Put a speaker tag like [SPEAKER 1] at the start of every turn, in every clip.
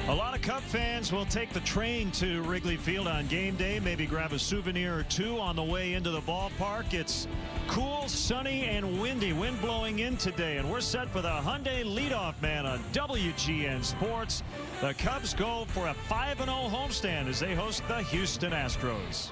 [SPEAKER 1] A lot of Cub fans will take the train to Wrigley Field on game day, maybe grab a souvenir or two on the way into the ballpark. It's cool, sunny, and windy. Wind blowing in today, and we're set for the Hyundai leadoff man on WGN Sports. The Cubs go for a 5-0 homestand as they host the Houston Astros.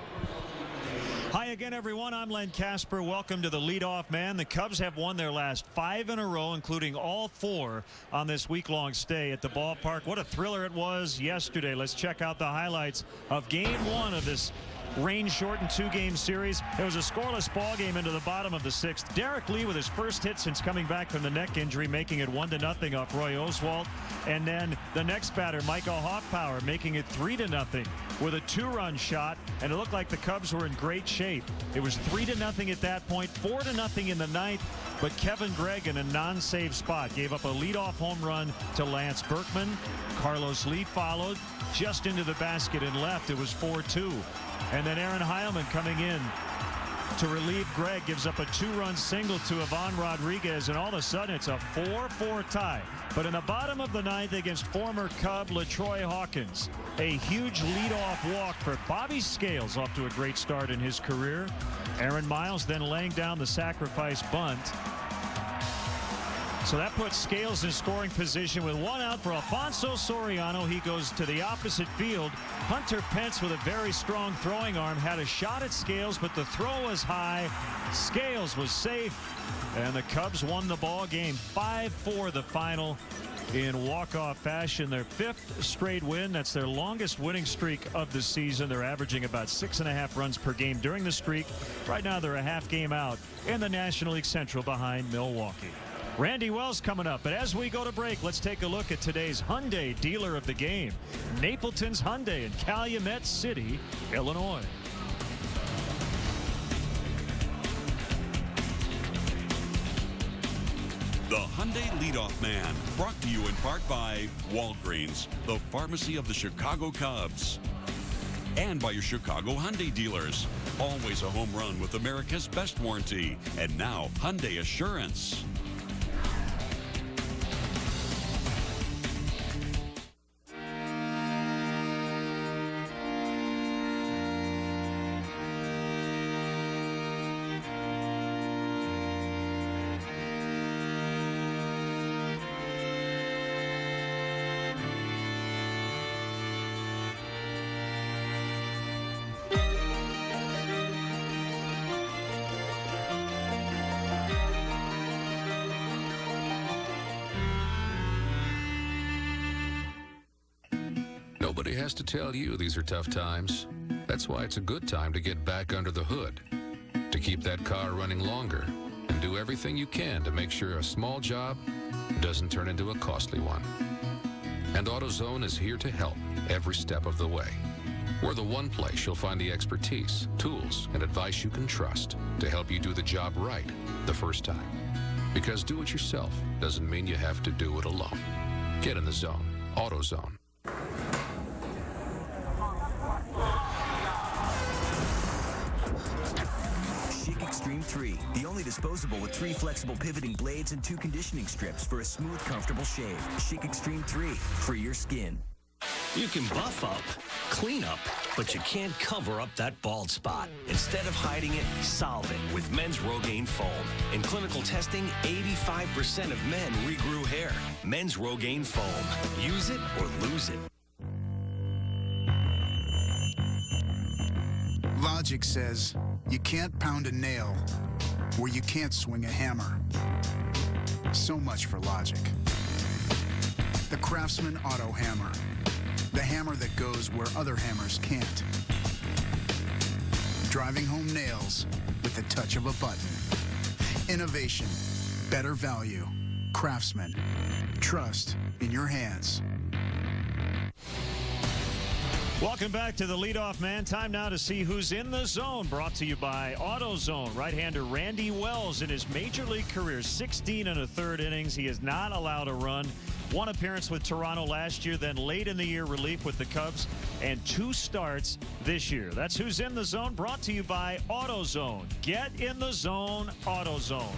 [SPEAKER 1] Hi again, everyone. I'm Len Casper. Welcome to the leadoff man. The Cubs have won their last 5 in a row, including all 4 on this week-long stay at the ballpark. What a thriller it was yesterday. Let's check out the highlights of Game 1 of this rain-shortened 2-game series. It was a scoreless ball game into the bottom of the 6th. Derek Lee with his first hit since coming back from the neck injury, making it 1-0 off Roy Oswalt. And then the next batter, Michael Hoffpower, making it 3-0 with a 2-run shot. And it looked like the Cubs were in great shape. It was 3-0 at that point, 4-0 in the 9th. But Kevin Gregg in a non-save spot gave up a leadoff home run to Lance Berkman. Carlos Lee followed just into the basket and left. It was 4-2. And then Aaron Heilman coming in to relieve Gregg gives up a 2-run single to Ivan Rodriguez, and all of a sudden it's a 4-4 tie. But in the bottom of the 9th against former Cub LaTroy Hawkins, a huge leadoff walk for Bobby Scales, off to a great start in his career. Aaron Miles then laying down the sacrifice bunt. So that puts Scales in scoring position with 1 out for Alfonso Soriano. He goes to the opposite field. Hunter Pence with a very strong throwing arm had a shot at Scales, but the throw was high. Scales was safe, and the Cubs won the ball game 5-4 the final in walk-off fashion. Their 5th straight win. That's their longest winning streak of the season. They're averaging about 6.5 runs per game during the streak. Right now they're a half game out in the National League Central behind Milwaukee. Randy Wells coming up, but as we go to break, let's take a look at today's Hyundai dealer of the game, Napleton's Hyundai in Calumet City, Illinois.
[SPEAKER 2] The Hyundai Leadoff Man, brought to you in part by Walgreens, the pharmacy of the Chicago Cubs, and by your Chicago Hyundai dealers. Always a home run with America's best warranty, and now Hyundai Assurance.
[SPEAKER 3] Nobody has to tell you these are tough times. That's why it's a good time to get back under the hood, to keep that car running longer, and do everything you can to make sure a small job doesn't turn into a costly one. And AutoZone is here to help every step of the way. We're the one place you'll find the expertise, tools, and advice you can trust to help you do the job right the first time. Because do it yourself doesn't mean you have to do it alone. Get in the zone. AutoZone.
[SPEAKER 4] Extreme 3, the only disposable with 3 flexible pivoting blades and 2 conditioning strips for a smooth, comfortable shave. Chic Extreme 3, for your skin.
[SPEAKER 5] You can buff up, clean up, but you can't cover up that bald spot. Instead of hiding it, solve it with Men's Rogaine Foam. In clinical testing, 85% of men regrew hair. Men's Rogaine Foam. Use it or lose it.
[SPEAKER 6] Logic says you can't pound a nail where you can't swing a hammer. So much for logic. The Craftsman Auto Hammer. The hammer that goes where other hammers can't. Driving home nails with the touch of a button. Innovation. Better value. Craftsman. Trust in your hands.
[SPEAKER 1] Welcome back to the leadoff man. Time now to see who's in the zone. Brought to you by AutoZone. Right-hander Randy Wells in his major league career, 16 1/3 innings. He is not allowed a run. 1 appearance with Toronto last year, then late in the year relief with the Cubs, and 2 starts this year. That's who's in the zone. Brought to you by AutoZone. Get in the zone, AutoZone.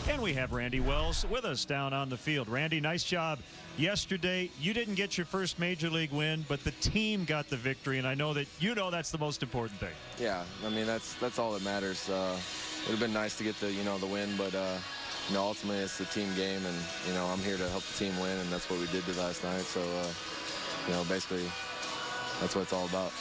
[SPEAKER 1] And we have Randy Wells with us down on the field. Randy, nice job yesterday. You didn't get your first major league win, but the team got the victory, and I know that that's the most important thing.
[SPEAKER 7] Yeah, I mean that's all that matters. It would have been nice to get the win, but ultimately it's the team game, and I'm here to help the team win, and that's what we did last night. So basically that's what it's all about.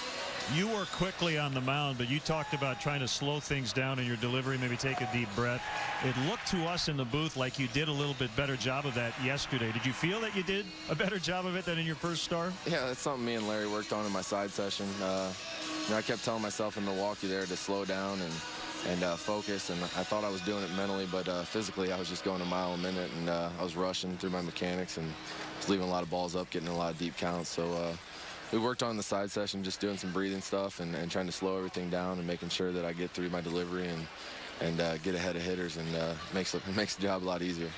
[SPEAKER 1] You were quickly on the mound, but you talked about trying to slow things down in your delivery, maybe take a deep breath. It looked to us in the booth like you did a little bit better job of that yesterday. Did you feel that you did a better job of it than in your first start?
[SPEAKER 7] Yeah, that's something me and Larry worked on in my side session. I kept telling myself in Milwaukee there to slow down and focus, and I thought I was doing it mentally, but physically I was just going a mile a minute, and I was rushing through my mechanics and was leaving a lot of balls up, getting a lot of deep counts. So we worked on the side session, just doing some breathing stuff and trying to slow everything down and making sure that I get through my delivery and get ahead of hitters, and makes the job a lot easier.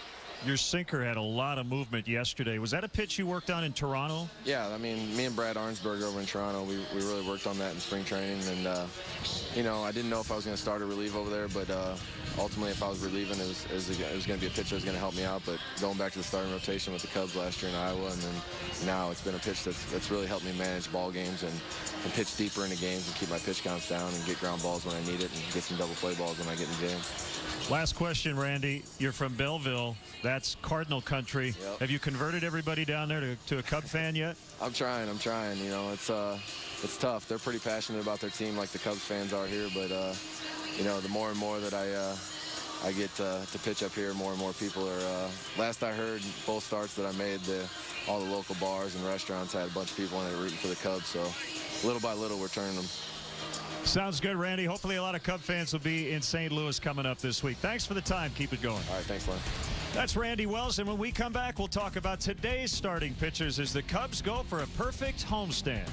[SPEAKER 1] Your sinker had a lot of movement yesterday. Was that a pitch you worked on in Toronto?
[SPEAKER 7] Yeah, I mean, me and Brad Arnsberg over in Toronto, we really worked on that in spring training, and I didn't know if I was going to start or relieve over there, but ultimately if I was relieving, it was going to be a pitch that was going to help me out. But going back to the starting rotation with the Cubs last year in Iowa, and then now it's been a pitch that's really helped me manage ball games and pitch deeper into games and keep my pitch counts down and get ground balls when I need it and get some double play balls when I get in jams.
[SPEAKER 1] Last question, Randy. You're from Belleville. That's Cardinal country.
[SPEAKER 7] Yep.
[SPEAKER 1] Have you converted everybody down there to a Cub fan yet?
[SPEAKER 7] I'm trying. It's tough. They're pretty passionate about their team like the Cubs fans are here, but the more and more that I get to pitch up here, more and more people are. Last I heard, both starts that I made, all the local bars and restaurants had a bunch of people in there rooting for the Cubs. So little by little, we're turning them.
[SPEAKER 1] Sounds good, Randy. Hopefully a lot of Cub fans will be in St. Louis coming up this week. Thanks for the time. Keep it going.
[SPEAKER 7] All right, thanks, Len.
[SPEAKER 1] That's Randy Wells, and when we come back, we'll talk about today's starting pitchers as the Cubs go for a perfect homestand.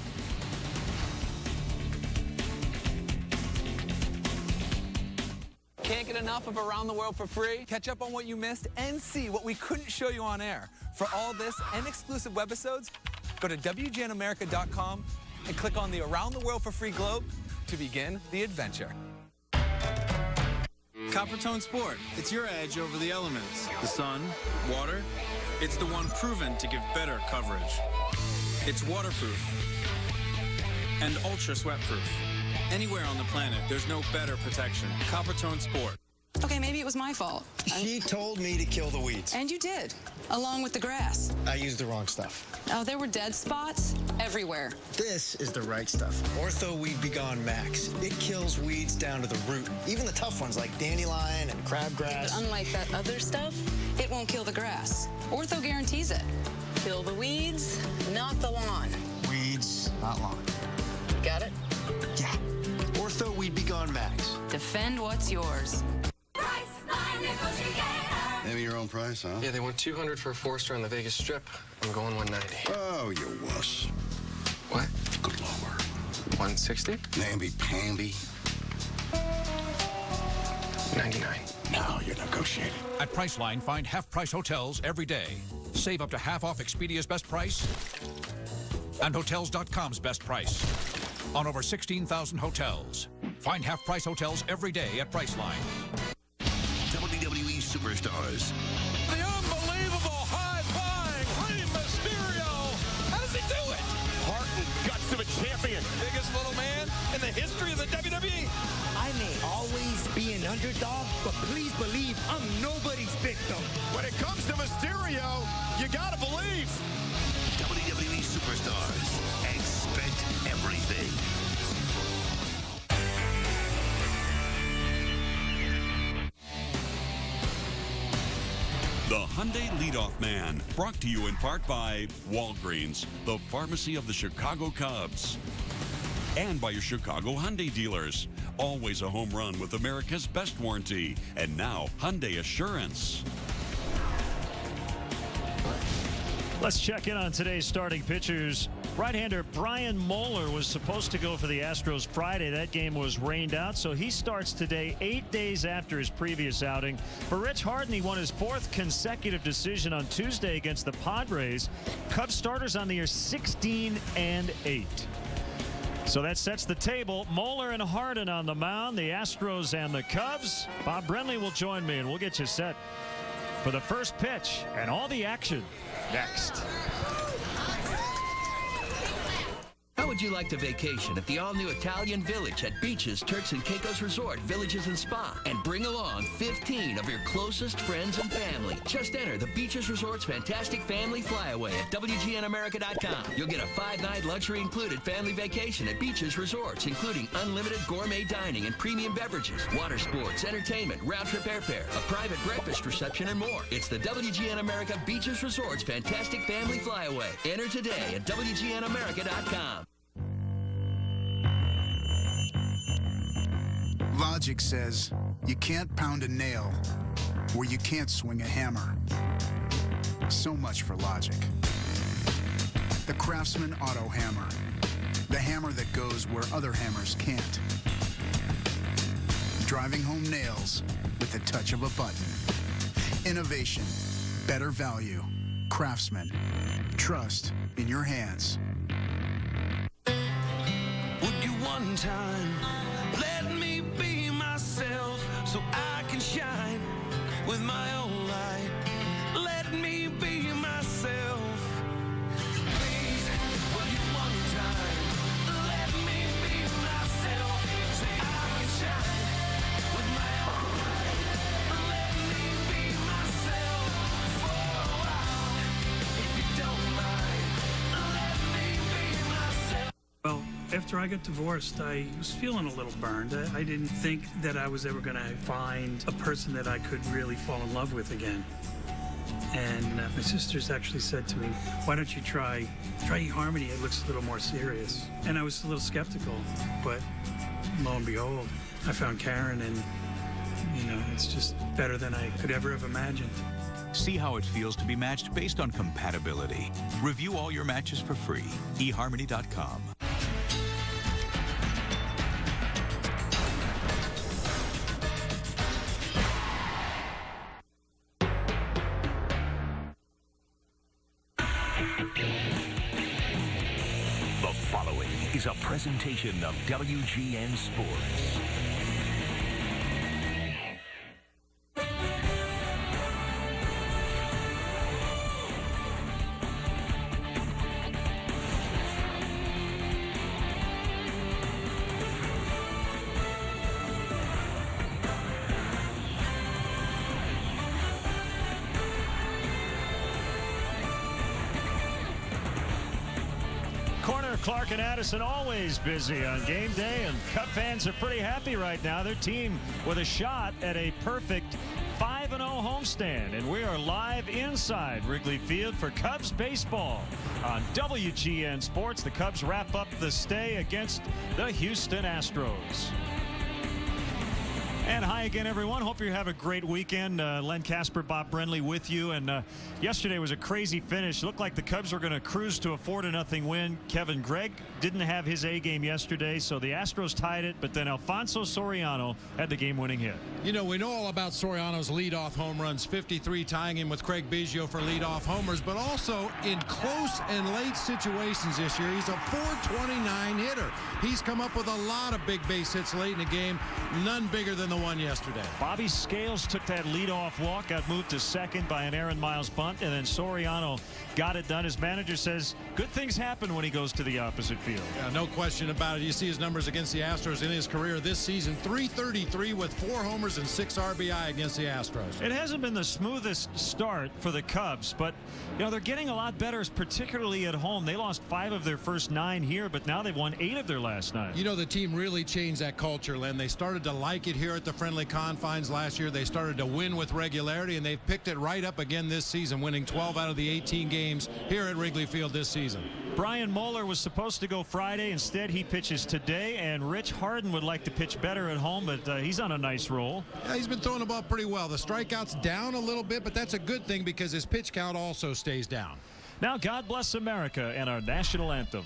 [SPEAKER 8] Can't get enough of Around the World for free? Catch up on what you missed and see what we couldn't show you on air. For all this and exclusive webisodes, go to WGNAmerica.com and click on the Around the World for Free globe to begin the adventure.
[SPEAKER 9] Coppertone Sport. It's your edge over the elements. The sun, water, it's the one proven to give better coverage. It's waterproof and ultra sweatproof. Anywhere on the planet, there's no better protection. Coppertone Sport.
[SPEAKER 10] Okay, maybe it was my fault.
[SPEAKER 11] She told me to kill the weeds.
[SPEAKER 10] And you did, along with the grass.
[SPEAKER 11] I used the wrong stuff.
[SPEAKER 10] Oh, there were dead spots everywhere.
[SPEAKER 11] This is the right stuff. Ortho Weed Be Gone Max. It kills weeds down to the root. Even the tough ones like dandelion and crabgrass.
[SPEAKER 10] But unlike that other stuff, it won't kill the grass. Ortho guarantees it. Kill the weeds, not the lawn.
[SPEAKER 11] Weeds, not lawn.
[SPEAKER 10] Got it?
[SPEAKER 11] Yeah. Ortho Weed Be Gone Max.
[SPEAKER 10] Defend what's yours.
[SPEAKER 12] Maybe your own price, huh?
[SPEAKER 13] Yeah, they want $200 for a 4-star on the Vegas Strip. I'm going $190.
[SPEAKER 12] Oh, you wuss.
[SPEAKER 13] What?
[SPEAKER 12] Go lower.
[SPEAKER 13] $160?
[SPEAKER 12] Namby-pamby.
[SPEAKER 13] $99.
[SPEAKER 12] Now you're negotiating.
[SPEAKER 14] At Priceline, find half-price hotels every day. Save up to half off Expedia's best price and Hotels.com's best price on over 16,000 hotels. Find half-price hotels every day at Priceline.
[SPEAKER 12] WWE Superstars.
[SPEAKER 14] The unbelievable high-flying Rey Mysterio! How does he do it?
[SPEAKER 5] Heart and guts of a champion.
[SPEAKER 14] Biggest little man in the history of the WWE.
[SPEAKER 15] I may always be an underdog, but please believe I'm nobody's victim.
[SPEAKER 5] When it comes to Mysterio, you gotta believe.
[SPEAKER 12] WWE Superstars. Expect everything.
[SPEAKER 2] The Hyundai Leadoff Man, brought to you in part by Walgreens, the pharmacy of the Chicago Cubs. And by your Chicago Hyundai dealers. Always a home run with America's best warranty. And now, Hyundai Assurance.
[SPEAKER 1] Let's check in on today's starting pitchers. Right-hander Brian Moeller was supposed to go for the Astros Friday. That game was rained out, so he starts today 8 days after his previous outing. For Rich Harden, he won his 4th consecutive decision on Tuesday against the Padres. Cubs starters on the year 16-8. So that sets the table. Moeller and Harden on the mound, the Astros and the Cubs. Bob Brenly will join me, and we'll get you set for the first pitch and all the action next.
[SPEAKER 16] How would you like to vacation at the all-new Italian Village at Beaches, Turks and Caicos Resort, Villages and Spa, and bring along 15 of your closest friends and family? Just enter the Beaches Resort's fantastic family flyaway at WGNAmerica.com. You'll get a 5-night luxury-included family vacation at Beaches Resorts, including unlimited gourmet dining and premium beverages, water sports, entertainment, round-trip airfare, a private breakfast reception, and more. It's the WGN America Beaches Resort's fantastic family flyaway. Enter today at WGNAmerica.com.
[SPEAKER 6] Logic says you can't pound a nail where you can't swing a hammer. So much for logic. The Craftsman Auto Hammer. The hammer that goes where other hammers can't. Driving home nails with the touch of a button. Innovation. Better value. Craftsman. Trust in your hands.
[SPEAKER 17] Would you one time let me be myself so I can shine with my own light? Let me be myself. Please, will you one time let me be myself so I can shine with my own light? Let me be myself for a while, if you don't mind. Let me be myself.
[SPEAKER 18] Well, after I got divorced, I was feeling a little burned. I didn't think that I was ever going to find a person that I could really fall in love with again. And my sisters actually said to me, why don't you try eHarmony? It looks a little more serious. And I was a little skeptical, but lo and behold, I found Karen, and, it's just better than I could ever have imagined.
[SPEAKER 19] See how it feels to be matched based on compatibility. Review all your matches for free. eHarmony.com.
[SPEAKER 12] The following is a presentation of WGN Sports.
[SPEAKER 1] Clark and Addison always busy on game day, and Cub fans are pretty happy right now. Their team with a shot at a perfect 5-0 homestand, and we are live inside Wrigley Field for Cubs baseball on WGN Sports. The Cubs wrap up the stay against the Houston Astros. And hi again, everyone. Hope you have a great weekend. Len Casper, Bob Brenly with you. And yesterday was a crazy finish. It looked like the Cubs were going to cruise to a 4-0 win. Kevin Gregg didn't have his A game yesterday, so the Astros tied it. But then Alfonso Soriano had the game-winning hit.
[SPEAKER 20] We know all about Soriano's leadoff home runs, 53, tying him with Craig Biggio for leadoff homers, but also in close and late situations this year. He's a .429 hitter. He's come up with a lot of big base hits late in the game, none bigger than the one yesterday.
[SPEAKER 1] Bobby Scales took that leadoff walk, got moved to second by an Aaron Miles bunt, and then Soriano got it done. His manager says good things happen when he goes to the opposite field.
[SPEAKER 20] Yeah, no question about it. You see his numbers against the Astros in his career this season, .333 with 4 homers and 6 RBI against the Astros.
[SPEAKER 1] It hasn't been the smoothest start for the Cubs, but they're getting a lot better, particularly at home. They lost 5 of their first 9 here, but now they've won 8 of their last 9.
[SPEAKER 20] The team really changed that culture, Len. They started to like it here at the friendly confines last year. They started to win with regularity, and they've picked it right up again this season, winning 12 out of the 18 games here at Wrigley Field this season.
[SPEAKER 1] Brian Moeller was supposed to go Friday. Instead, he pitches today, and Rich Harden would like to pitch better at home, but he's on a nice roll.
[SPEAKER 20] Yeah, he's been throwing the ball pretty well. The strikeouts down a little bit, but that's a good thing because his pitch count also stays down.
[SPEAKER 1] Now, God Bless America and our national anthem.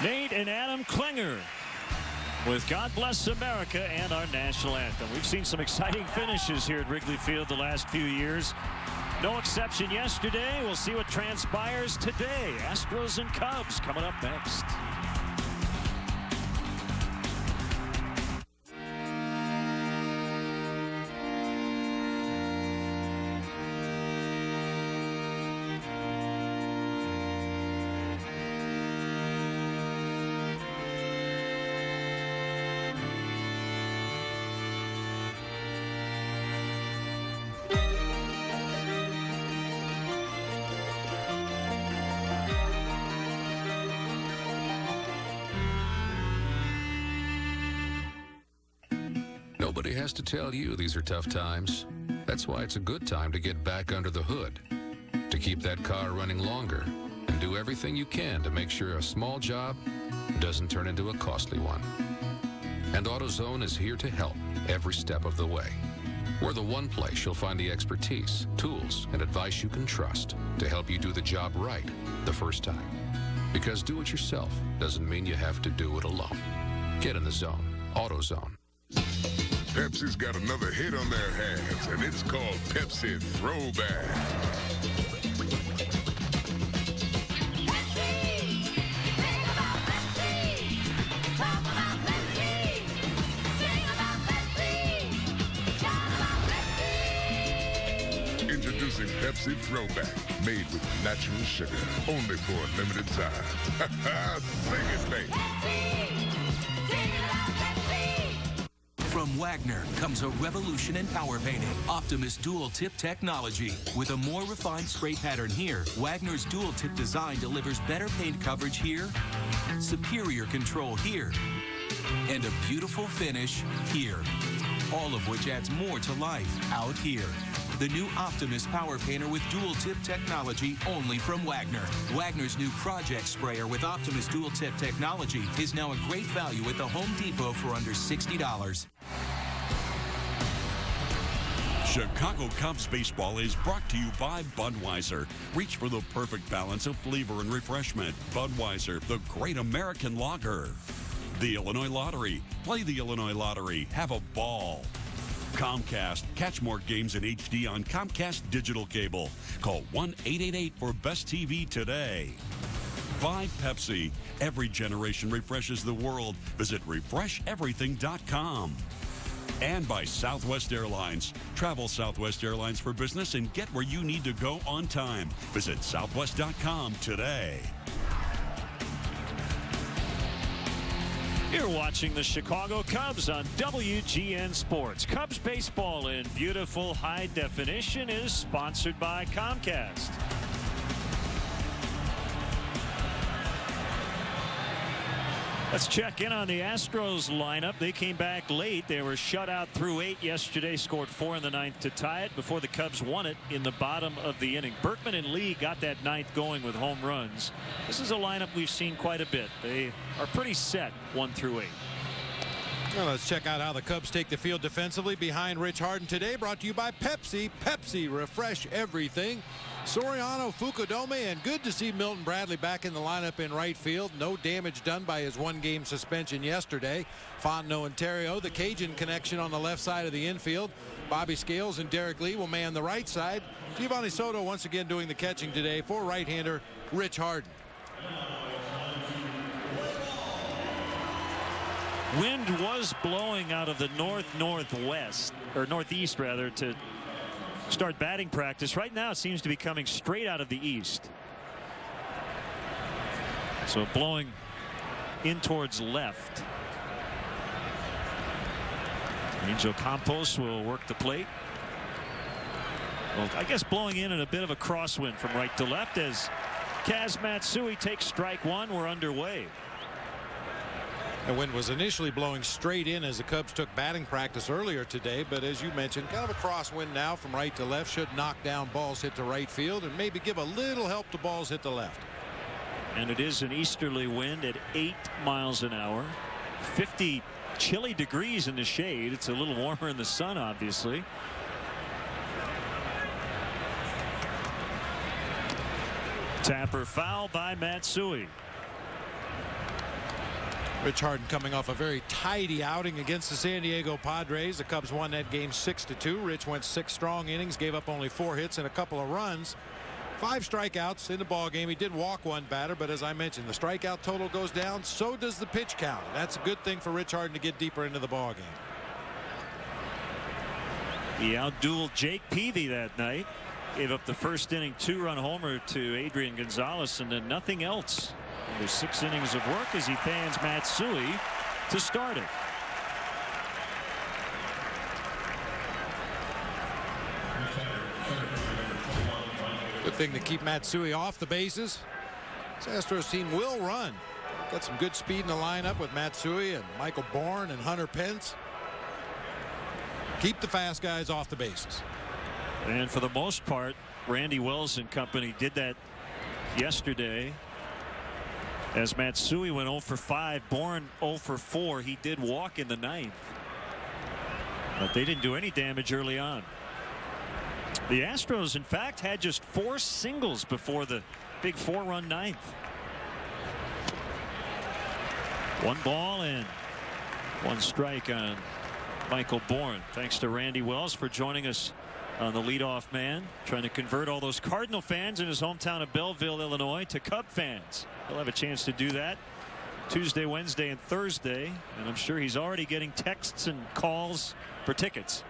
[SPEAKER 1] Nate and Adam Klinger with God Bless America and our national anthem. We've seen some exciting finishes here at Wrigley Field the last few years. No exception yesterday. We'll see what transpires today. Astros and Cubs coming up next.
[SPEAKER 3] Nobody has to tell you these are tough times. That's why it's a good time to get back under the hood, to keep that car running longer, and do everything you can to make sure a small job doesn't turn into a costly one. And AutoZone is here to help every step of the way. We're the one place you'll find the expertise, tools, and advice you can trust to help you do the job right the first time. Because do it yourself doesn't mean you have to do it alone. Get in the zone. AutoZone.
[SPEAKER 21] Pepsi's got another hit on their hands, and it's called Pepsi Throwback. Introducing Pepsi Throwback, made with natural sugar, only for a limited time. Sing it, baby.
[SPEAKER 22] From Wagner comes a revolution in power painting. Optimus dual tip technology. With a more refined spray pattern here, Wagner's dual tip design delivers better paint coverage here, superior control here, and a beautiful finish here. All of which adds more to life out here. The new Optimus Power Painter with dual tip technology only from Wagner. Wagner's new project sprayer with Optimus dual tip technology is now a great value at the Home Depot for under $60.
[SPEAKER 2] Chicago Cubs baseball is brought to you by Budweiser. Reach for the perfect balance of flavor and refreshment. Budweiser, the great American lager. The Illinois Lottery. Play the Illinois Lottery. Have a ball. Comcast. Catch more games in HD on Comcast Digital Cable. Call 1-888 for Best TV today. By Pepsi. Every generation refreshes the world. Visit refresheverything.com. And by Southwest Airlines. Travel Southwest Airlines for business and get where you need to go on time. Visit southwest.com today.
[SPEAKER 1] You're watching the Chicago Cubs on WGN Sports. Cubs baseball in beautiful high definition is sponsored by Comcast. Let's check in on the Astros lineup. They came back late. They were shut out through 8 yesterday, scored 4 in the ninth to tie it before the Cubs won it in the bottom of the inning. Berkman and Lee got that ninth going with home runs. This is a lineup we've seen quite a bit. They are pretty set 1 through 8.
[SPEAKER 20] Well, let's check out how the Cubs take the field defensively behind Rich Harden today. Brought to you by Pepsi. Pepsi, refresh everything. Soriano, Fukudome, and good to see Milton Bradley back in the lineup in right field. No damage done by his 1-game suspension yesterday. Fontenot and Terrio, the Cajun connection on the left side of the infield. Bobby Scales and Derek Lee will man the right side. Giovanni Soto once again doing the catching today for right-hander Rich Harden.
[SPEAKER 1] Wind was blowing out of the northwest, or northeast rather, to start batting practice. Right now it seems to be coming straight out of the east. So blowing in towards left. Angel Campos will work the plate. Well, I guess blowing in a bit of a crosswind from right to left as Kaz Matsui takes strike 1. We're underway.
[SPEAKER 20] The wind was initially blowing straight in as the Cubs took batting practice earlier today, but as you mentioned, kind of a crosswind now from right to left. Should knock down balls hit to right field and maybe give a little help to balls hit to left.
[SPEAKER 1] And it is an easterly wind at 8 miles an hour. 50 chilly degrees in the shade. It's a little warmer in the sun, obviously. Tapper foul by Matsui.
[SPEAKER 20] Rich Harden coming off a very tidy outing against the San Diego Padres. The Cubs won that game 6-2. Rich went 6 strong innings, gave up only 4 hits and a couple of runs. 5 strikeouts in the ball game. He did walk 1 batter, but as I mentioned, the strikeout total goes down. So does the pitch count. That's a good thing for Rich Harden to get deeper into the ball game.
[SPEAKER 1] He outdueled Jake Peavy that night. Gave up the first inning 2-run homer to Adrian Gonzalez, and then nothing else. There's 6 innings of work as he fans Matsui to start it.
[SPEAKER 20] Good thing to keep Matsui off the bases. This Astros team will run. Got some good speed in the lineup with Matsui and Michael Bourne and Hunter Pence. Keep the fast guys off the bases.
[SPEAKER 1] And for the most part, Randy Wells and company did that yesterday. As Matsui went 0 for 5, Bourne 0 for 4. He did walk in the 9th. But they didn't do any damage early on. The Astros, in fact, had just 4 singles before the big 4-run 9th. 1 ball and 1 strike on Michael Bourne. Thanks to Randy Wells for joining us on the leadoff man, trying to convert all those Cardinal fans in his hometown of Belleville, Illinois, to Cub fans. He'll have a chance to do that Tuesday, Wednesday, and Thursday, and I'm sure he's already getting texts and calls for tickets.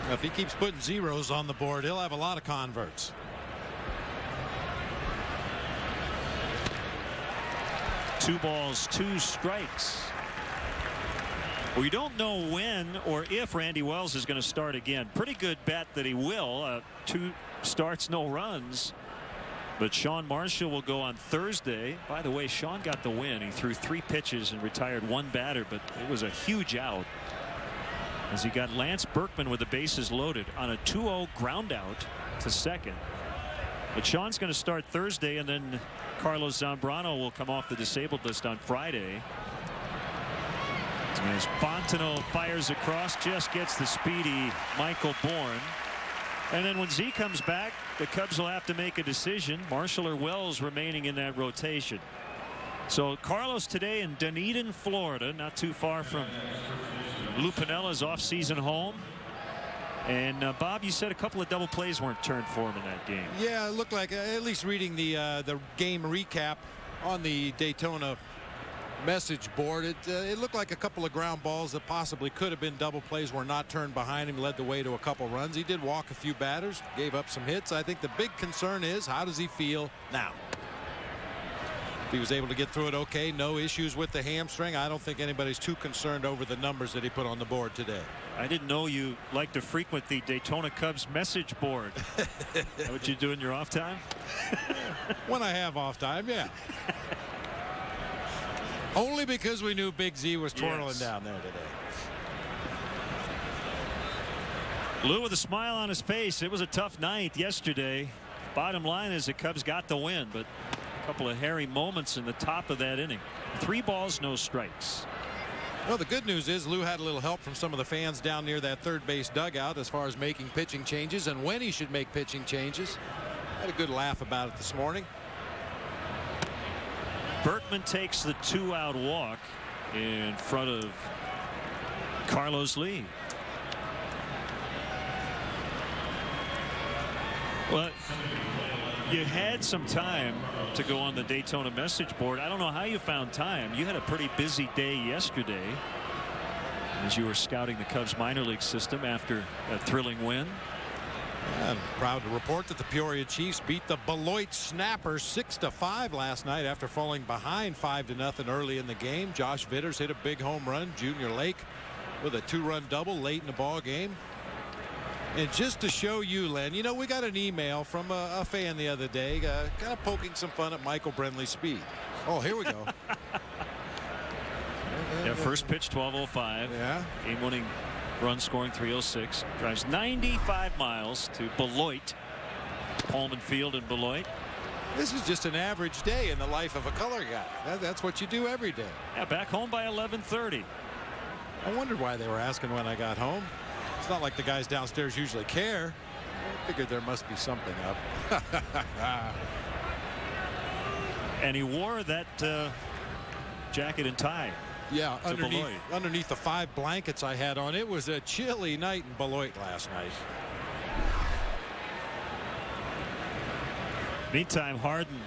[SPEAKER 20] Now, if he keeps putting zeros on the board, he'll have a lot of converts.
[SPEAKER 1] Two balls, 2 strikes. We don't know when or if Randy Wells is going to start again. Pretty good bet that he will. 2 starts, no runs. But Sean Marshall will go on Thursday. By the way, Sean got the win. He threw 3 pitches and retired 1 batter, but it was a huge out as he got Lance Berkman with the bases loaded on a 2-0 ground out to second. But Sean's going to start Thursday, and then Carlos Zambrano will come off the disabled list on Friday. As Fontenot fires across, just gets the speedy Michael Bourne. And then when Z comes back, the Cubs will have to make a decision. Marshall or Wells remaining in that rotation. So Carlos today in Dunedin, Florida, not too far from Lou Pinella's off-season home. And Bob, you said a couple of double plays weren't turned for him in that game.
[SPEAKER 20] Yeah, it looked like, at least reading the game recap on the Daytona message board, it looked like a couple of ground balls that possibly could have been double plays were not turned behind him, led the way to a couple runs. He did walk a few batters, gave up some hits. I think the big concern is, how does he feel now? If he was able to get through it okay, no issues with the hamstring, I don't think anybody's too concerned over the numbers that he put on the board today.
[SPEAKER 1] I didn't know you like to frequent the Daytona Cubs message board. Is that what you do in your off time?
[SPEAKER 20] When I have off time, yeah. Only because we knew Big Z was twirling down there today.
[SPEAKER 1] Lou with a smile on his face. It was a tough night yesterday. Bottom line is the Cubs got the win, but a couple of hairy moments in the top of that inning. 3 balls, no strikes.
[SPEAKER 20] Well, the good news is Lou had a little help from some of the fans down near that third base dugout as far as making pitching changes and when he should make pitching changes. Had a good laugh about it this morning.
[SPEAKER 1] Berkman takes the 2-out walk in front of Carlos Lee. Well, you had some time to go on the Daytona message board. I don't know how you found time. You had a pretty busy day yesterday as you were scouting the Cubs minor league system after a thrilling win.
[SPEAKER 20] I'm proud to report that the Peoria Chiefs beat the Beloit Snappers 6-5 last night after falling behind 5-0 early in the game. Josh Vitters hit a big home run. Junior Lake with a 2-run double late in the ball game. And just to show you, Len, you know, we got an email from a fan the other day kind of poking some fun at Michael Brenly's speed. Oh, here we go.
[SPEAKER 1] Yeah, first pitch 12:05.
[SPEAKER 20] Yeah.
[SPEAKER 1] Game-winning run scoring 306. Drives 95 miles to Beloit. Pullman Field in Beloit.
[SPEAKER 20] This is just an average day in the life of a color guy. That's what you do every day.
[SPEAKER 1] Yeah, back home by 11:30.
[SPEAKER 20] I wondered why they were asking when I got home. It's not like the guys downstairs usually care. I figured there must be something up.
[SPEAKER 1] And he wore that jacket and tie.
[SPEAKER 20] Yeah,
[SPEAKER 1] to Beloit.
[SPEAKER 20] underneath the 5 blankets I had on. It was a chilly night in Beloit last night.
[SPEAKER 1] Meantime, Harden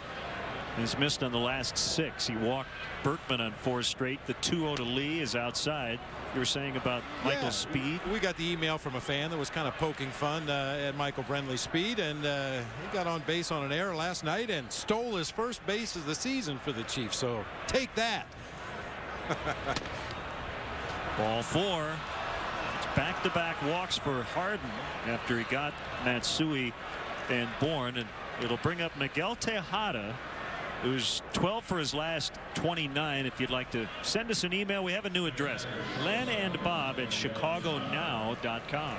[SPEAKER 1] has missed on the last 6. He walked Berkman on 4 straight. The 2-0 to Lee is outside. You were saying about Michael's speed.
[SPEAKER 20] We got the email from a fan that was kind of poking fun at Michael Brenly's speed, and he got on base on an error last night and stole his first base of the season for the Chiefs. So take that.
[SPEAKER 1] Ball 4. It's back-to-back walks for Harden after he got Matsui and Bourne, and it'll bring up Miguel Tejada, who's 12 for his last 29. If you'd like to send us an email, we have a new address, lenandbob@chicagonow.com.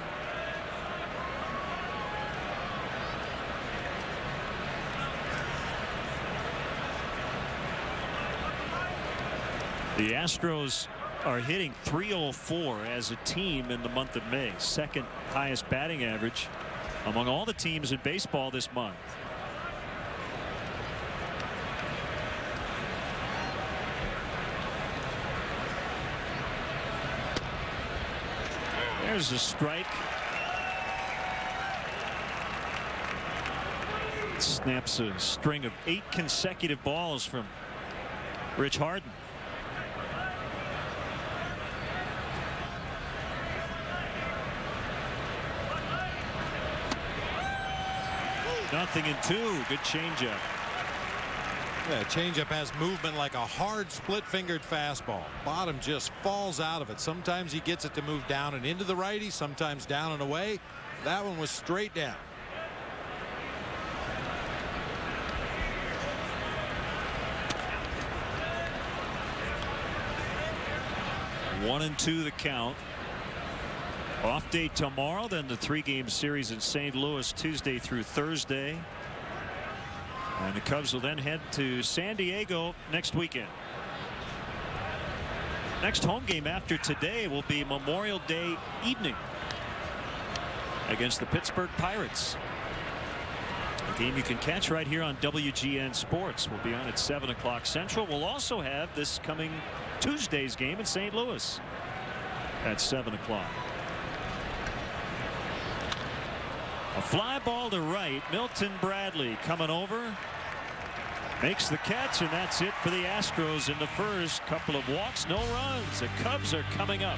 [SPEAKER 1] The Astros are hitting .304 as a team in the month of May, second highest batting average among all the teams in baseball this month. There's a strike. Snaps a string of 8 consecutive balls from Rich Harden. Nothing in 2. Good changeup.
[SPEAKER 20] Yeah, changeup has movement like a hard split-fingered fastball. Bottom just falls out of it. Sometimes he gets it to move down and into the righty, sometimes down and away. That one was straight down.
[SPEAKER 1] One and 2 the count. Off day tomorrow, then the 3-game series in St. Louis Tuesday through Thursday. And the Cubs will then head to San Diego next weekend. Next home game after today will be Memorial Day evening against the Pittsburgh Pirates. A game you can catch right here on WGN Sports. Will be on at 7 o'clock Central. We'll also have this coming Tuesday's game in St. Louis at 7 o'clock. A fly ball to right. Milton Bradley coming over. Makes the catch, and that's it for the Astros in the first. Couple of walks, no runs. The Cubs are coming up.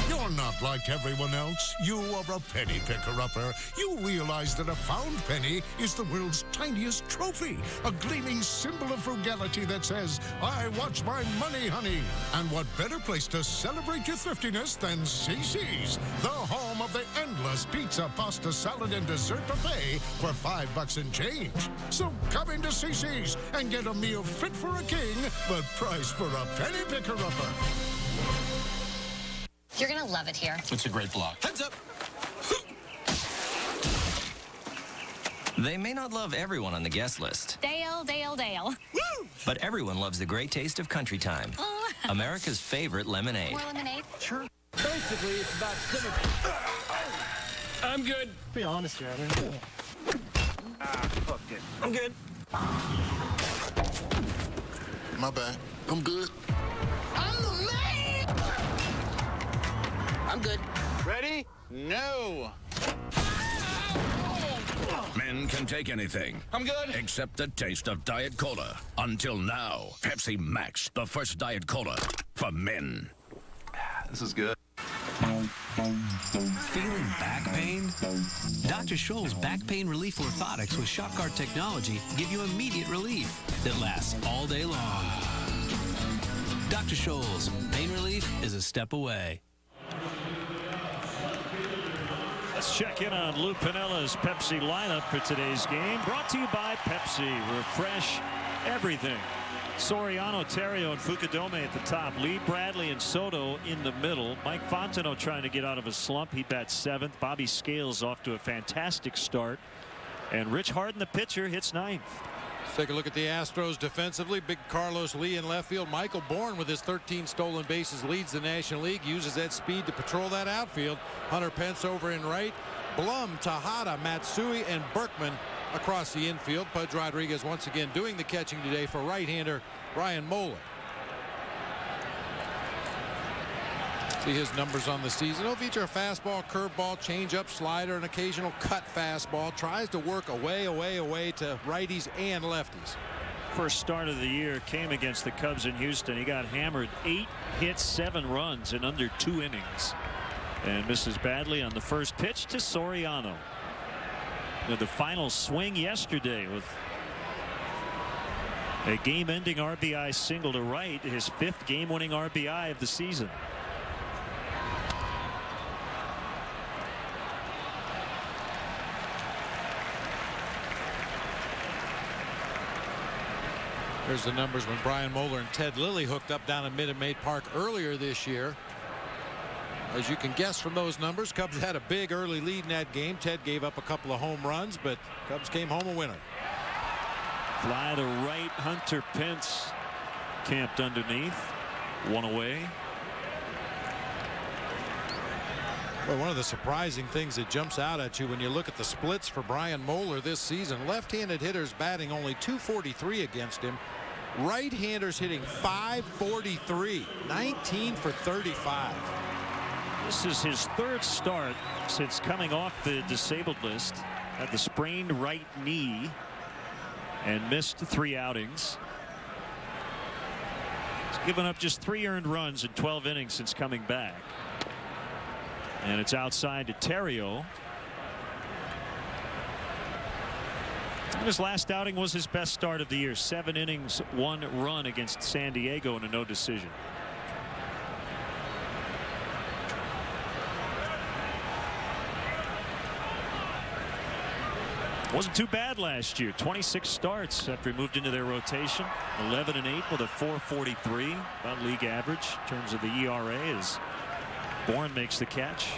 [SPEAKER 4] You're not like everyone else. You are a penny picker-upper. You realize that a found penny is the world's tiniest trophy, a gleaming symbol of frugality that says, I watch my money, honey. And what better place to celebrate your thriftiness than CC's, the home of the endless pizza, pasta, salad, and dessert buffet for $5 and change. So come into CC's and get a meal fit for a king, but priced for a penny picker-upper.
[SPEAKER 7] You're going to love it here.
[SPEAKER 23] It's a great block. Heads up.
[SPEAKER 24] They may not love everyone on the guest list.
[SPEAKER 7] Dale. Woo!
[SPEAKER 24] But everyone loves the great taste of Country Time.
[SPEAKER 7] Oh.
[SPEAKER 24] America's favorite lemonade.
[SPEAKER 7] More lemonade?
[SPEAKER 23] Sure. Basically, it's about I'm good.
[SPEAKER 11] Be honest here,
[SPEAKER 23] Fucked it. I'm good.
[SPEAKER 4] My bad. I'm good.
[SPEAKER 11] I'm the man!
[SPEAKER 23] I'm good. Ready? No.
[SPEAKER 25] Men can take anything.
[SPEAKER 23] I'm good.
[SPEAKER 25] Except the taste of Diet Cola. Until now, Pepsi Max, the first Diet Cola for men.
[SPEAKER 23] This is good.
[SPEAKER 26] Feeling back pain? Dr. Scholl's back pain relief orthotics with shock guard technology give you immediate relief that lasts all day long. Dr. Scholl's pain relief is a step away.
[SPEAKER 1] Let's check in on Lou Pinella's Pepsi lineup for today's game. Brought to you by Pepsi. Refresh everything. Soriano, Terrio, and Fukudome at the top. Lee, Bradley, and Soto in the middle. Mike Fontenot trying to get out of a slump. He bats 7th. Bobby Scales off to a fantastic start. And Rich Harden, the pitcher, hits 9th.
[SPEAKER 20] Let's take a look at the Astros defensively. Big Carlos Lee in left field. Michael Bourne with his 13 stolen bases leads the National League. Uses that speed to patrol that outfield. Hunter Pence over in right. Blum, Tejada, Matsui, and Berkman across the infield. Pudge Rodriguez once again doing the catching today for right-hander Brian Moeller. See his numbers on the season. He'll feature a fastball, curveball, changeup, slider, an occasional cut fastball. Tries to work away to righties and lefties.
[SPEAKER 1] First start of the year came against the Cubs in Houston. He got hammered. 8 hits, 7 runs in under 2 innings. And misses badly on the first pitch to Soriano. With the final swing yesterday with a game-ending RBI single to right. His 5th game-winning RBI of the season.
[SPEAKER 20] Here's the numbers when Brian Moeller and Ted Lilly hooked up down at Minute Maid Park earlier this year. As you can guess from those numbers, Cubs had a big early lead in that game. Ted gave up a couple of home runs, but Cubs came home a winner.
[SPEAKER 1] Fly to right. Hunter Pence camped underneath. 1 away.
[SPEAKER 20] Well, one of the surprising things that jumps out at you when you look at the splits for Brian Moeller this season, left-handed hitters batting only .243 against him. Right-handers hitting .543, 19 for 35.
[SPEAKER 1] This is his 3rd start since coming off the disabled list. Had the sprained right knee and missed 3 outings. He's given up just 3 earned runs in 12 innings since coming back. And it's outside to Terrio. And his last outing was his best start of the year. 7 innings, 1 run against San Diego and a no decision. Wasn't too bad last year. 26 starts after he moved into their rotation. 11-8 with a .443, about league average in terms of the ERA as Bourne makes the catch.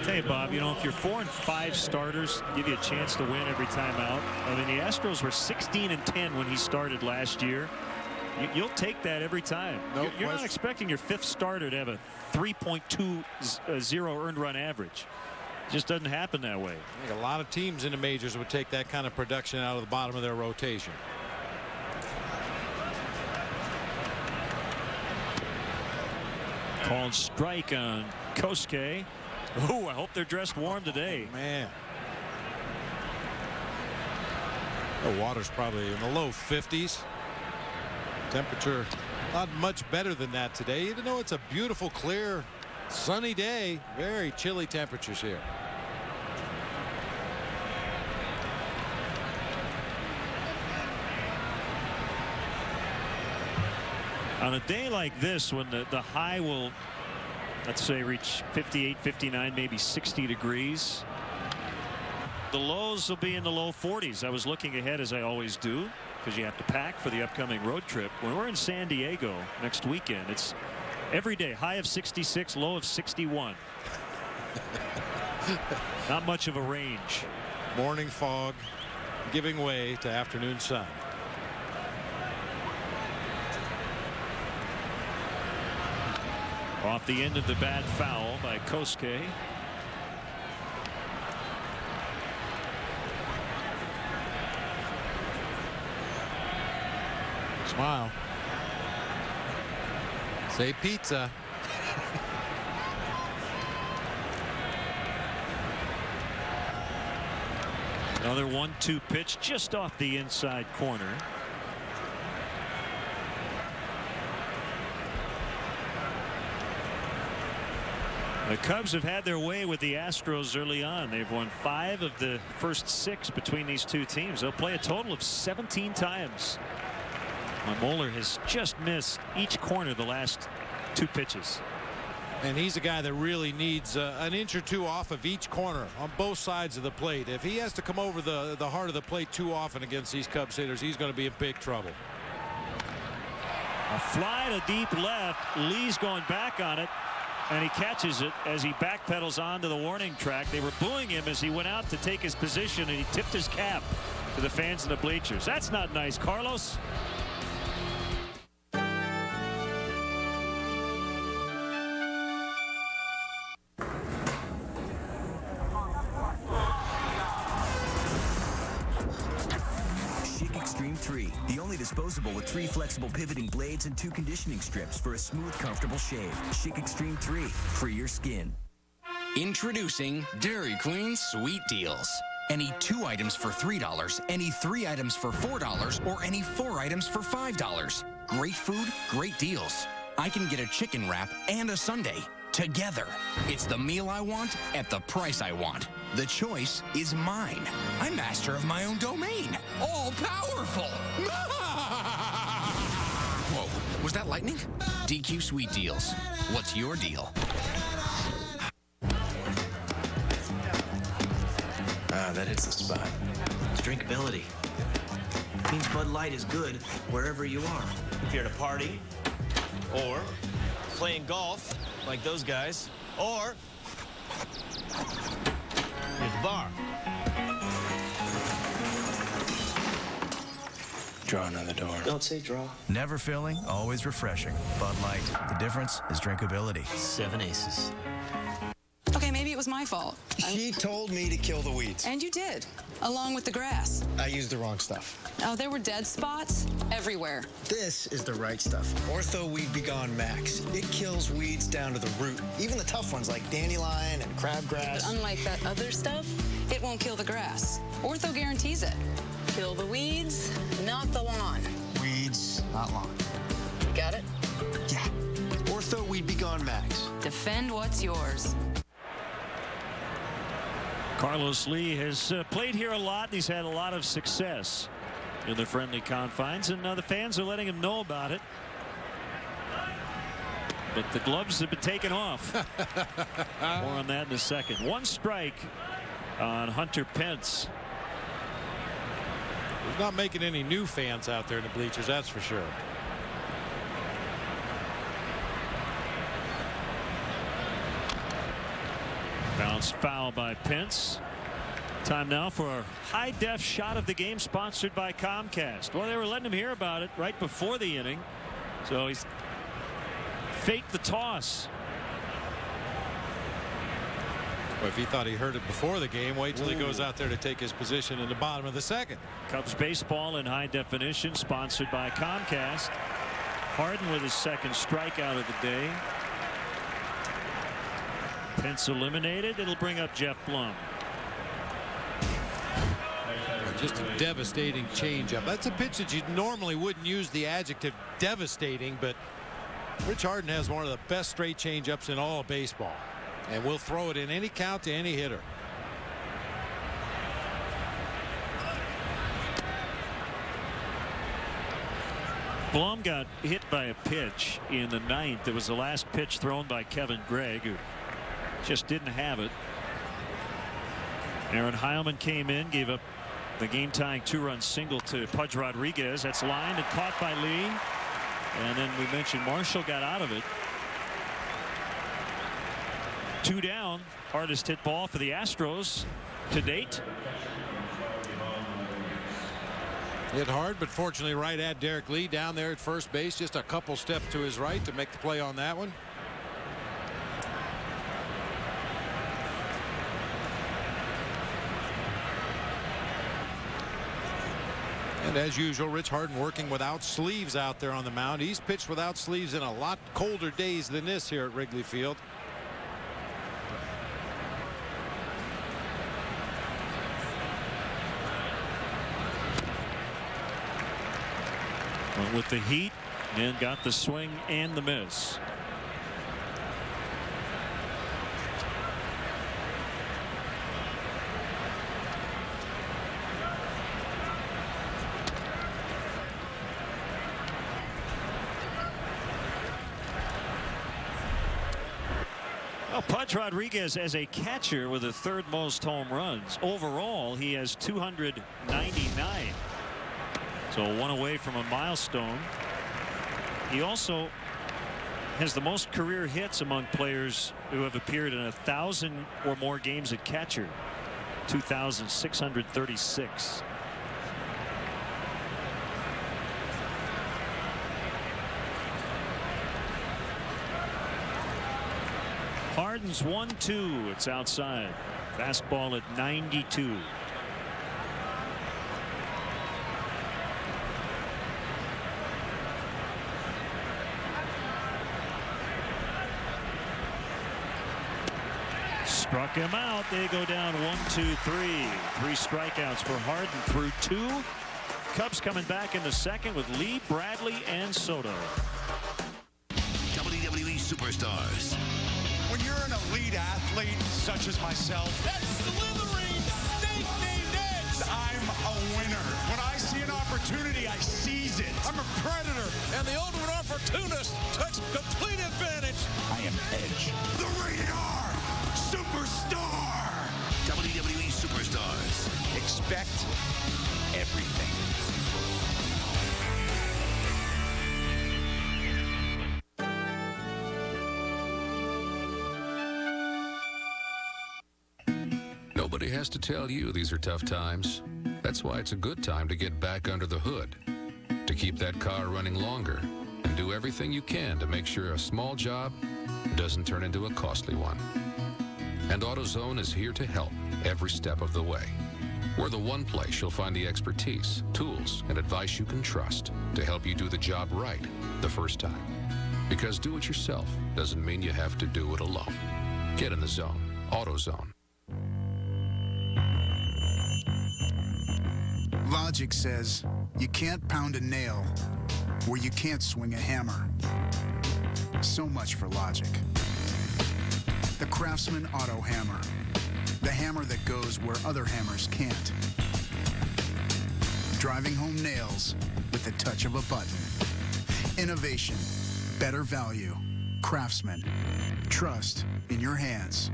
[SPEAKER 1] Tell you, Bob, you know, if you're 4 and 5 starters, give you a chance to win every time out. I mean, the Astros were 16-10 when he started last year. You'll take that every time. You're not expecting your 5th starter to have a 3.20 earned run average. It just doesn't happen that way.
[SPEAKER 20] I think a lot of teams in the majors would take that kind of production out of the bottom of their rotation.
[SPEAKER 1] Called strike on Kosuke. Oh, I hope they're dressed warm today.
[SPEAKER 20] Man. The water's probably in the low 50s. Temperature not much better than that today, even though it's a beautiful, clear, sunny day. Very chilly temperatures here.
[SPEAKER 1] On a day like this, when the high will, let's say, reach 58, 59, maybe 60 degrees, the lows will be in the low 40s. I was looking ahead, as I always do, because you have to pack for the upcoming road trip. When we're in San Diego next weekend, it's every day high of 66, low of 61. Not much of a range.
[SPEAKER 20] Morning fog giving way to afternoon sun.
[SPEAKER 1] Off the end of the bad foul by Kosuke.
[SPEAKER 20] Smile. Say pizza.
[SPEAKER 1] Another 1-2 pitch just off the inside corner. The Cubs have had their way with the Astros early on. They've won 5 of the first 6 between these two teams. They'll play a total of 17 times. Moeller has just missed each corner the last 2 pitches.
[SPEAKER 20] And he's a guy that really needs an inch or 2 off of each corner on both sides of the plate. If he has to come over the heart of the plate too often against these Cubs hitters, he's going to be in big trouble.
[SPEAKER 1] A fly to deep left. Lee's going back on it, and he catches it as he backpedals onto the warning track. They were booing him as he went out to take his position, and he tipped his cap to the fans in the bleachers. That's not nice, Carlos.
[SPEAKER 8] Extreme 3, the only disposable with 3 flexible pivoting blades and 2 conditioning strips for a smooth, comfortable shave. Schick Extreme 3, for your skin.
[SPEAKER 9] Introducing Dairy Queen Sweet Deals. Any 2 items for $3, any 3 items for $4, or any 4 items for $5. Great food, great deals. I can get a chicken wrap and a sundae together. It's the meal I want at the price I want. The choice is mine. I'm master of my own domain. All powerful. Whoa, was that lightning? DQ Sweet Deals. What's your deal?
[SPEAKER 11] That hits the spot. It's drinkability. Means Bud Light is good wherever you are.
[SPEAKER 5] If you're at a party, or playing golf, like those guys, or at the bar.
[SPEAKER 11] Draw another door. Don't say draw.
[SPEAKER 10] Never filling, always refreshing. Bud Light. The difference is drinkability.
[SPEAKER 11] 7 aces.
[SPEAKER 13] Okay, maybe it was my fault.
[SPEAKER 11] She told me to kill the weeds.
[SPEAKER 13] And you did, along with the grass.
[SPEAKER 11] I used the wrong stuff.
[SPEAKER 13] Oh, there were dead spots everywhere.
[SPEAKER 11] This is the right stuff. Ortho Weed Be Gone Max. It kills weeds down to the root. Even the tough ones like dandelion and crabgrass.
[SPEAKER 13] But unlike that other stuff, it won't kill the grass. Ortho guarantees it. Kill the weeds, not the lawn.
[SPEAKER 11] Weeds, not lawn.
[SPEAKER 13] Got it?
[SPEAKER 11] Yeah. Ortho Weed Be Gone Max.
[SPEAKER 13] Defend what's yours.
[SPEAKER 1] Carlos Lee has played here a lot, and he's had a lot of success in the friendly confines, and the fans are letting him know about it. But the gloves have been taken off. More on that in a second. 1 strike on Hunter Pence.
[SPEAKER 20] He's not making any new fans out there in the bleachers, that's for sure.
[SPEAKER 1] Bounce foul by Pence. Time now for a high-def shot of the game sponsored by Comcast. Well, they were letting him hear about it right before the inning. So he's faked the toss.
[SPEAKER 20] Well, if he thought he heard it before the game, wait till he goes out there to take his position in the bottom of the second.
[SPEAKER 1] Cubs baseball in high definition, sponsored by Comcast. Harden with his second strikeout of the day. Pence eliminated. It'll bring up Jeff Blum.
[SPEAKER 20] Just a devastating changeup. That's a pitch that you normally wouldn't use the adjective devastating, but Rich Harden has one of the best straight changeups in all of baseball, and will throw it in any count to any hitter.
[SPEAKER 1] Blum got hit by a pitch in the 9th. It was the last pitch thrown by Kevin Gregg, who just didn't have it. Aaron Heilman came in, gave up the game-tying 2-run single to Pudge Rodriguez. That's lined and caught by Lee. And then we mentioned Marshall got out of it. 2 down. Hardest hit ball for the Astros to date.
[SPEAKER 20] Hit hard, but fortunately right at Derek Lee down there at first base. Just a couple steps to his right to make the play on that one. And as usual, Rich Harden working without sleeves out there on the mound. He's pitched without sleeves in a lot colder days than this here at Wrigley Field.
[SPEAKER 1] Went with the heat and got the swing and the miss. Well, Pudge Rodriguez as a catcher with the 3rd most home runs. Overall, he has 299. So 1 away from a milestone. He also has the most career hits among players who have appeared in 1,000 or more games at catcher. 2,636. Harden's 1-2. It's outside. Fastball at 92. Struck him out. They go down 1-2-3. 3 strikeouts for Harden through 2. Cubs coming back in the second with Lee, Bradley, and Soto.
[SPEAKER 12] WWE Superstars.
[SPEAKER 6] When you're an elite athlete such as myself, that's delivering steak named Edge. I'm a winner. When I see an opportunity, I seize it. I'm a predator. And the ultimate opportunist takes complete advantage. I am Edge. The Rated R Superstar.
[SPEAKER 12] WWE Superstars.
[SPEAKER 6] Expect everything.
[SPEAKER 3] Nobody has to tell you these are tough times. That's why it's a good time to get back under the hood, to keep that car running longer, and do everything you can to make sure a small job doesn't turn into a costly one. And AutoZone is here to help every step of the way. We're the one place you'll find the expertise, tools, and advice you can trust to help you do the job right the first time. Because do it yourself doesn't mean you have to do it alone. Get in the zone. AutoZone.
[SPEAKER 14] Logic says you can't pound a nail where you can't swing a hammer. So much for logic. The Craftsman Auto Hammer. The hammer that goes where other hammers can't. Driving home nails with the touch of a button. Innovation. Better value. Craftsman. Trust in your hands.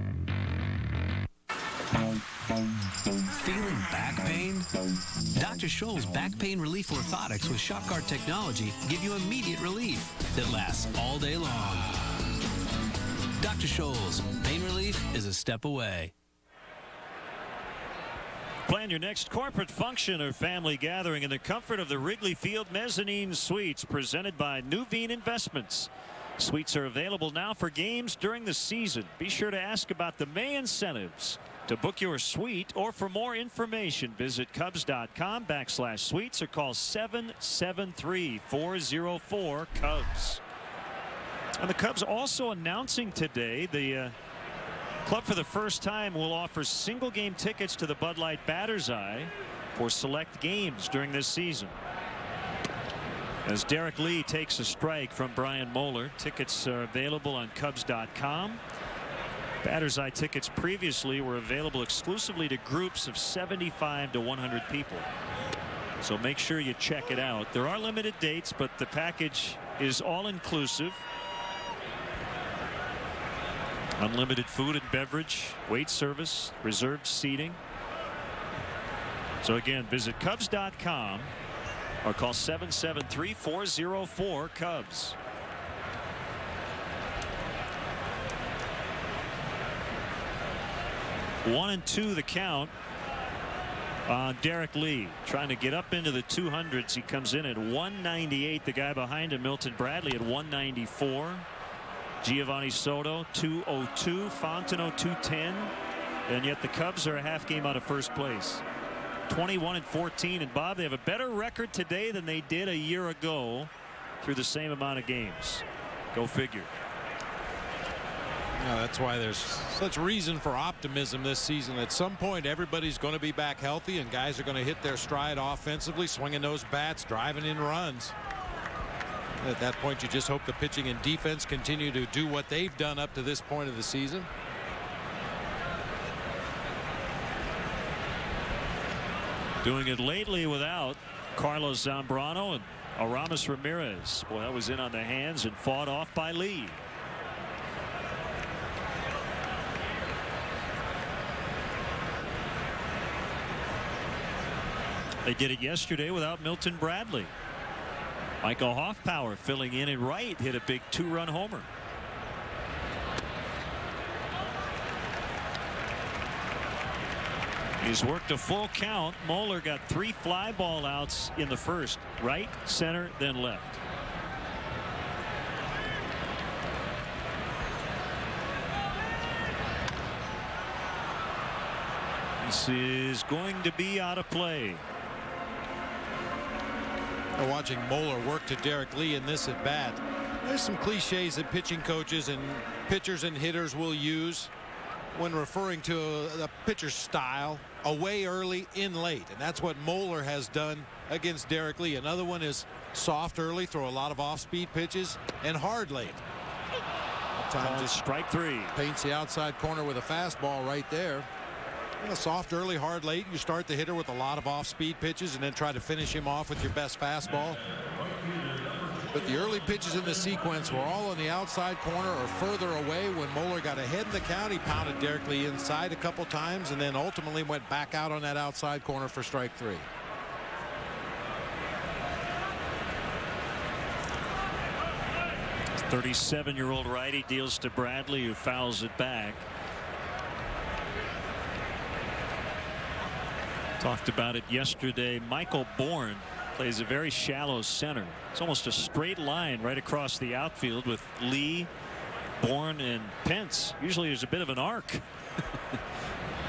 [SPEAKER 26] Feeling back pain? Dr. Scholl's back pain relief orthotics with shock guard technology give you immediate relief that lasts all day long. Dr. Scholl's pain relief is a step away.
[SPEAKER 1] Plan your next corporate function or family gathering in the comfort of the Wrigley Field Mezzanine Suites, presented by Nuveen Investments. Suites are available now for games during the season. Be sure to ask about the May incentives. To book your suite or for more information, visit Cubs.com/suites or call 773-404-CUBS. And the Cubs also announcing today the club for the first time will offer single game tickets to the Bud Light Batter's Eye for select games during this season. As Derek Lee takes a strike from Brian Moeller, tickets are available on Cubs.com. Batter's Eye tickets previously were available exclusively to groups of 75 to 100 people. So make sure you check it out. There are limited dates, but the package is all inclusive. Unlimited food and beverage, wait service, reserved seating. So again, visit Cubs.com or call 773-404-CUBS. 1-2 the count on Derek Lee, trying to get up into the 200s. He comes in at 198. The guy behind him, Milton Bradley, at 194. Giovanni Soto 202. Fontenot 210. And yet the Cubs are a half game out of first place, 21-14. And Bob, they have a better record today than they did a year ago through the same amount of games. Go figure.
[SPEAKER 20] Yeah, that's why there's such reason for optimism this season. At some point, everybody's going to be back healthy, and guys are going to hit their stride offensively, swinging those bats, driving in runs. At that point, you just hope the pitching and defense continue to do what they've done up to this point of the season.
[SPEAKER 1] Doing it lately without Carlos Zambrano and Aramis Ramirez. Boy, that was in on the hands and fought off by Lee. They did it yesterday without Milton Bradley. Michael Hoffpower filling in at right, hit a big 2-run homer. He's worked a full count. Moeller got 3 fly ball outs in the first. Right, center, then left. This is going to be out of play.
[SPEAKER 20] Watching Moeller work to Derek Lee in this at bat. There's some cliches that pitching coaches and pitchers and hitters will use. when referring to the pitcher's style, away early, in late. And that's what Moeller has done against Derek Lee. Another one is soft early, throw a lot of off-speed pitches, and hard late. Sometimes just
[SPEAKER 1] strike three.
[SPEAKER 20] Paints the outside corner with a fastball right there. Soft early, hard late. You start the hitter with a lot of off-speed pitches and then try to finish him off with your best fastball. But the early pitches in the sequence were all on the outside corner or further away. When Moeller got ahead in the count, he pounded Derek Lee inside a couple times and then ultimately went back out on that outside corner for strike three.
[SPEAKER 1] The 37-year-old righty deals to Bradley, who fouls it back. Talked about it yesterday. Michael Bourne plays a very shallow center. It's almost a straight line right across the outfield with Lee, Bourne, and Pence. Usually there's a bit of an arc.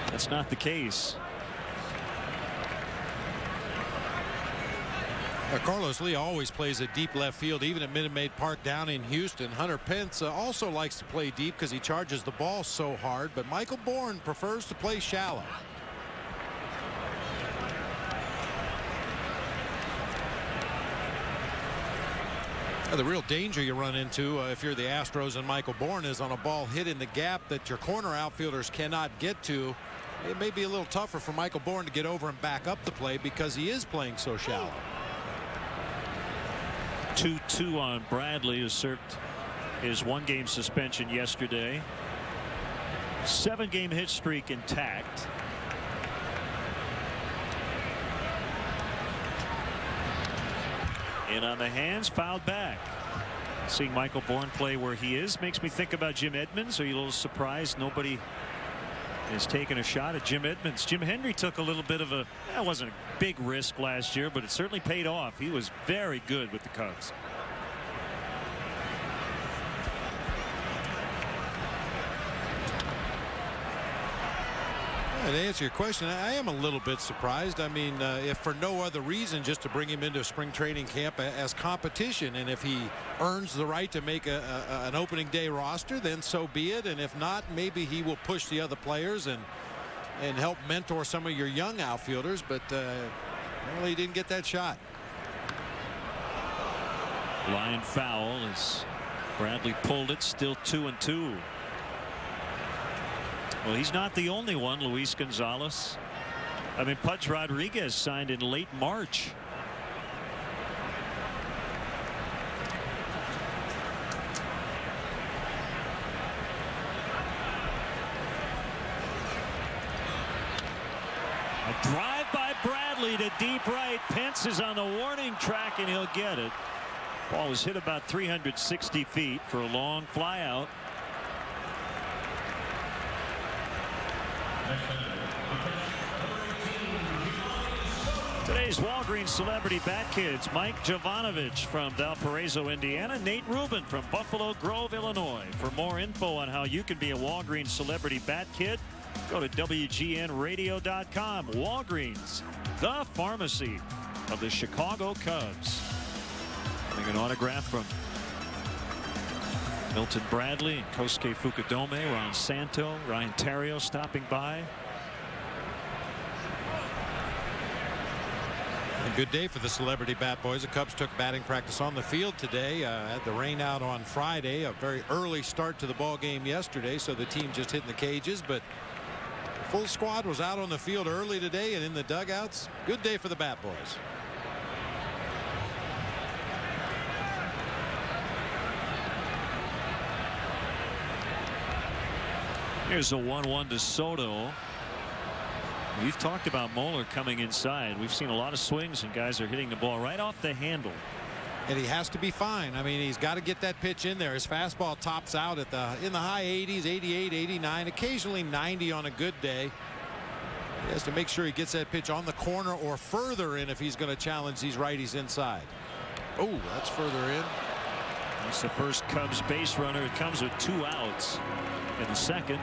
[SPEAKER 1] That's not the case.
[SPEAKER 20] Carlos Lee always plays a deep left field, even at Minute Maid Park down in Houston. Hunter Pence also likes to play deep because he charges the ball so hard, but Michael Bourne prefers to play shallow. The real danger you run into if you're the Astros and Michael Bourne is on a ball hit in the gap that your corner outfielders cannot get to. It may be a little tougher for Michael Bourne to get over and back up the play because he is playing so shallow.
[SPEAKER 1] 2-2 on Bradley, who served his one-game suspension yesterday. 7-game hit streak intact. In on the hands, fouled back. Seeing Michael Bourne play where he is makes me think about Jim Edmonds. Are you a little surprised nobody is taking a shot at Jim Edmonds? Jim Henry took a little bit of a, that wasn't a big risk last year, but it certainly paid off. He was very good with the Cubs.
[SPEAKER 20] To answer your question, I am a little bit surprised. I mean, if for no other reason, just to bring him into spring training camp as competition, and if he earns the right to make an opening day roster, then so be it. And if not, maybe he will push the other players and help mentor some of your young outfielders. But well, he didn't get that shot.
[SPEAKER 1] Line foul as Bradley pulled it. Still 2-2. Well, he's not the only one. Luis Gonzalez. I mean, Pudge Rodriguez signed in late March. A drive by Bradley to deep right. Pence is on the warning track and he'll get it. Ball was hit about 360 feet for a long fly out. Today's Walgreens Celebrity Bat Kids: Mike Jovanovich from Valparaiso, Indiana, Nate Rubin from Buffalo Grove, Illinois. For more info on how you can be a Walgreens Celebrity Bat Kid, go to WGNradio.com. Walgreens, the pharmacy of the Chicago Cubs. Getting an autograph from Milton Bradley and Kosuke Fukudome, Ron Santo, Ryan Terrio stopping by.
[SPEAKER 20] A good day for the Celebrity Bat Boys. The Cubs took batting practice on the field today. Had the rain out on Friday. A very early start to the ball game yesterday, so the team just hitting the cages. But the full squad was out on the field early today and in the dugouts. Good day for the Bat Boys.
[SPEAKER 1] Here's a 1-1 to Soto. We've talked about Moeller coming inside. We've seen a lot of swings and guys are hitting the ball right off the handle.
[SPEAKER 20] And he has to be fine. I mean, he's got to get that pitch in there. His fastball tops out at in the high 80s, 88, 89, occasionally 90 on a good day. He has to make sure he gets that pitch on the corner or further in if he's going to challenge these righties inside. Oh, that's further in.
[SPEAKER 1] That's the first Cubs base runner. It comes with 2 outs in the second.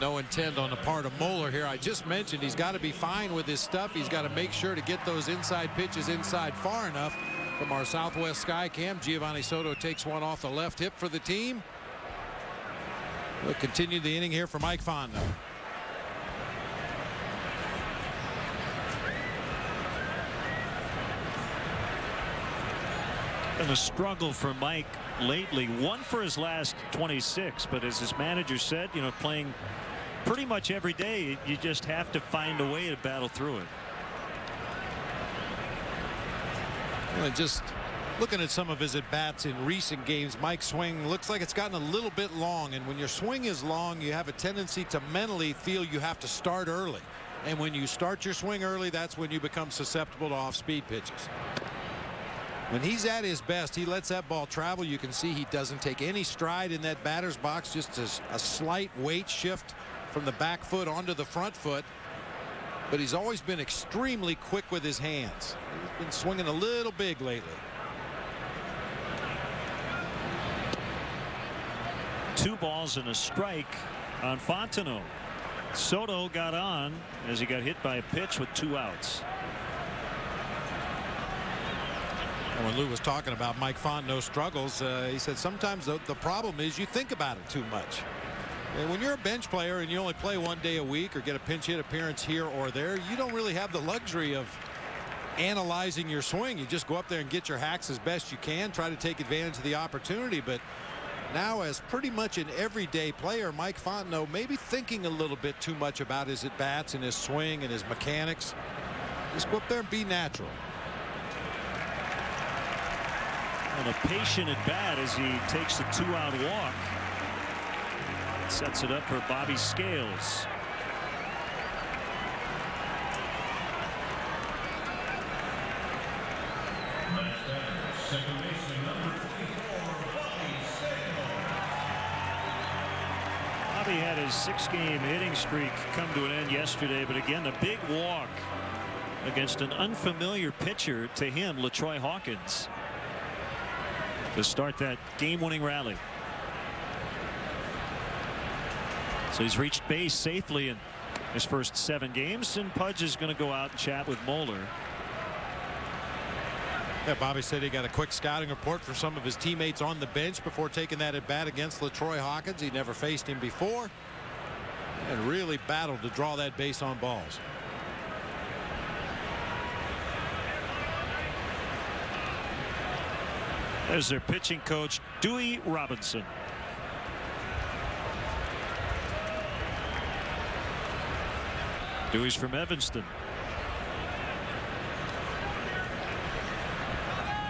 [SPEAKER 20] No intent on the part of Moeller here. I just mentioned he's got to be fine with his stuff. He's got to make sure to get those inside pitches inside far enough From our Southwest Sky Cam, Giovanni Soto takes one off the left hip for the team. We'll continue the inning here for Mike Fonda.
[SPEAKER 1] And a struggle for Mike lately. 1 for his last 26, but as his manager said, you know, playing pretty much every day, you just have to find a way to battle through it.
[SPEAKER 20] Well, just looking at some of his at-bats in recent games, Mike's swing looks like it's gotten a little bit long, and when your swing is long, you have a tendency to mentally feel you have to start early, and when you start your swing early, that's when you become susceptible to off-speed pitches. When he's at his best, he lets that ball travel. You can see he doesn't take any stride in that batter's box, just a slight weight shift from the back foot onto the front foot. But he's always been extremely quick with his hands. He's been swinging a little big lately.
[SPEAKER 1] 2 balls and a strike on Fontenot. Soto got on as he got hit by a pitch with 2 outs.
[SPEAKER 20] And when Lou was talking about Mike Fontenot's struggles, he said sometimes the problem is you think about it too much. And when you're a bench player and you only play 1 day a week or get a pinch hit appearance here or there, you don't really have the luxury of analyzing your swing. You just go up there and get your hacks as best you can, try to take advantage of the opportunity. But now, as pretty much an everyday player, Mike Fontenot may be thinking a little bit too much about his at-bats and his swing and his mechanics. Just go up there and be natural.
[SPEAKER 1] And a patient at bat as he takes the 2-out walk. Sets it up for Bobby Scales. Bobby had his 6-game hitting streak come to an end yesterday, but again, a big walk against an unfamiliar pitcher to him, LaTroy Hawkins, to start that game-winning rally. So he's reached base safely in his first 7 games, and Pudge is going to go out and chat with Moeller.
[SPEAKER 20] Yeah, Bobby said he got a quick scouting report from some of his teammates on the bench before taking that at bat against LaTroy Hawkins. He never faced him before and really battled to draw that base on balls.
[SPEAKER 1] There's their pitching coach, Dewey Robinson. Dewey's from Evanston.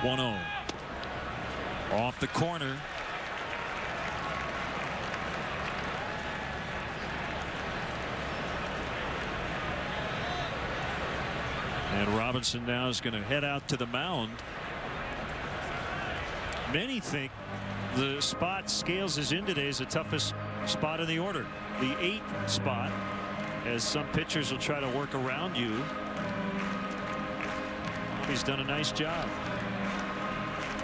[SPEAKER 1] 1-0. Off the corner. And Robinson now is going to head out to the mound. Many think the spot Scales is in today is the toughest spot in the order. The 8th spot, as some pitchers will try to work around you. He's done a nice job.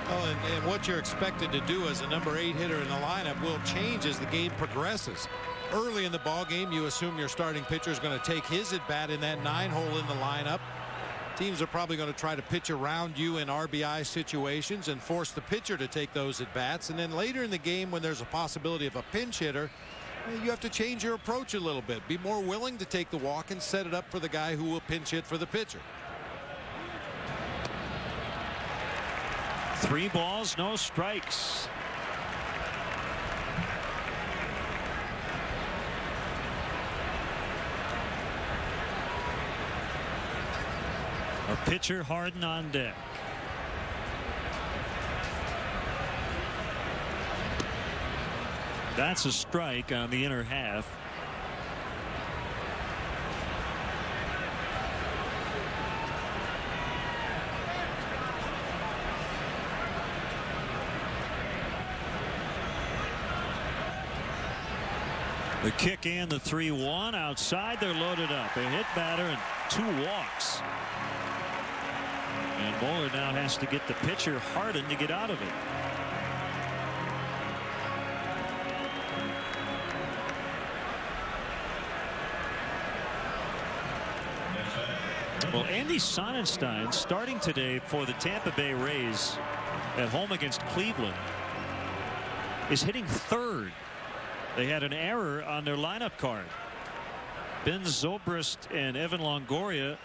[SPEAKER 20] Well, and what you're expected to do as a number 8 hitter in the lineup will change as the game progresses. Early in the ball game, you assume your starting pitcher is going to take his at bat in that 9-hole in the lineup. Teams are probably going to try to pitch around you in RBI situations and force the pitcher to take those at bats. And then later in the game, when there's a possibility of a pinch hitter, you have to change your approach a little bit. Be more willing to take the walk and set it up for the guy who will pinch hit for the pitcher.
[SPEAKER 1] 3 balls, no strikes. A pitcher Harden on deck. That's a strike on the inner half. The kick and the 3-1 outside. They're loaded up. A hit batter and 2 walks. And Moeller now has to get the pitcher Harden to get out of it. Well, Andy Sonnenstein starting today for the Tampa Bay Rays at home against Cleveland is hitting third. They had an error on their lineup card. Ben Zobrist and Evan Longoria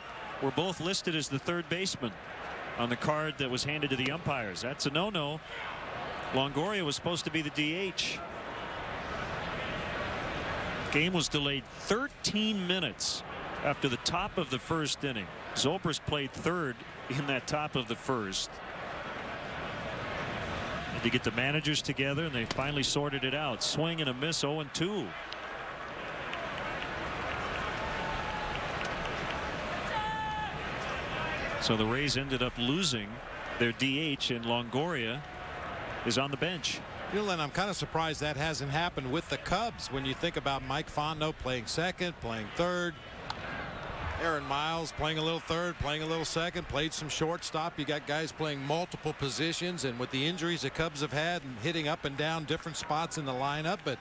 [SPEAKER 1] were both listed as the third baseman on the card that was handed to the umpires. That's a no-no. Longoria was supposed to be the DH. Game was delayed 13 minutes after the top of the first inning. Zobrist played third in that top of the first. And to get the managers together, and they finally sorted it out. Swing and a miss, 0-2. So the Rays ended up losing their DH, and Longoria is on the bench.
[SPEAKER 20] And I'm kind of surprised that hasn't happened with the Cubs when you think about Mike Fondo playing second, playing third. Aaron Miles playing a little third, playing a little second, played some shortstop. You got guys playing multiple positions, and with the injuries the Cubs have had and hitting up and down different spots in the lineup. But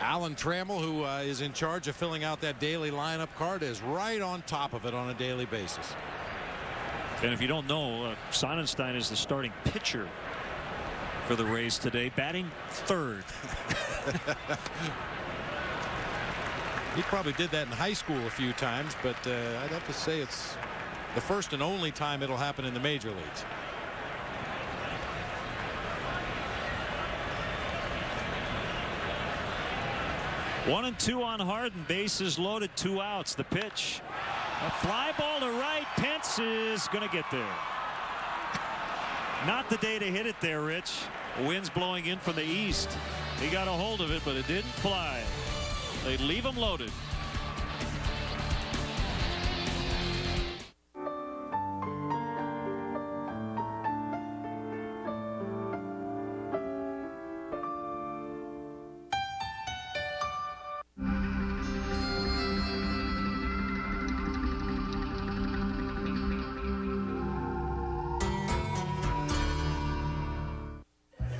[SPEAKER 20] Alan Trammell, who is in charge of filling out that daily lineup card, is right on top of it on a daily basis.
[SPEAKER 1] And if you don't know, Sonnenstein is the starting pitcher for the Rays today, batting third.
[SPEAKER 20] He probably did that in high school a few times, but I'd have to say it's the first and only time it'll happen in the major leagues.
[SPEAKER 1] One and two on Harden, bases loaded, 2 outs. The pitch, a fly ball to right. Pence is going to get there. Not the day to hit it there, Rich. Wind's blowing in from the east. He got a hold of it, but it didn't fly. They leave him loaded.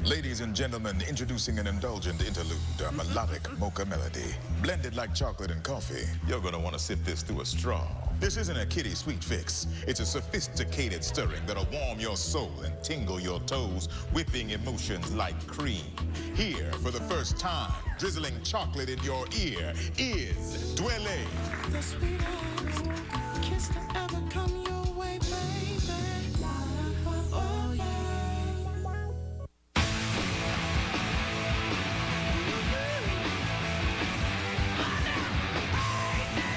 [SPEAKER 15] Ladies and gentlemen, introducing an indulgent interlude, a melodic mocha melody. Blended like chocolate and coffee, you're gonna want to sip this through a straw. This isn't a kiddie sweet fix. It's a sophisticated stirring that'll warm your soul and tingle your toes, whipping emotions like cream. Here, for the first time, drizzling chocolate in your ear, is Dwelle.
[SPEAKER 16] The sweetest kiss to ever come your way, baby. Oh, yeah.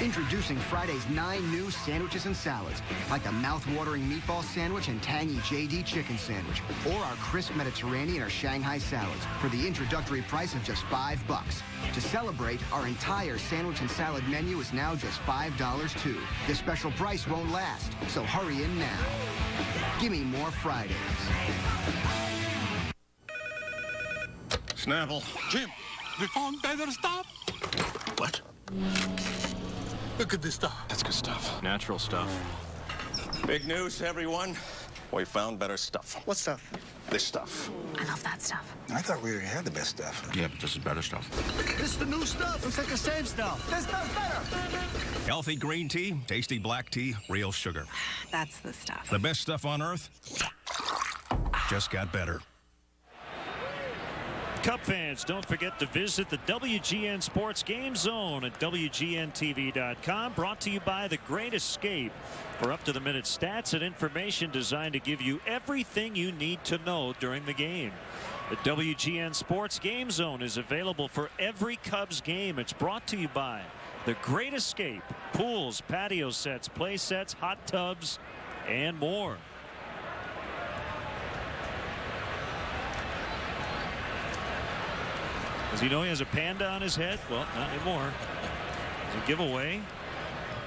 [SPEAKER 17] Introducing Friday's 9 new sandwiches and salads, like the mouth-watering meatball sandwich and tangy JD chicken sandwich, or our crisp Mediterranean or Shanghai salads for the introductory price of just $5. To celebrate, our entire sandwich and salad menu is now just $5 too. This special price won't last, so hurry in now. Give me more Fridays.
[SPEAKER 15] Snapple.
[SPEAKER 16] Jim, we found better stuff.
[SPEAKER 15] What?
[SPEAKER 16] Look at this stuff.
[SPEAKER 23] That's good stuff. Natural stuff. Big news, everyone. We found better stuff.
[SPEAKER 11] What stuff?
[SPEAKER 23] This stuff.
[SPEAKER 7] I love that stuff.
[SPEAKER 11] I thought we already had the best stuff.
[SPEAKER 23] Yeah, but this is better stuff.
[SPEAKER 11] This is the new stuff. It's like the same stuff. This stuff's better.
[SPEAKER 23] Healthy green tea, tasty black tea, real sugar.
[SPEAKER 13] That's the stuff.
[SPEAKER 23] The best stuff on earth just got better.
[SPEAKER 1] Cub fans, don't forget to visit the WGN Sports Game Zone at WGNTV.com. Brought to you by The Great Escape for up-to-the-minute stats and information designed to give you everything you need to know during the game. The WGN Sports Game Zone is available for every Cubs game. It's brought to you by The Great Escape. Pools, patio sets, play sets, hot tubs, and more. Does he know he has a panda on his head? Well, not anymore. It's a giveaway.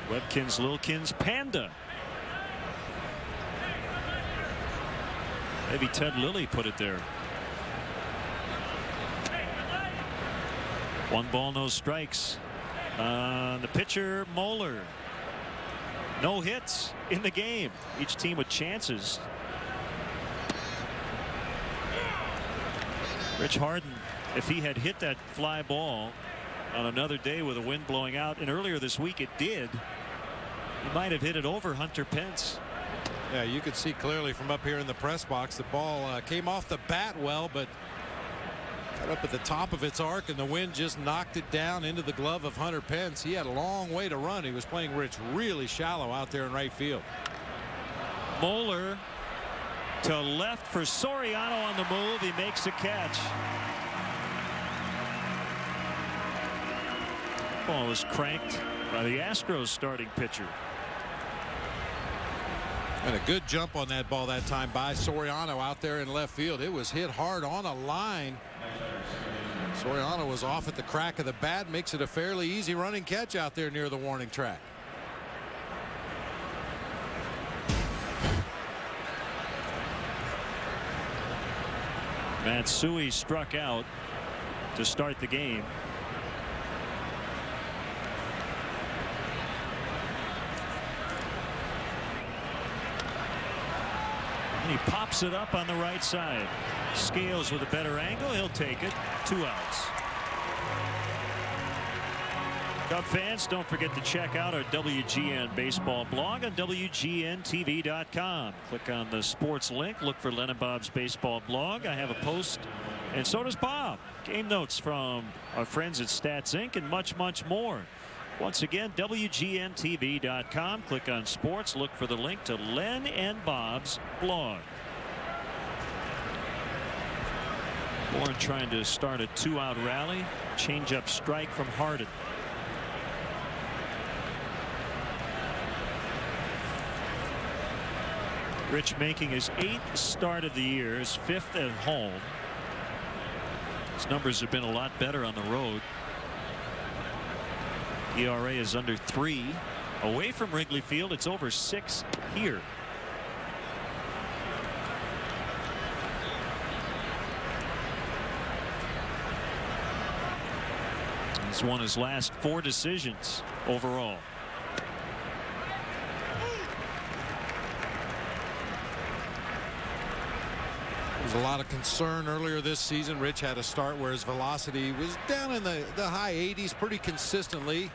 [SPEAKER 1] Webkins Lilkins Panda. Maybe Ted Lilly put it there. 1 ball, no strikes. The pitcher, Moeller. No hits in the game. Each team with chances. Rich Harden, if he had hit that fly ball on another day with the wind blowing out, and earlier this week it did, He might have hit it over Hunter Pence.
[SPEAKER 20] Yeah, you could see clearly from up here in the press box, the ball came off the bat well, but got up at the top of its arc, and the wind just knocked it down into the glove of Hunter Pence. He had a long way to run. He was playing where it's really shallow out there in right field.
[SPEAKER 1] Moeller to left for Soriano on the move. He makes a catch. Ball was cranked by the Astros starting pitcher.
[SPEAKER 20] And a good jump on that ball that time by Soriano out there in left field. It was hit hard on a line. Soriano was off at the crack of the bat, makes it a fairly easy running catch out there near the warning track.
[SPEAKER 1] Matsui struck out to start the game. And he pops it up on the right side. Scales with a better angle. He'll take it. 2 outs. Cub fans, don't forget to check out our WGN baseball blog on WGNTV.com. Click on the sports link. Look for Len and Bob's baseball blog. I have a post, and so does Bob. Game notes from our friends at Stats Inc. and much, much more. Once again, WGNTV.com. Click on sports. Look for the link to Len and Bob's blog. Bourne trying to start a 2-out rally. Change-up strike from Harden. Rich making his 8th start of the year, his 5th at home. His numbers have been a lot better on the road. ERA is under 3. Away from Wrigley Field, it's over 6 here. He's won his last 4 decisions overall.
[SPEAKER 20] There was a lot of concern earlier this season. Rich had a start where his velocity was down in the high 80s pretty consistently.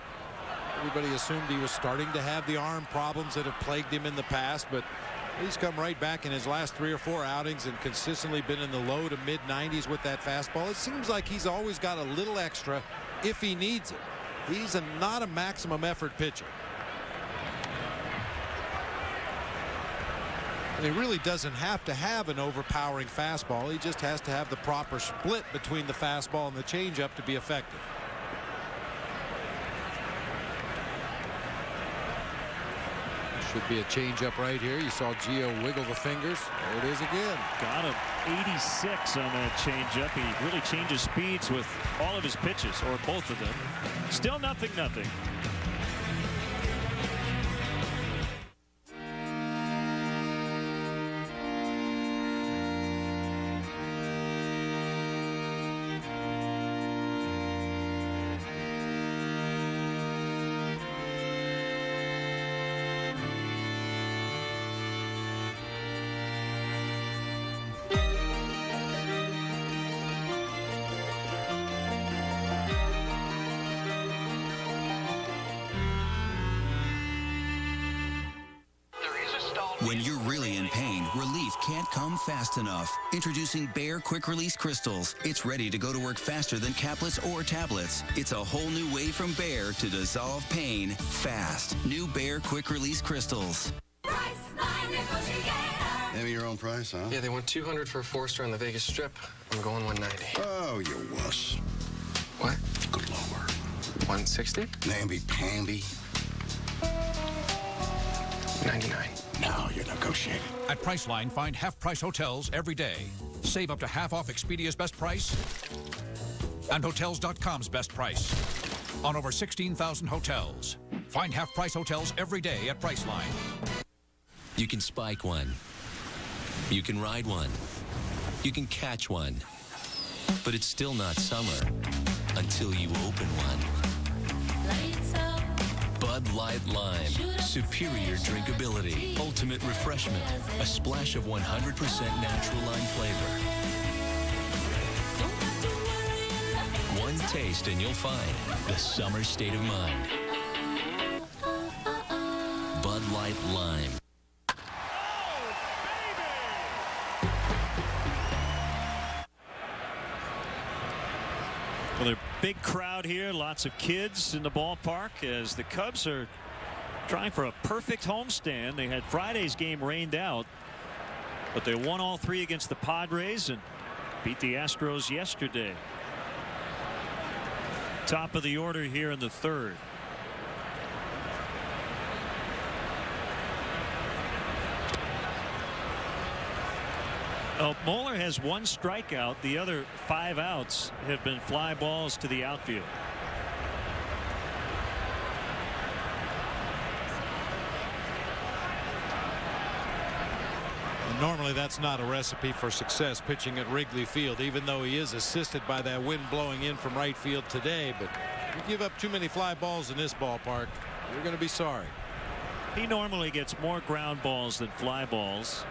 [SPEAKER 20] Everybody assumed he was starting to have the arm problems that have plagued him in the past, but he's come right back in his last 3 or 4 outings and consistently been in the low to mid 90s with that fastball. It seems like he's always got a little extra if he needs it. He's not a maximum effort pitcher. And he really doesn't have to have an overpowering fastball. He just has to have the proper split between the fastball and the changeup to be effective. Should be a changeup right here. You saw Gio wiggle the fingers. There it is again.
[SPEAKER 1] Got him. 86 on that changeup. He really changes speeds with all of his pitches, or both of them. Still 0-0.
[SPEAKER 2] When you're really in pain, relief can't come fast enough. Introducing Bayer Quick Release Crystals. It's ready to go to work faster than caplets or tablets. It's a whole new way from Bayer to dissolve pain fast. New Bayer Quick Release Crystals.
[SPEAKER 18] Maybe your own price, huh?
[SPEAKER 19] Yeah, they want $200 for a 4-star on the Vegas Strip. I'm going $190.
[SPEAKER 18] Oh, you wuss.
[SPEAKER 19] What?
[SPEAKER 18] Go lower.
[SPEAKER 19] $160?
[SPEAKER 18] Namby-pamby.
[SPEAKER 19] $99.
[SPEAKER 18] Now you're negotiating.
[SPEAKER 21] At Priceline, find half-price hotels every day. Save up to half off Expedia's best price and Hotels.com's best price on over 16,000 hotels. Find half-price hotels every day at Priceline.
[SPEAKER 22] You can spike one. You can ride one. You can catch one. But it's still not summer until you open one. Bud Light Lime. Superior drinkability. Ultimate refreshment. A splash of 100% natural lime flavor. One taste and you'll find the summer state of mind. Light Lime.
[SPEAKER 1] Well, a big crowd here, lots of kids in the ballpark as the Cubs are trying for a perfect homestand. They had Friday's game rained out, but they won all three against the Padres and beat the Astros yesterday. Top of the order here in the third. Moeller has one strikeout. The other 5 outs have been fly balls to the outfield.
[SPEAKER 20] Normally that's not a recipe for success, pitching at Wrigley Field, even though he is assisted by that wind blowing in from right field today. But if you give up too many fly balls in this ballpark, you're going to be sorry.
[SPEAKER 1] He normally gets more ground balls than fly balls.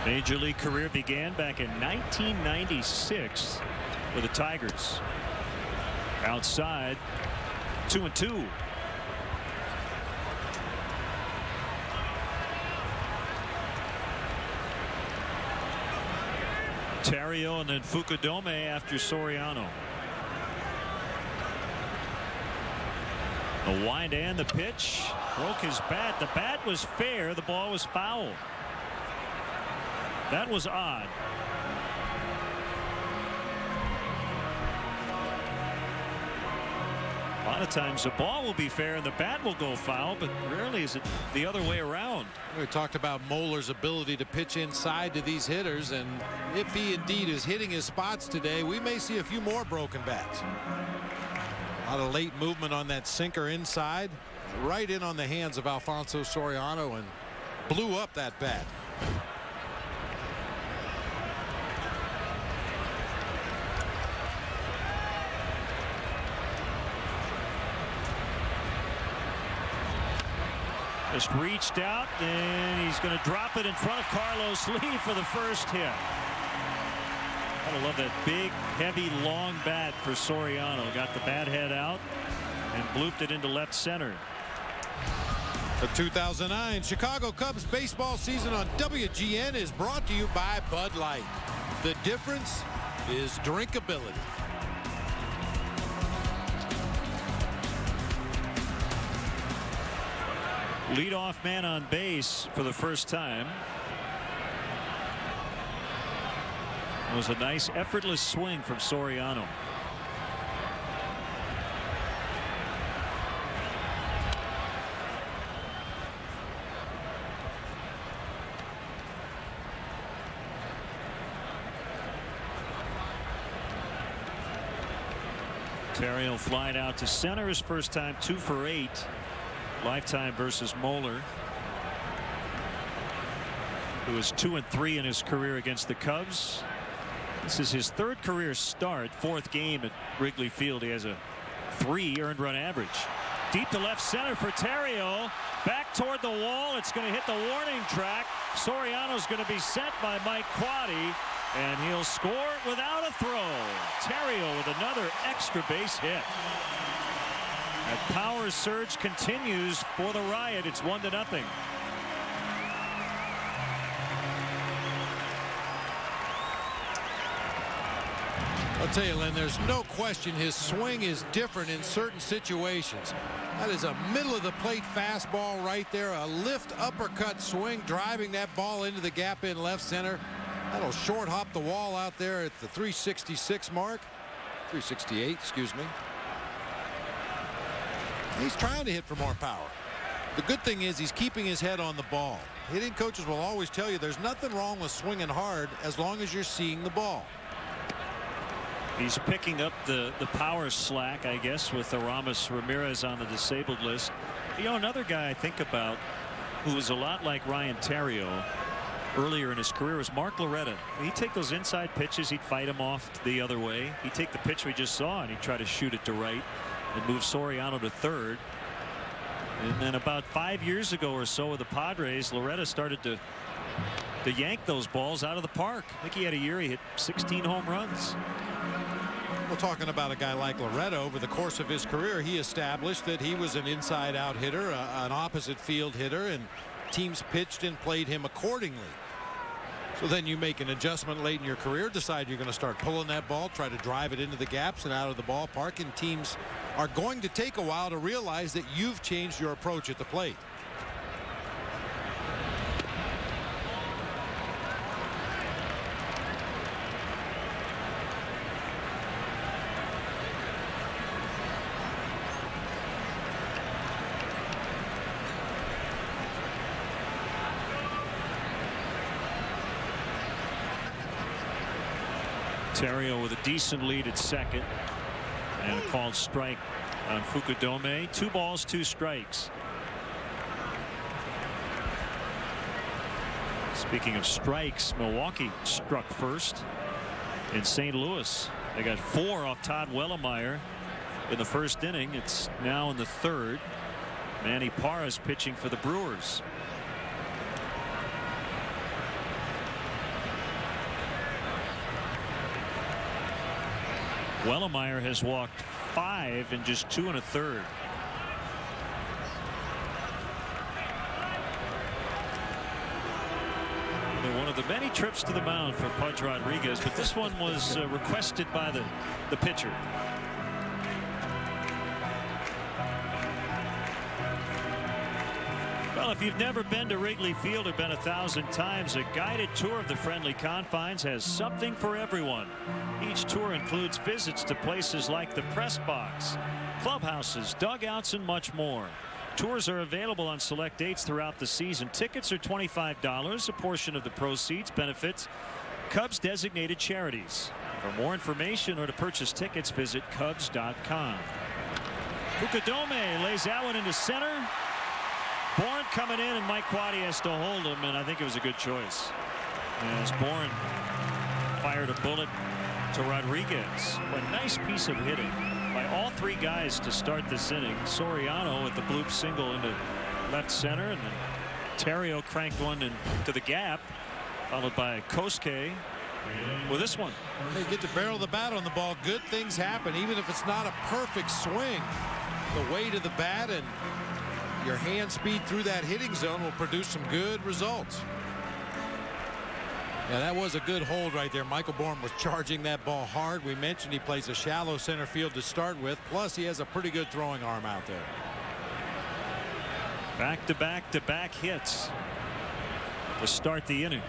[SPEAKER 1] Major League career began back in 1996 with the Tigers. Outside, 2-2. Terrio and then Fukudome after Soriano. The wind and the pitch. Broke his bat. The bat was fair. The ball was foul. That was odd. A lot of times the ball will be fair and the bat will go foul, but rarely is it the other way around.
[SPEAKER 20] We talked about Moeller's ability to pitch inside to these hitters, and if he indeed is hitting his spots today, we may see a few more broken bats. A lot of late movement on that sinker inside, right in on the hands of Alfonso Soriano, and blew up that bat.
[SPEAKER 1] Just reached out, and he's going to drop it in front of Carlos Lee for the first hit. I love that big, heavy, long bat for Soriano. Got the bat head out and blooped it into left center.
[SPEAKER 20] The 2009 Chicago Cubs baseball season on WGN is brought to you by Bud Light. The difference is drinkability.
[SPEAKER 1] Leadoff man on base for the first time. It was a nice effortless swing from Soriano. Terrio flied out to center his first time, 2 for 8. Lifetime versus Moeller, who is 2-3 in his career against the Cubs. This is his 3rd career start, 4th game at Wrigley Field. He has a 3 earned run average. Deep to left center for Terrio. Back toward the wall. It's going to hit the warning track. Soriano's going to be sent by Mike Quaddy, and he'll score without a throw. Terrio with another extra base hit. That power surge continues for the Riot. It's 1-0.
[SPEAKER 20] I'll tell you, Len, there's no question his swing is different in certain situations. That is a middle of the plate fastball right there. A lift uppercut swing, driving that ball into the gap in left center. That'll short hop the wall out there at the 366 mark. 368, excuse me. He's trying to hit for more power. The good thing is he's keeping his head on the ball. Hitting coaches will always tell you there's nothing wrong with swinging hard as long as you're seeing the ball.
[SPEAKER 1] He's picking up the power slack, I guess, with Aramis Ramirez on the disabled list. You know, another guy I think about who was a lot like Ryan Terrio earlier in his career was Mark Loretta. He'd take those inside pitches, he'd fight them off the other way. He'd take the pitch we just saw and he'd try to shoot it to right and move Soriano to third. And then about 5 years ago or so with the Padres, Loretta started to to yank those balls out of the park. I think he had a year he hit 16 home runs.
[SPEAKER 20] Well, talking about a guy like Loretta, over the course of his career, he established that he was an inside-out hitter, an opposite field hitter, and teams pitched and played him accordingly. So then you make an adjustment late in your career, decide you're going to start pulling that ball, try to drive it into the gaps and out of the ballpark, and teams are going to take a while to realize that you've changed your approach at the plate.
[SPEAKER 1] Terrio with a decent lead at second, and a called strike on Fukudome. 2 balls, 2 strikes. Speaking of strikes, Milwaukee struck first in St. Louis. They got 4 off Todd Wellemeyer in the first inning. It's now in the third. Manny Parra's pitching for the Brewers. Wellemeyer has walked 5 in just 2 1/3. One of the many trips to the mound for Pudge Rodriguez, but this one was requested by the pitcher. Well, if you've never been to Wrigley Field or been 1,000 times, a guided tour of the friendly confines has something for everyone. Each tour includes visits to places like the press box, clubhouses, dugouts, and much more. Tours are available on select dates throughout the season. Tickets are $25. A portion of the proceeds benefits Cubs designated charities. For more information or to purchase tickets, visit Cubs.com. Fukudome lays that one into center. Bourne coming in, and Mike Quaddy has to hold him, and I think it was a good choice, as Bourne fired a bullet to Rodriguez. A nice piece of hitting by all 3 guys to start this inning. Soriano with the bloop single into left center, and then Terrio cranked one into the gap, followed by Kosuke with this one.
[SPEAKER 20] They get the barrel of the bat on the ball. Good things happen, even if it's not a perfect swing. The weight of the bat and your hand speed through that hitting zone will produce some good results. Yeah, that was a good hold right there. Michael Bourne was charging that ball hard. We mentioned he plays a shallow center field to start with. Plus, he has a pretty good throwing arm out there.
[SPEAKER 1] Back-to-back hits to start the inning.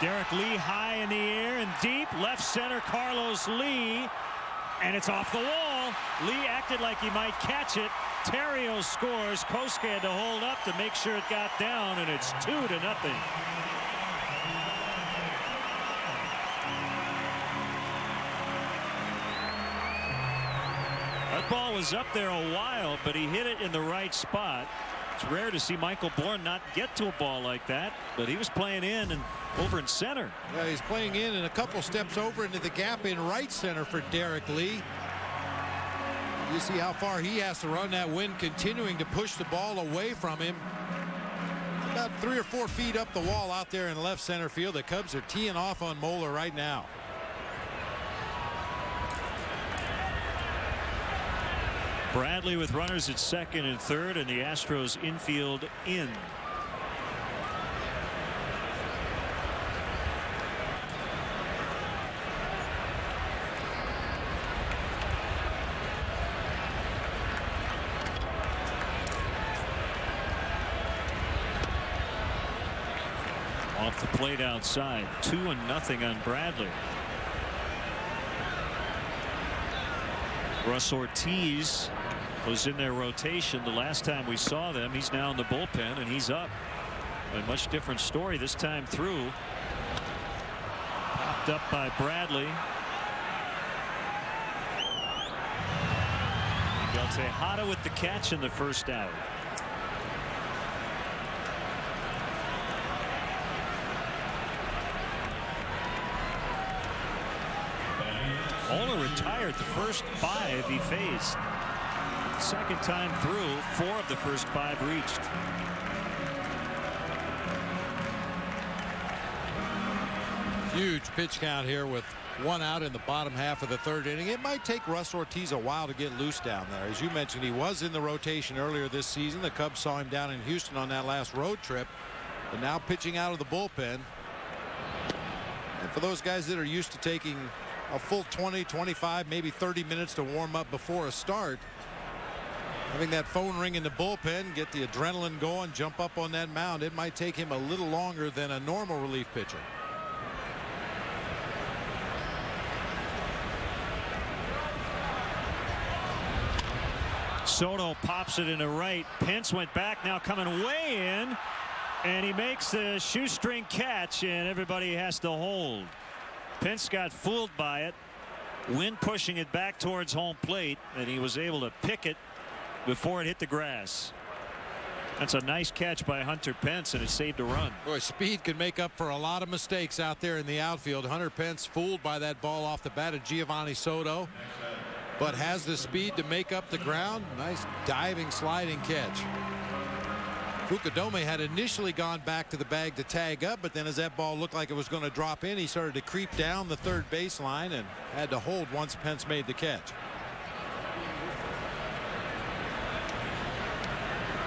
[SPEAKER 1] Derek Lee high in the air and deep. Left center, Carlos Lee. And it's off the wall. Lee acted like he might catch it. Terrio scores. Kosuke had to hold up to make sure it got down, and it's 2-0. That ball was up there a while, but he hit it in the right spot. It's rare to see Michael Bourne not get to a ball like that, but he was playing in and over in center.
[SPEAKER 20] Yeah, he's playing in and a couple steps over into the gap in right center for Derek Lee. You see how far he has to run. That wind continuing to push the ball away from him. About 3 or 4 feet up the wall out there in left center field. The Cubs are teeing off on Moeller right now.
[SPEAKER 1] Bradley with runners at second and third, and the Astros infield in. Off the plate outside, 2-0 on Bradley. Russ Ortiz was in their rotation the last time we saw them. He's now in the bullpen, and he's up. A much different story this time through. Popped up by Bradley. Miguel Tejada with the catch in the first out. Moeller retired the first 5 he faced. Second time through, 4 of the first 5 reached.
[SPEAKER 20] Huge pitch count here with 1 out in the bottom half of the 3rd inning. It might take Russ Ortiz a while to get loose down there. As you mentioned, he was in the rotation earlier this season. The Cubs saw him down in Houston on that last road trip, but now pitching out of the bullpen. And for those guys that are used to taking a full 20, 25, maybe 30 minutes to warm up before a start, having that phone ring in the bullpen, get the adrenaline going, jump up on that mound, it might take him a little longer than a normal relief pitcher.
[SPEAKER 1] Soto pops it into right. Pence went back, now coming way in, and he makes the shoestring catch, and everybody has to hold. Pence got fooled by it. Wind pushing it back towards home plate, and he was able to pick it before it hit the grass. That's a nice catch by Hunter Pence, and it saved a run.
[SPEAKER 20] Boy, speed can make up for a lot of mistakes out there in the outfield. Hunter Pence fooled by that ball off the bat of Giovanni Soto, but has the speed to make up the ground. Nice diving, sliding catch. Fukudome had initially gone back to the bag to tag up, but then as that ball looked like it was going to drop in, he started to creep down the 3rd baseline and had to hold once Pence made the catch.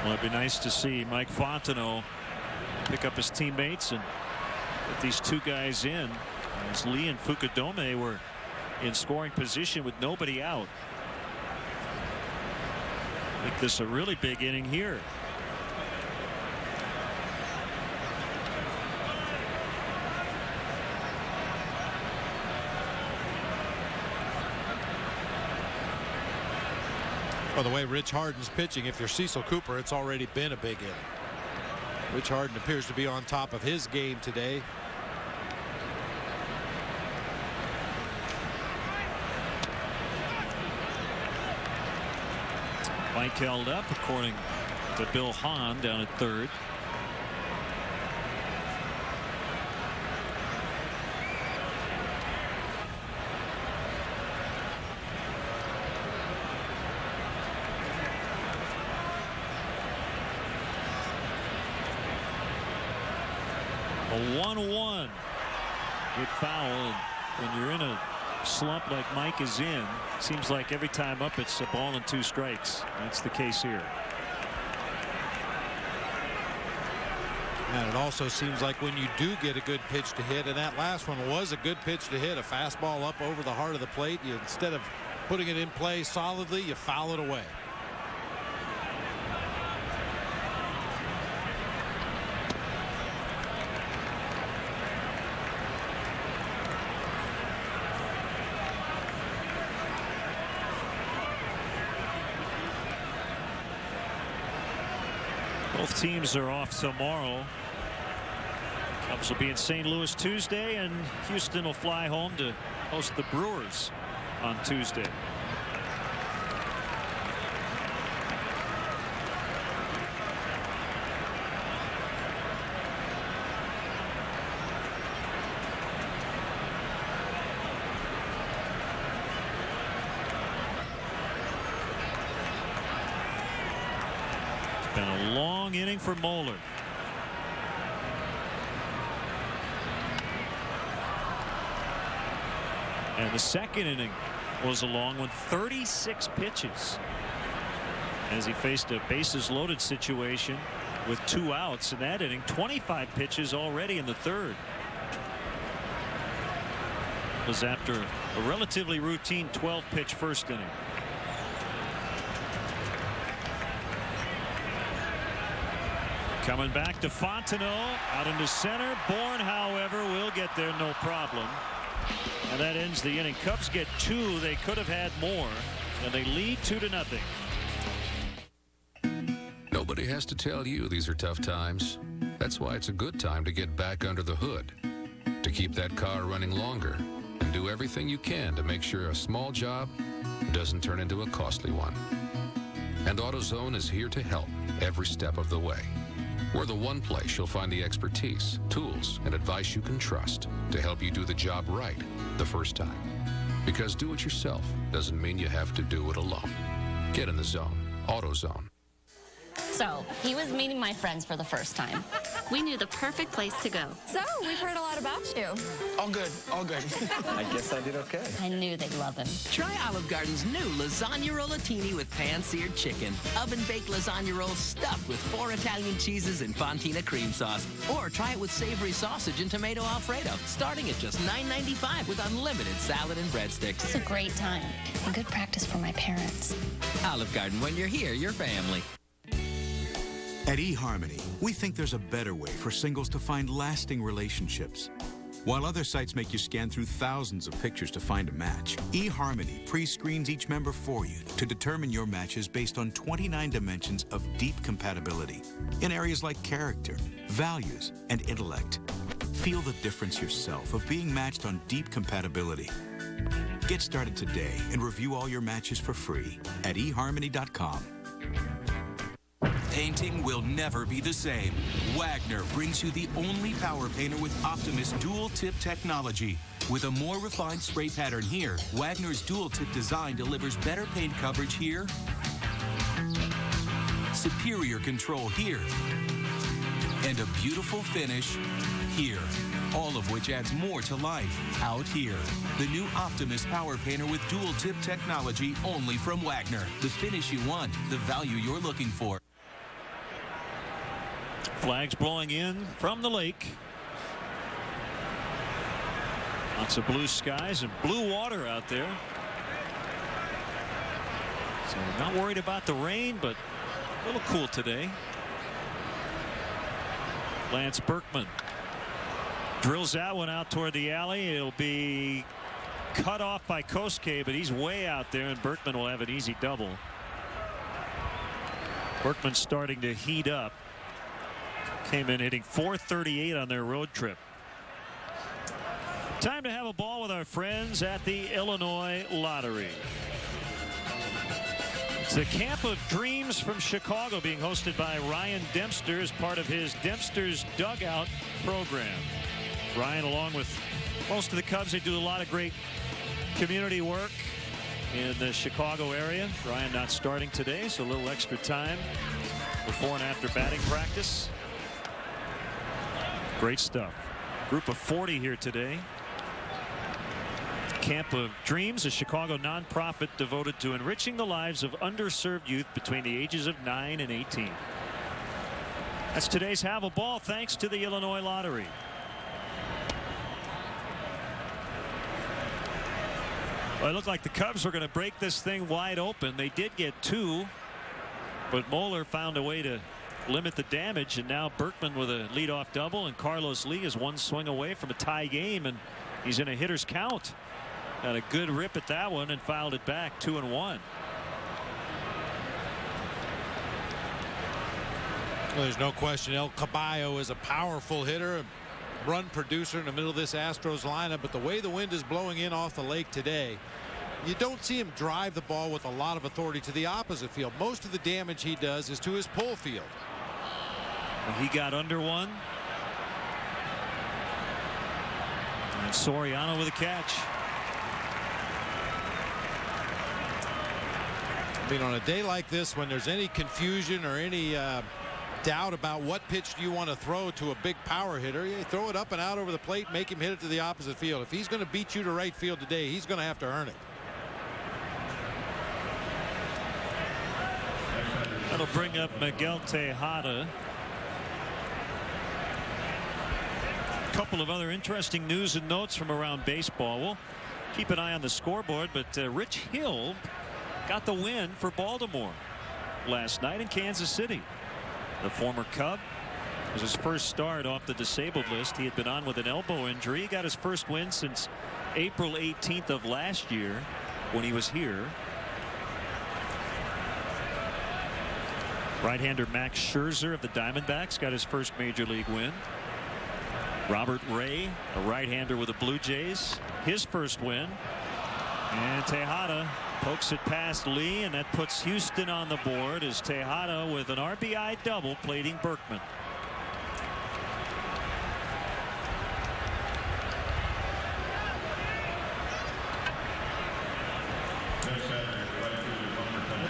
[SPEAKER 1] Well, it'd be nice to see Mike Fontenot pick up his teammates and get these 2 guys in, as Lee and Fukudome were in scoring position with nobody out. Make this a really big inning here.
[SPEAKER 20] Well, the way Rich Harden's pitching, if you're Cecil Cooper, it's already been a big inning. Rich Harden appears to be on top of his game today.
[SPEAKER 1] Mike held up, according to Bill Hahn down at 3rd. A 1-1. Good foul. When you're in a slump like Mike is in, seems like every time up it's a ball and 2 strikes. That's the case here.
[SPEAKER 20] And it also seems like when you do get a good pitch to hit, and that last one was a good pitch to hit, a fastball up over the heart of the plate, you, instead of putting it in play solidly, you foul it away.
[SPEAKER 1] Both teams are off tomorrow. Cubs will be in St. Louis Tuesday, and Houston will fly home to host the Brewers on Tuesday. Been a long inning for Moeller. And the 2nd inning was a long one, 36 pitches, as he faced a bases loaded situation with 2 outs in that inning. 25 pitches already in the 3rd. It was after a relatively routine 12-pitch 1st inning. Coming back to Fontenot, out into center. Bourne, however, will get there no problem. And that ends the inning. Cubs get 2. They could have had more, and they lead 2-0.
[SPEAKER 3] Nobody has to tell you these are tough times. That's why it's a good time to get back under the hood, to keep that car running longer, and do everything you can to make sure a small job doesn't turn into a costly one. And AutoZone is here to help every step of the way. We're the one place you'll find the expertise, tools, and advice you can trust to help you do the job right the first time. Because do it yourself doesn't mean you have to do it alone. Get in the zone. AutoZone.
[SPEAKER 7] So, he was meeting my friends for the first time.
[SPEAKER 4] we knew the perfect place to go.
[SPEAKER 5] So, we've heard a lot about you.
[SPEAKER 11] All good, all good.
[SPEAKER 19] I guess I did okay.
[SPEAKER 7] I knew they'd love him.
[SPEAKER 8] Try Olive Garden's new lasagna rollatini with pan-seared chicken, oven-baked lasagna rolls stuffed with 4 Italian cheeses and fontina cream sauce. Or try it with savory sausage and tomato Alfredo, starting at just $9.95 with unlimited salad and breadsticks.
[SPEAKER 7] It's a great time and good practice for my parents.
[SPEAKER 8] Olive Garden, when you're here, your family.
[SPEAKER 9] At eHarmony, we think there's a better way for singles to find lasting relationships. While other sites make you scan through thousands of pictures to find a match, eHarmony pre-screens each member for you to determine your matches based on 29 dimensions of deep compatibility in areas like character, values, and intellect. Feel the difference yourself of being matched on deep compatibility. Get started today and review all your matches for free at eHarmony.com.
[SPEAKER 24] Painting will never be the same. Wagner brings you the only power painter with Optimus dual tip technology. With a more refined spray pattern here, Wagner's dual tip design delivers better paint coverage here, superior control here, and a beautiful finish here. All of which adds more to life out here. The new Optimus Power Painter with dual tip technology only from Wagner. The finish you want, the value you're looking for.
[SPEAKER 1] Flags blowing in from the lake. Lots of blue skies and blue water out there. So not worried about the rain, but a little cool today. Lance Berkman drills that one out toward the alley. It'll be cut off by Kosuke, but he's way out there, and Berkman will have an easy double. Berkman starting to heat up. Came in hitting .438 on their road trip. Time to have a ball with our friends at the Illinois Lottery. It's the Camp of Dreams from Chicago, being hosted by Ryan Dempster as part of his Dempster's Dugout program. Ryan, along with most of the Cubs, they do a lot of great community work in the Chicago area. Ryan not starting today, so a little extra time before and after batting practice. Great stuff. Group of 40 here today. Camp of Dreams, a Chicago nonprofit devoted to enriching the lives of underserved youth between the ages of 9 and 18. That's today's Have a Ball, thanks to the Illinois Lottery. Well, it looked like the Cubs were going to break this thing wide open. They did get 2, but Moeller found a way to limit the damage, and now Berkman with a leadoff double, and Carlos Lee is one swing away from a tie game, and he's in a hitter's count. Got a good rip at that one and fouled it back 2-1.
[SPEAKER 20] Well, there's no question El Caballo is a powerful hitter, a run producer in the middle of this Astros lineup, but the way the wind is blowing in off the lake today, you don't see him drive the ball with a lot of authority to the opposite field. Most of the damage he does is to his pull field.
[SPEAKER 1] He got under one. And Soriano with a catch.
[SPEAKER 20] I mean, on a day like this, when there's any confusion or any doubt about what pitch do you want to throw to a big power hitter, you throw it up and out over the plate, make him hit it to the opposite field. If he's going to beat you to right field today, he's going to have to earn it.
[SPEAKER 1] That'll bring up Miguel Tejada. A couple of other interesting news and notes from around baseball. We'll keep an eye on the scoreboard, but Rich Hill got the win for Baltimore last night in Kansas City. The former Cub. It was his first start off the disabled list. He had been on with an elbow injury. He got his first win since April 18th of last year when he was here. Right-hander Max Scherzer of the Diamondbacks got his first major league win. Robert Ray, a right-hander with the Blue Jays, his first win. And Tejada pokes it past Lee, and that puts Houston on the board as Tejada with an RBI double plating Berkman.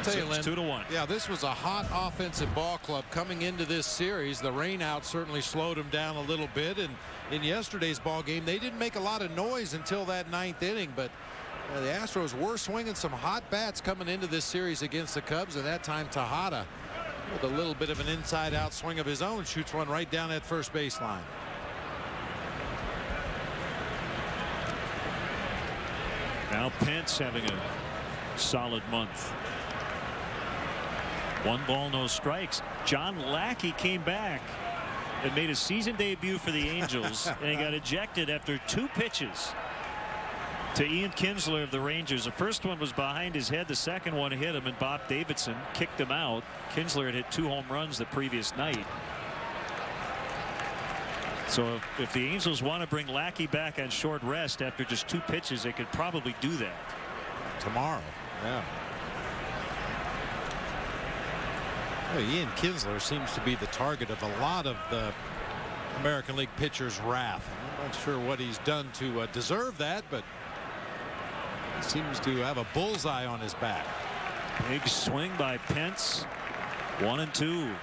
[SPEAKER 20] I'll tell you, Lynn,
[SPEAKER 1] 2-1.
[SPEAKER 20] Yeah, this was a hot offensive ball club coming into this series. The rain out certainly slowed them down a little bit. And in yesterday's ball game, they didn't make a lot of noise until that 9th inning. But the Astros were swinging some hot bats coming into this series against the Cubs. And that time, Tejada, with a little bit of an inside-out swing of his own, shoots one right down that first baseline.
[SPEAKER 1] Now Pence having a solid month. 1 ball, no strikes. John Lackey came back and made a season debut for the Angels and he got ejected after 2 pitches to Ian Kinsler of the Rangers. The first one was behind his head. The second one hit him, and Bob Davidson kicked him out. Kinsler had hit 2 home runs the previous night. So if the Angels want to bring Lackey back on short rest after just 2 pitches, they could probably do that
[SPEAKER 20] tomorrow. Yeah. Well, Ian Kinsler seems to be the target of a lot of the American League pitchers' wrath. I'm not sure what he's done to deserve that, but he seems to have a bullseye on his back.
[SPEAKER 1] Big swing by Pence. 1-2.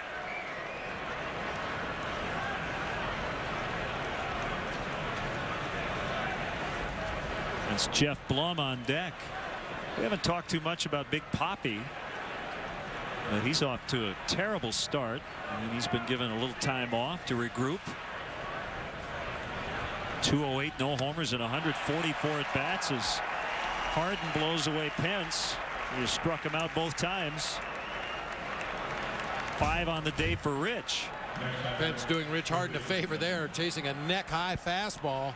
[SPEAKER 1] It's Jeff Blum on deck. We haven't talked too much about Big Papi. He's off to a terrible start, and he's been given a little time off to regroup. 208, no homers, and 144 at bats as Harden blows away Pence. He struck him out both times. 5 on the day for Rich.
[SPEAKER 20] Pence doing Rich Harden a favor there, chasing a neck-high fastball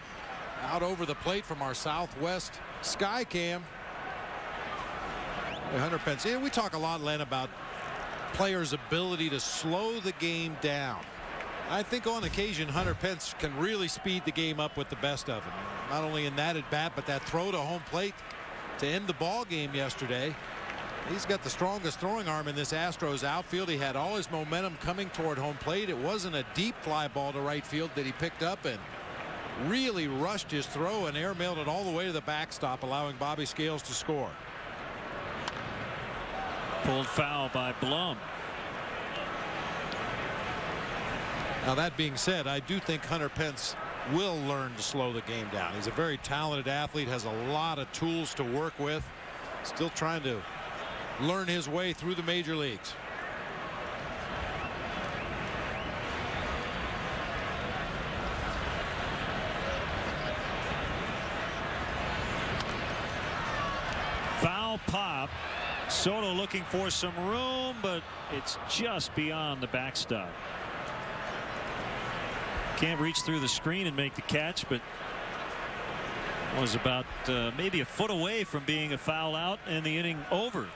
[SPEAKER 20] out over the plate from our Southwest sky cam. Hunter Pence. Yeah, we talk a lot, Len, about players' ability to slow the game down. I think on occasion Hunter Pence can really speed the game up with the best of them. Not only in that at bat, but that throw to home plate to end the ball game yesterday. He's got the strongest throwing arm in this Astros outfield. He had all his momentum coming toward home plate. It wasn't a deep fly ball to right field that he picked up and really rushed his throw and airmailed it all the way to the backstop, allowing Bobby Scales to score.
[SPEAKER 1] Pulled foul by Blum.
[SPEAKER 20] Now, that being said, I do think Hunter Pence will learn to slow the game down. He's a very talented athlete, has a lot of tools to work with. Still trying to learn his way through the major leagues.
[SPEAKER 1] Foul pop. Soto looking for some room, but it's just beyond the backstop. Can't reach through the screen and make the catch, but was about maybe a foot away from being a foul out and the inning over.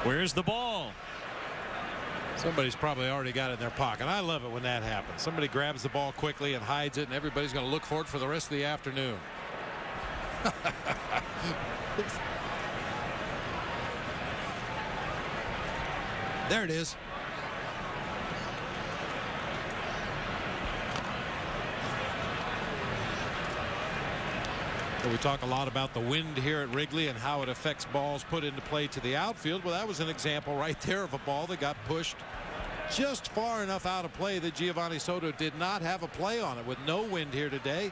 [SPEAKER 1] Where's the ball?
[SPEAKER 20] Somebody's probably already got it in their pocket. I love it when that happens. Somebody grabs the ball quickly and hides it, and everybody's going to look for it for the rest of the afternoon. There it is. We talk a lot about the wind here at Wrigley and how it affects balls put into play to the outfield. Well, that was an example right there of a ball that got pushed just far enough out of play that Giovanni Soto did not have a play on it. With no wind here today,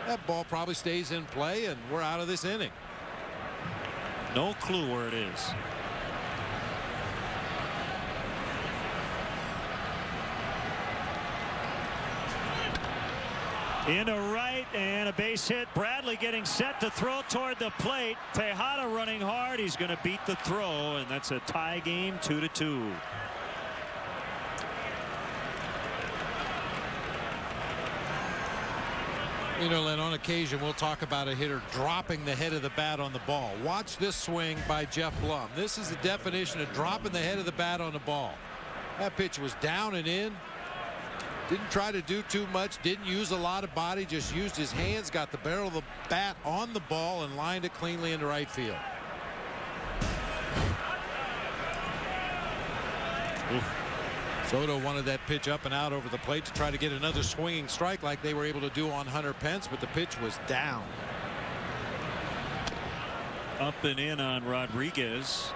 [SPEAKER 20] that ball probably stays in play and we're out of this inning.
[SPEAKER 1] No clue where it is. Into right and a base hit. Bradley getting set to throw toward the plate. Tejada running hard. He's going to beat the throw, and that's a tie game, 2-2.
[SPEAKER 20] You know, Len, on occasion we'll talk about a hitter dropping the head of the bat on the ball. Watch this swing by Jeff Blum. This is the definition of dropping the head of the bat on the ball. That pitch was down and in. Didn't try to do too much, didn't use a lot of body, just used his hands, got the barrel of the bat on the ball and lined it cleanly into right field. Oof. Soto wanted that pitch up and out over the plate to try to get another swinging strike like they were able to do on Hunter Pence, but the pitch was down.
[SPEAKER 1] up and in on Rodriguez.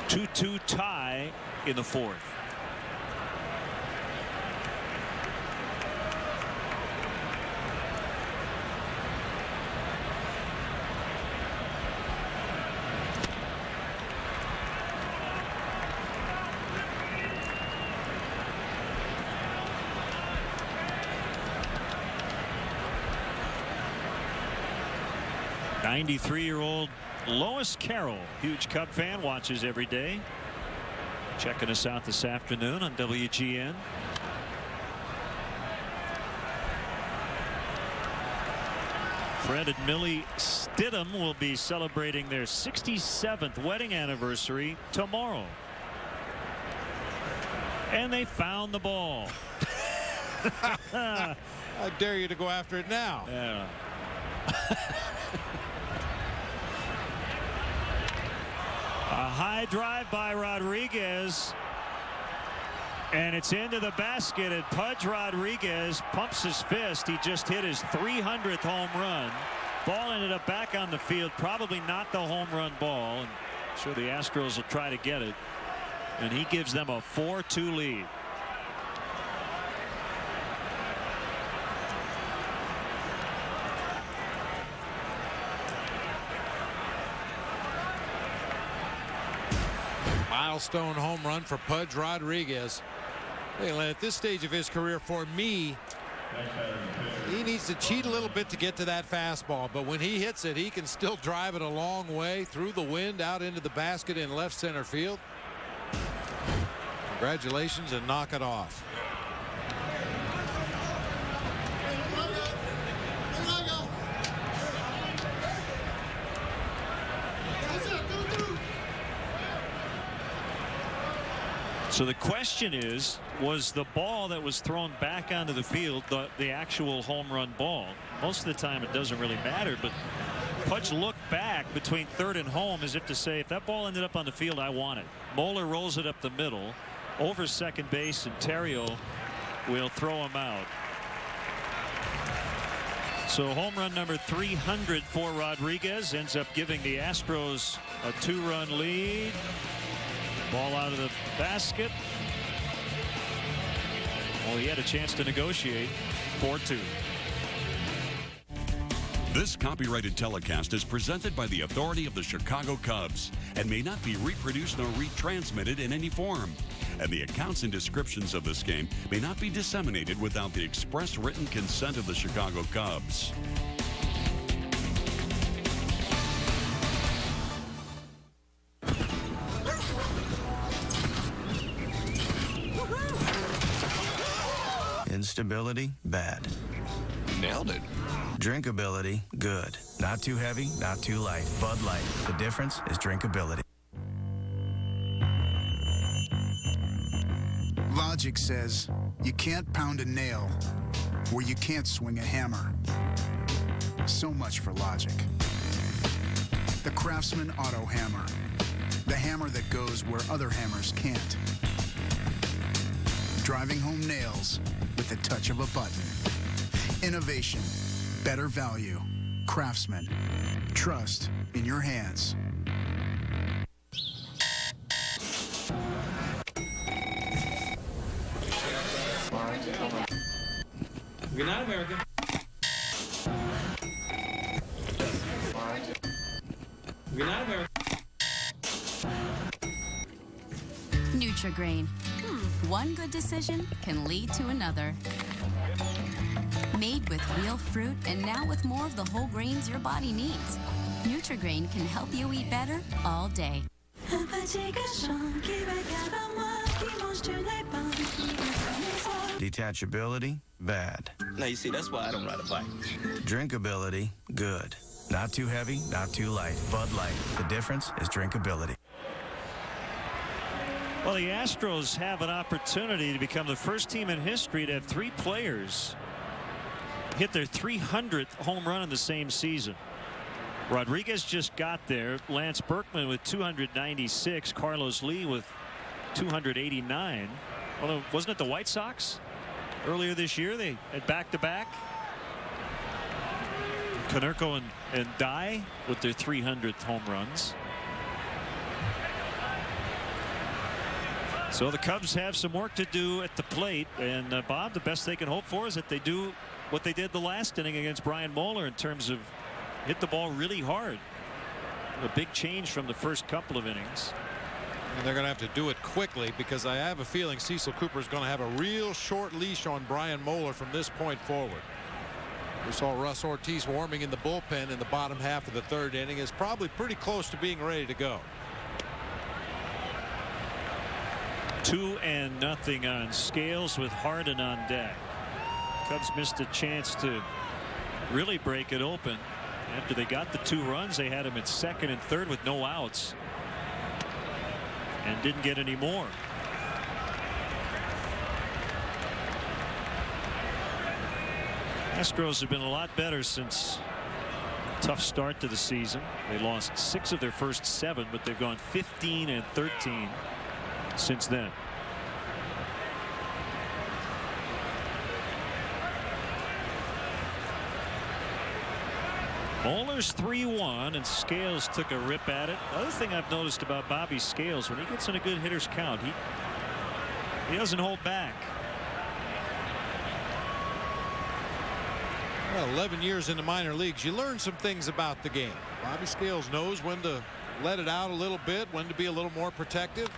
[SPEAKER 1] 2-2 tie in the fourth. '93-year-old Lois Carroll, huge Cub fan, watches every day. Checking us out this afternoon on WGN. Fred and Millie Stidham will be celebrating their 67th wedding anniversary tomorrow. And they found the ball.
[SPEAKER 20] I dare you to go after it now.
[SPEAKER 1] Yeah. A high drive by Rodriguez, and it's into the basket, and Pudge Rodriguez pumps his fist. He just hit his 300th home run. Ball ended up back on the field, probably not the home run ball. And I'm sure the Astros will try to get it, and he gives them a 4-2 lead.
[SPEAKER 20] Milestone home run for Pudge Rodriguez. At this stage of his career, for me, he needs to cheat a little bit to get to that fastball, but when he hits it, he can still drive it a long way through the wind out into the basket in left center field. Congratulations, and knock it off.
[SPEAKER 1] So the question is, was the ball that was thrown back onto the field the actual home run ball? Most of the time it doesn't really matter, but Pudge looked back between third and home as if to say, if that ball ended up on the field, I want it. Moeller rolls it up the middle over second base, and Terrio will throw him out. So home run number 300 for Rodriguez ends up giving the Astros a 2-run lead. Ball out of the basket. Well, he had a chance to negotiate. 4-2.
[SPEAKER 6] This copyrighted telecast is presented by the authority of the Chicago Cubs and may not be reproduced nor retransmitted in any form. And the accounts and descriptions of this game may not be disseminated without the express written consent of the Chicago Cubs.
[SPEAKER 10] Instability, bad.
[SPEAKER 18] Nailed it.
[SPEAKER 10] Drinkability, good. Not too heavy, not too light. Bud Light. The difference is drinkability.
[SPEAKER 12] Logic says you can't pound a nail where you can't swing a hammer. So much for logic. The Craftsman Auto Hammer. The hammer that goes where other hammers can't. Driving home nails with the touch of a button. Innovation. Better value. Craftsman. Trust in your hands.
[SPEAKER 14] Good night, America. Good night, America.
[SPEAKER 25] Nutri-Grain. One good decision can lead to another. Made with real fruit and now with more of the whole grains your body needs. Nutri-Grain can help you eat better all day.
[SPEAKER 10] Detachability, bad.
[SPEAKER 18] Now, you see, that's why I don't ride a bike.
[SPEAKER 10] Drinkability, good. Not too heavy, not too light. Bud Light. The difference is drinkability.
[SPEAKER 1] Well, the Astros have an opportunity to become the first team in history to have 3 players hit their 300th home run in the same season. Rodriguez just got there. Lance Berkman with 296. Carlos Lee with 289. Well, wasn't it the White Sox earlier this year? They had back-to-back. Konerko and Dye with their 300th home runs. So the Cubs have some work to do at the plate, and Bob, the best they can hope for is that they do what they did the last inning against Brian Moeller in terms of hit the ball really hard. A big change from the first couple of innings.
[SPEAKER 20] And they're going to have to do it quickly, because I have a feeling Cecil Cooper is going to have a real short leash on Brian Moeller from this point forward. We saw Russ Ortiz warming in the bullpen in the bottom half of the third inning. Is probably pretty close to being ready to go.
[SPEAKER 1] 2-0 on Scales with Harden on deck. Cubs missed a chance to really break it open. After they got the 2 runs, they had him at second and third with no outs, and didn't get any more. Astros have been a lot better since a tough start to the season. They lost 6 of their first 7, but they've gone 15-13 since then. Moeller's 3-1, and Scales took a rip at it. The other thing I've noticed about Bobby Scales, when he gets in a good hitter's count, he doesn't hold back.
[SPEAKER 20] Well, 11 years in the minor leagues, you learn some things about the game. Bobby Scales knows when to let it out a little bit, when to be a little more protective.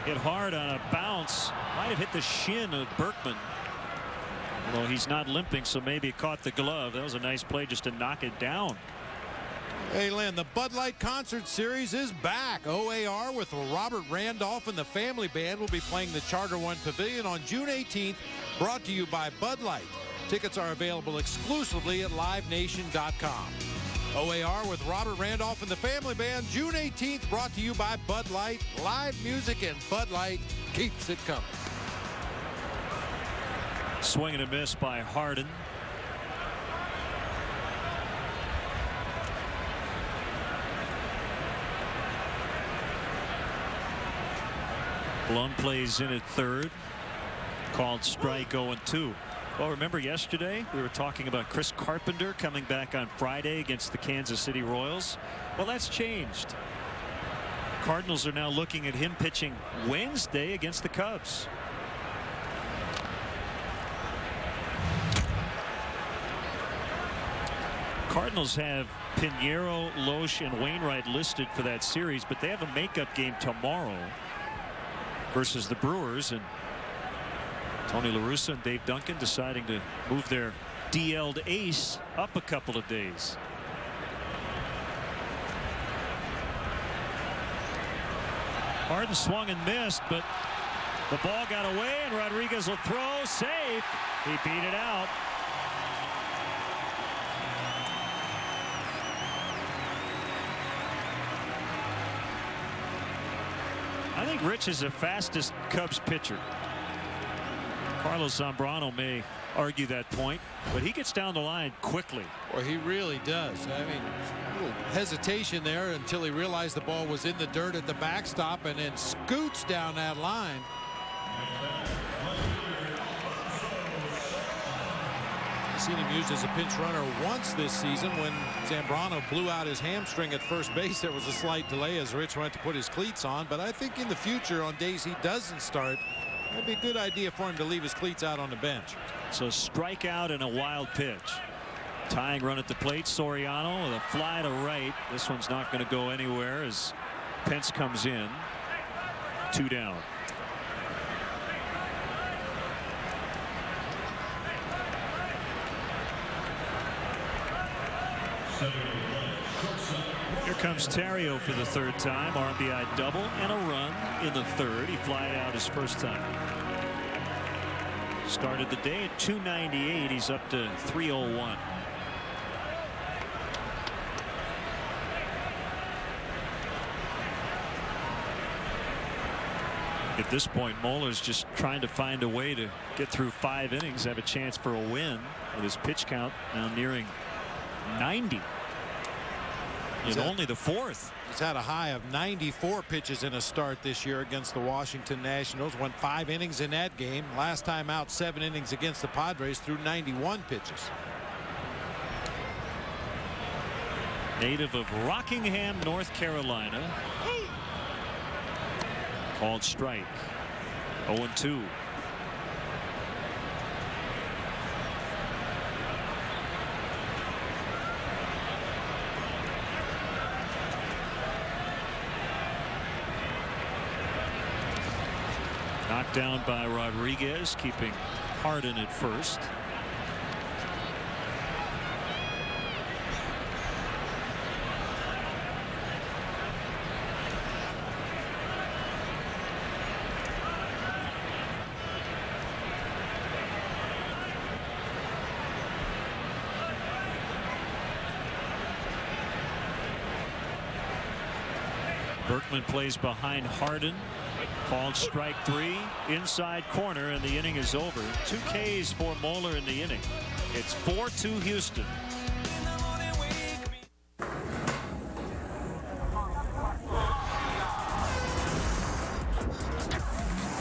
[SPEAKER 1] Hit hard on a bounce. Might have hit the shin of Berkman. Although he's not limping, so maybe it caught the glove. That was a nice play just to knock it down.
[SPEAKER 20] Hey, Lynn, the Bud Light Concert Series is back. OAR with Robert Randolph and the Family Band will be playing the Charter One Pavilion on June 18th, brought to you by Bud Light. Tickets are available exclusively at livenation.com. OAR with Robert Randolph and the Family Band, June 18th, brought to you by Bud Light. Live music and Bud Light keeps it coming.
[SPEAKER 1] Swing and a miss by Harden. Blum plays in at third. Called strike 0-2. Well, remember yesterday we were talking about Chris Carpenter coming back on Friday against the Kansas City Royals. Well, that's changed. Cardinals are now looking at him pitching Wednesday against the Cubs. Cardinals have Pinheiro, Loesch, and Wainwright listed for that series, but they have a makeup game tomorrow versus the Brewers, and Tony La Russa and Dave Duncan deciding to move their DL'd ace up a couple of days. Harden swung and missed, but the ball got away, and Rodriguez will throw. Safe. He beat it out. I think Rich is the fastest Cubs pitcher. Carlos Zambrano may argue that point, but he gets down the line quickly.
[SPEAKER 20] Well, he really does. I mean, a little hesitation there until he realized the ball was in the dirt at the backstop, and then scoots down that line. I've seen him used as a pinch runner once this season when Zambrano blew out his hamstring at first base. There was a slight delay as Rich went to put his cleats on, but I think in the future, on days he doesn't start, it'd be a good idea for him to leave his cleats out on the bench.
[SPEAKER 1] So strikeout and a wild pitch. Tying run at the plate. Soriano with a fly to right. This one's not going to go anywhere as Pence comes in. 2 down. Here comes Terrio for the third time. RBI double and a run in the third. He flied out his first time. Started the day at 298. He's up to 301. At this point, Moeller's just trying to find a way to get through 5 innings, have a chance for a win with his pitch count now nearing 90. In only the 4th.
[SPEAKER 20] He's had a high of 94 pitches in a start this year against the Washington Nationals. Went 5 innings in that game. Last time out, 7 innings against the Padres through 91 pitches.
[SPEAKER 1] native of Rockingham, North Carolina. Called strike. 0-2. Knocked down by Rodriguez, keeping Harden at first. Berkman plays behind Harden. Called strike 3, inside corner, and the inning is over. 2 Ks for Moeller in the inning. It's 4-2 Houston.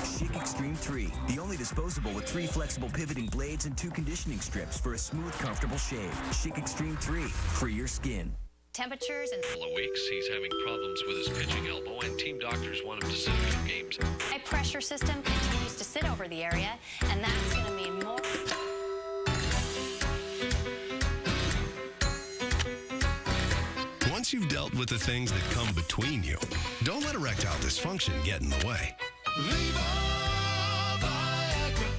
[SPEAKER 13] Schick Extreme 3, the only disposable with 3 flexible pivoting blades and 2 conditioning strips for a smooth, comfortable shave. Schick Extreme 3, for your skin.
[SPEAKER 25] Temperatures and...
[SPEAKER 15] A couple of weeks, he's having problems with his pitching elbow, and team doctors want him to sit a few games.
[SPEAKER 25] high pressure system continues to sit over the area, and that's going to mean more.
[SPEAKER 16] Once you've dealt with the things that come between you, don't let erectile dysfunction get in the way.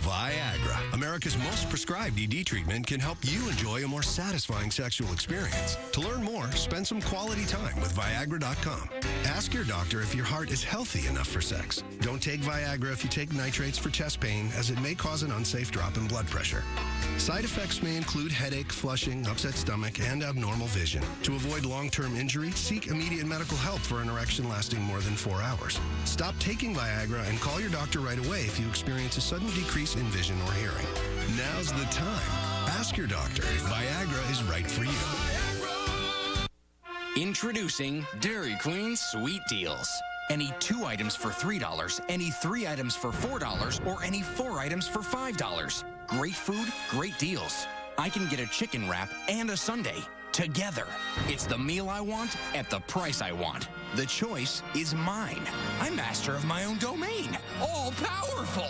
[SPEAKER 16] Viagra, America's most prescribed ED treatment, can help you enjoy a more satisfying sexual experience. To learn more, spend some quality time with Viagra.com. Ask your doctor if your heart is healthy enough for sex. Don't take Viagra if you take nitrates for chest pain, as it may cause an unsafe drop in blood pressure. Side effects may include headache, flushing, upset stomach, and abnormal vision. To avoid long-term injury, seek immediate medical help for an erection lasting more than 4 hours. Stop taking Viagra and call your doctor right away if you experience a sudden decrease in vision or hearing. Now's the time. Ask your doctor if Viagra is right for you.
[SPEAKER 17] Introducing Dairy Queen Sweet Deals. Any 2 items for $3, any 3 items for $4, or any 4 items for $5. Great food, great deals. I can get a chicken wrap and a sundae together. It's the meal I want at the price I want. The choice is mine. I'm master of my own domain. All powerful.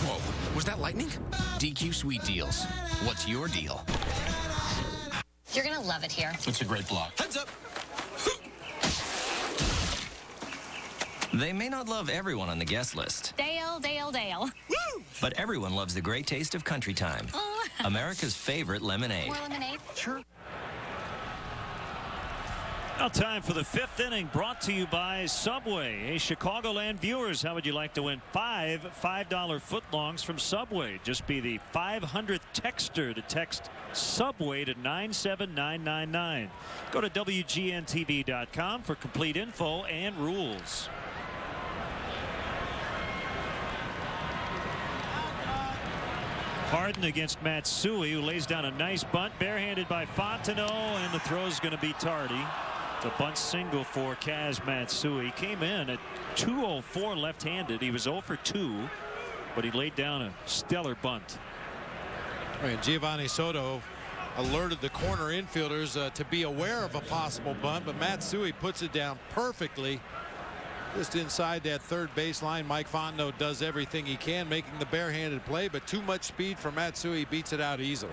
[SPEAKER 17] Whoa, was that lightning? DQ Sweet Deals. What's your deal?
[SPEAKER 25] You're going to love it here.
[SPEAKER 17] It's a great block. Heads up.
[SPEAKER 22] They may not love everyone on the guest list,
[SPEAKER 25] Dale.
[SPEAKER 22] but everyone loves the great taste of Country Time, America's favorite lemonade.
[SPEAKER 25] More lemonade? Sure.
[SPEAKER 1] Now time for the 5th inning, brought to you by Subway. Hey, Chicagoland viewers, how would you like to win 5 $5 footlongs from Subway? Just be the 500th texter to text Subway to 97999. Go to WGNTV.com for complete info and rules. Harden against Matsui, who lays down a nice bunt, barehanded by Fontenot, and the throw is going to be tardy. The bunt single for Kaz Matsui. Came in at 204 left-handed. He was 0 for 2, but he laid down a stellar bunt.
[SPEAKER 20] And Giovanni Soto alerted the corner infielders to be aware of a possible bunt, but Matsui puts it down perfectly. Just inside that third baseline. Mike Fontenot does everything he can, making the barehanded play, but too much speed for Matsui, beats it out easily.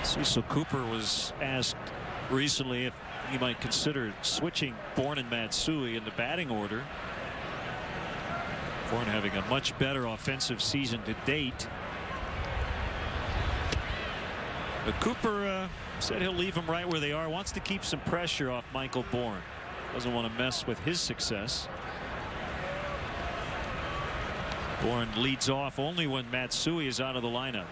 [SPEAKER 1] Cecil Cooper was asked recently if he might consider switching Bourne and Matsui in the batting order. Bourne having a much better offensive season to date. But Cooper said he'll leave them right where they are. Wants to keep some pressure off Michael Bourne. Doesn't want to mess with his success. Bourne leads off only when Matsui is out of the lineup.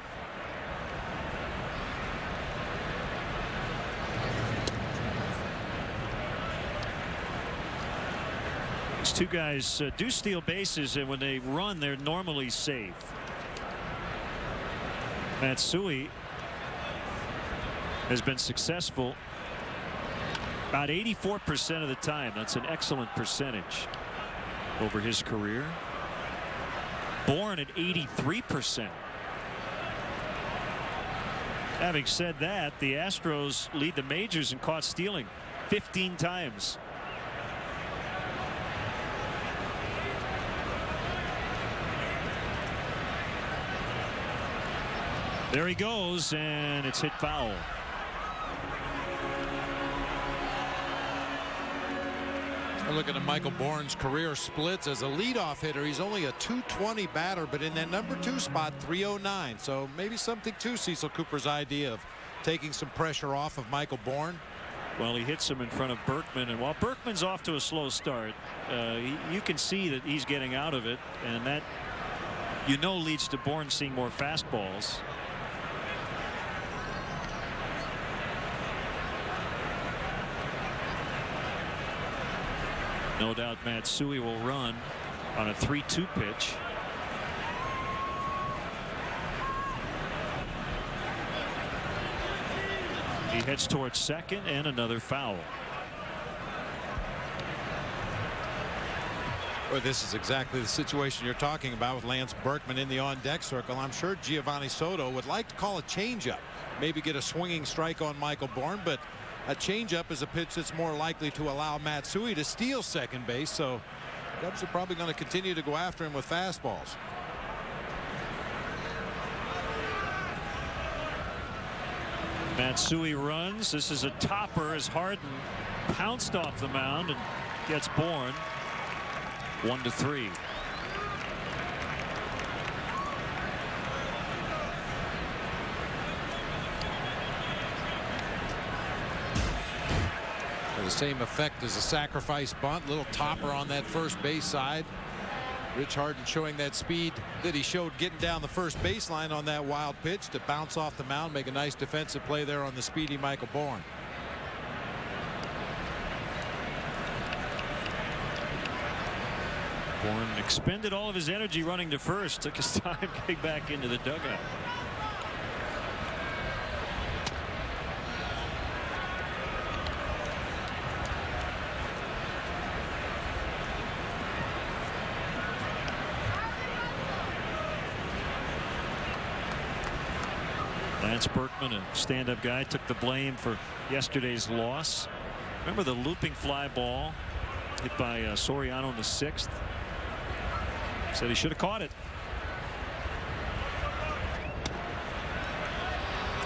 [SPEAKER 1] Two guys do steal bases, and when they run, they're normally safe. Matsui has been successful about 84% of the time. That's an excellent percentage over his career. Bourne at 83%. Having said that, the Astros lead the majors in caught stealing 15 times. There he goes, and it's hit foul.
[SPEAKER 20] Looking at Michael Bourne's career splits as a leadoff hitter. He's only a .220 batter, but in that number 2 spot, .309. So maybe something to Cecil Cooper's idea of taking some pressure off of Michael Bourne.
[SPEAKER 1] Well, he hits him in front of Berkman, and while Berkman's off to a slow start, you can see that he's getting out of it, and that leads to Bourne seeing more fastballs. No doubt Matsui will run on a 3-2 pitch. He heads towards second, and another foul.
[SPEAKER 20] Well, this is exactly the situation you're talking about with Lance Berkman in the on-deck circle. I'm sure Giovanni Soto would like to call a changeup, maybe get a swinging strike on Michael Bourne, but a changeup is a pitch that's more likely to allow Matsui to steal second base, so Cubs are probably going to continue to go after him with fastballs.
[SPEAKER 1] Matsui runs. This is a topper as Harden pounced off the mound and gets Bourne. 1-3.
[SPEAKER 20] The same effect as a sacrifice bunt. Little topper on that first base side. Rich Harden showing that speed that he showed getting down the first baseline on that wild pitch to bounce off the mound, make a nice defensive play there on the speedy Michael Bourne.
[SPEAKER 1] Bourne expended all of his energy running to first, took his time getting back into the dugout. Lance Berkman, a stand-up guy, took the blame for yesterday's loss. Remember the looping fly ball hit by Soriano in the 6th? Said he should have caught it.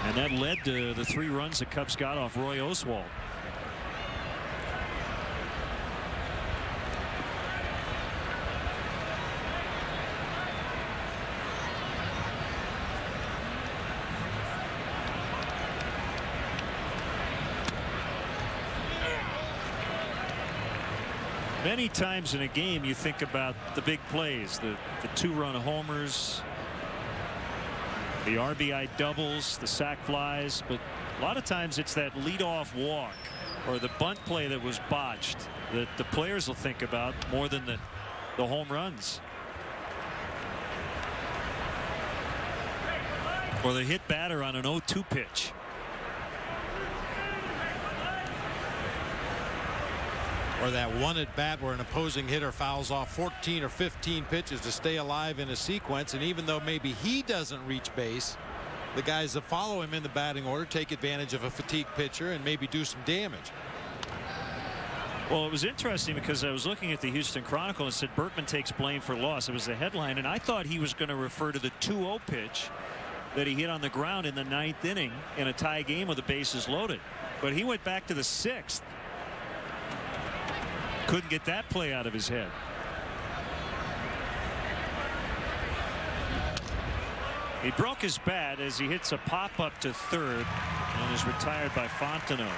[SPEAKER 1] And that led to the 3 runs the Cubs got off Roy Oswalt. Many times in a game you think about the big plays, the 2-run homers, the RBI doubles, the sac flies, but a lot of times it's that leadoff walk or the bunt play that was botched that the players will think about more than the home runs. Or the hit batter on an 0-2 pitch.
[SPEAKER 20] Or that one at bat where an opposing hitter fouls off 14 or 15 pitches to stay alive in a sequence, and even though maybe he doesn't reach base, the guys that follow him in the batting order take advantage of a fatigued pitcher and maybe do some damage.
[SPEAKER 1] Well, it was interesting because I was looking at the Houston Chronicle and said Berkman takes blame for loss. It was the headline, and I thought he was going to refer to the 2-0 pitch that he hit on the ground in the 9th inning in a tie game with the bases loaded. But he went back to the 6th. Couldn't get that play out of his head. He broke his bat as he hits a pop-up to third and is retired by Fontenot.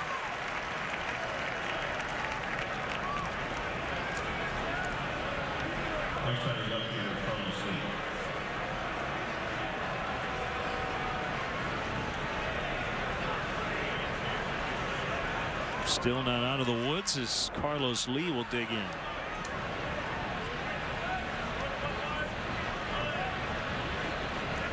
[SPEAKER 1] Still not out of the woods as Carlos Lee will dig in.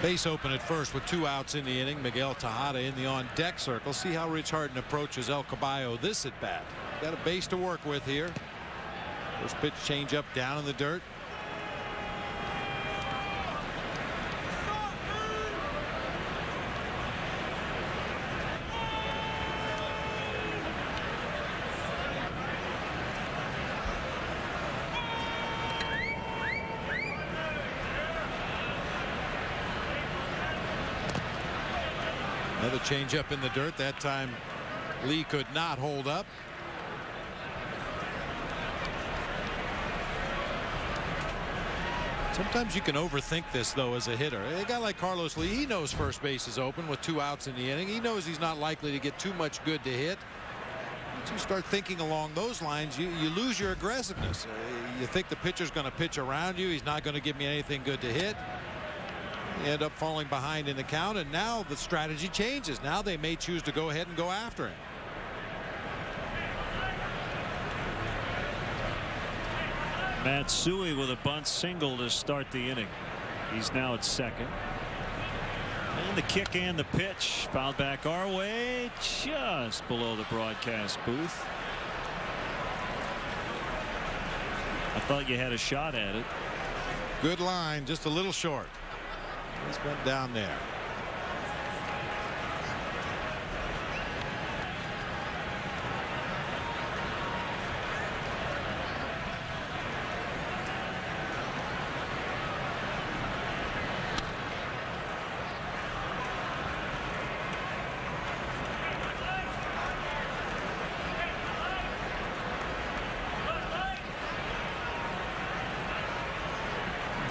[SPEAKER 20] Base open at first with 2 outs in the inning. Miguel Tejada in the on-deck circle. See how Rich Harden approaches El Caballo this at bat. Got a base to work with here. First pitch change up down in the dirt. Another changeup in the dirt. That time Lee could not hold up. Sometimes you can overthink this, though, as a hitter. A guy like Carlos Lee, he knows first base is open with 2 outs in the inning. He knows he's not likely to get too much good to hit. Once you start thinking along those lines, you lose your aggressiveness. You think the pitcher's going to pitch around you. He's not going to give me anything good to hit. You end up falling behind in the count, and now the strategy changes. Now they may choose to go ahead and go after him.
[SPEAKER 1] Matsui with a bunt single to start the inning. He's now at second. And the kick and the pitch fouled back our way, just below the broadcast booth. I thought you had a shot at it.
[SPEAKER 20] Good line, just a little short. Just went down there.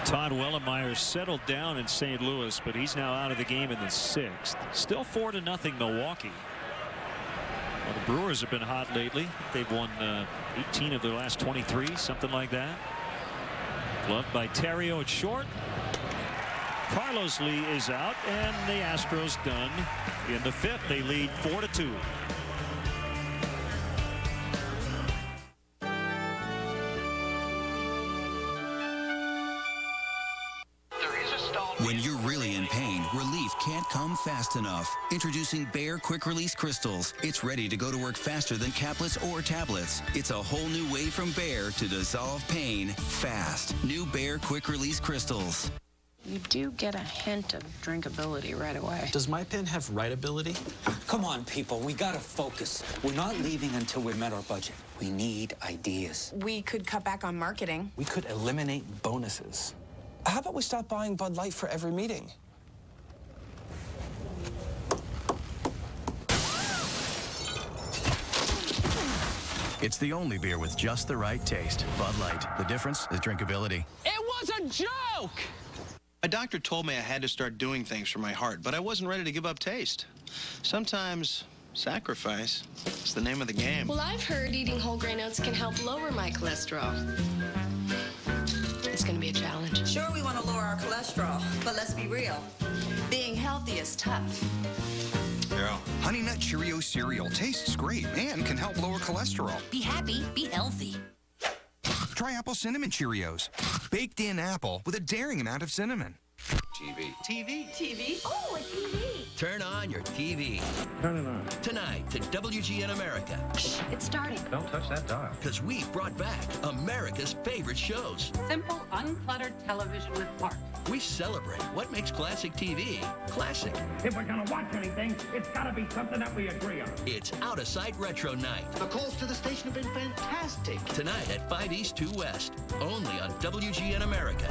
[SPEAKER 1] Todd Wellemeyer settled down in St. Louis, but he's now out of the game in the 6th. Still 4-0 Milwaukee. Well, the Brewers have been hot lately. They've won 18 of their last 23, something like that. Gloved by Terrio at short. Carlos Lee is out, and the Astros done in the 5th. They lead 4-2.
[SPEAKER 2] When you're really in pain, relief can't come fast enough. Introducing Bayer Quick Release Crystals. It's ready to go to work faster than caplets or tablets. It's a whole new way from Bayer to dissolve pain fast. New Bayer Quick Release Crystals.
[SPEAKER 3] You do get a hint of drinkability right away.
[SPEAKER 4] Does my pen have writability?
[SPEAKER 21] Come on, people. We gotta focus. We're not leaving until we've met our budget. We need ideas.
[SPEAKER 5] We could cut back on marketing.
[SPEAKER 4] We could eliminate bonuses. How about we stop buying Bud Light for every meeting?
[SPEAKER 10] It's the only beer with just the right taste. Bud Light. The difference is drinkability.
[SPEAKER 23] It was a joke! My doctor told me I had to start doing things for my heart, but I wasn't ready to give up taste. Sometimes sacrifice is the name of the game.
[SPEAKER 26] Well, I've heard eating whole grain oats can help lower my cholesterol. It's going to be a challenge.
[SPEAKER 27] Sure, we want to lower our cholesterol, but let's be real. Being healthy is tough.
[SPEAKER 28] Yeah. Honey Nut Cheerio cereal tastes great and can help lower cholesterol.
[SPEAKER 27] Be happy, be healthy.
[SPEAKER 28] Try Apple Cinnamon Cheerios. Baked in apple with a daring amount of cinnamon.
[SPEAKER 27] TV. Oh, a TV.
[SPEAKER 22] Turn on your TV.
[SPEAKER 28] Turn it on.
[SPEAKER 22] Tonight to WGN America.
[SPEAKER 27] Shh, it's starting.
[SPEAKER 28] Don't touch that dial.
[SPEAKER 22] Because we've brought back America's favorite shows.
[SPEAKER 29] Simple, uncluttered television with heart.
[SPEAKER 22] We celebrate what makes classic TV classic.
[SPEAKER 30] If we're going to watch anything, it's got to be something that we agree on.
[SPEAKER 22] It's Out of Sight Retro Night.
[SPEAKER 29] The calls to the station have been fantastic.
[SPEAKER 22] Tonight at 5 East, 2 West. Only on WGN America.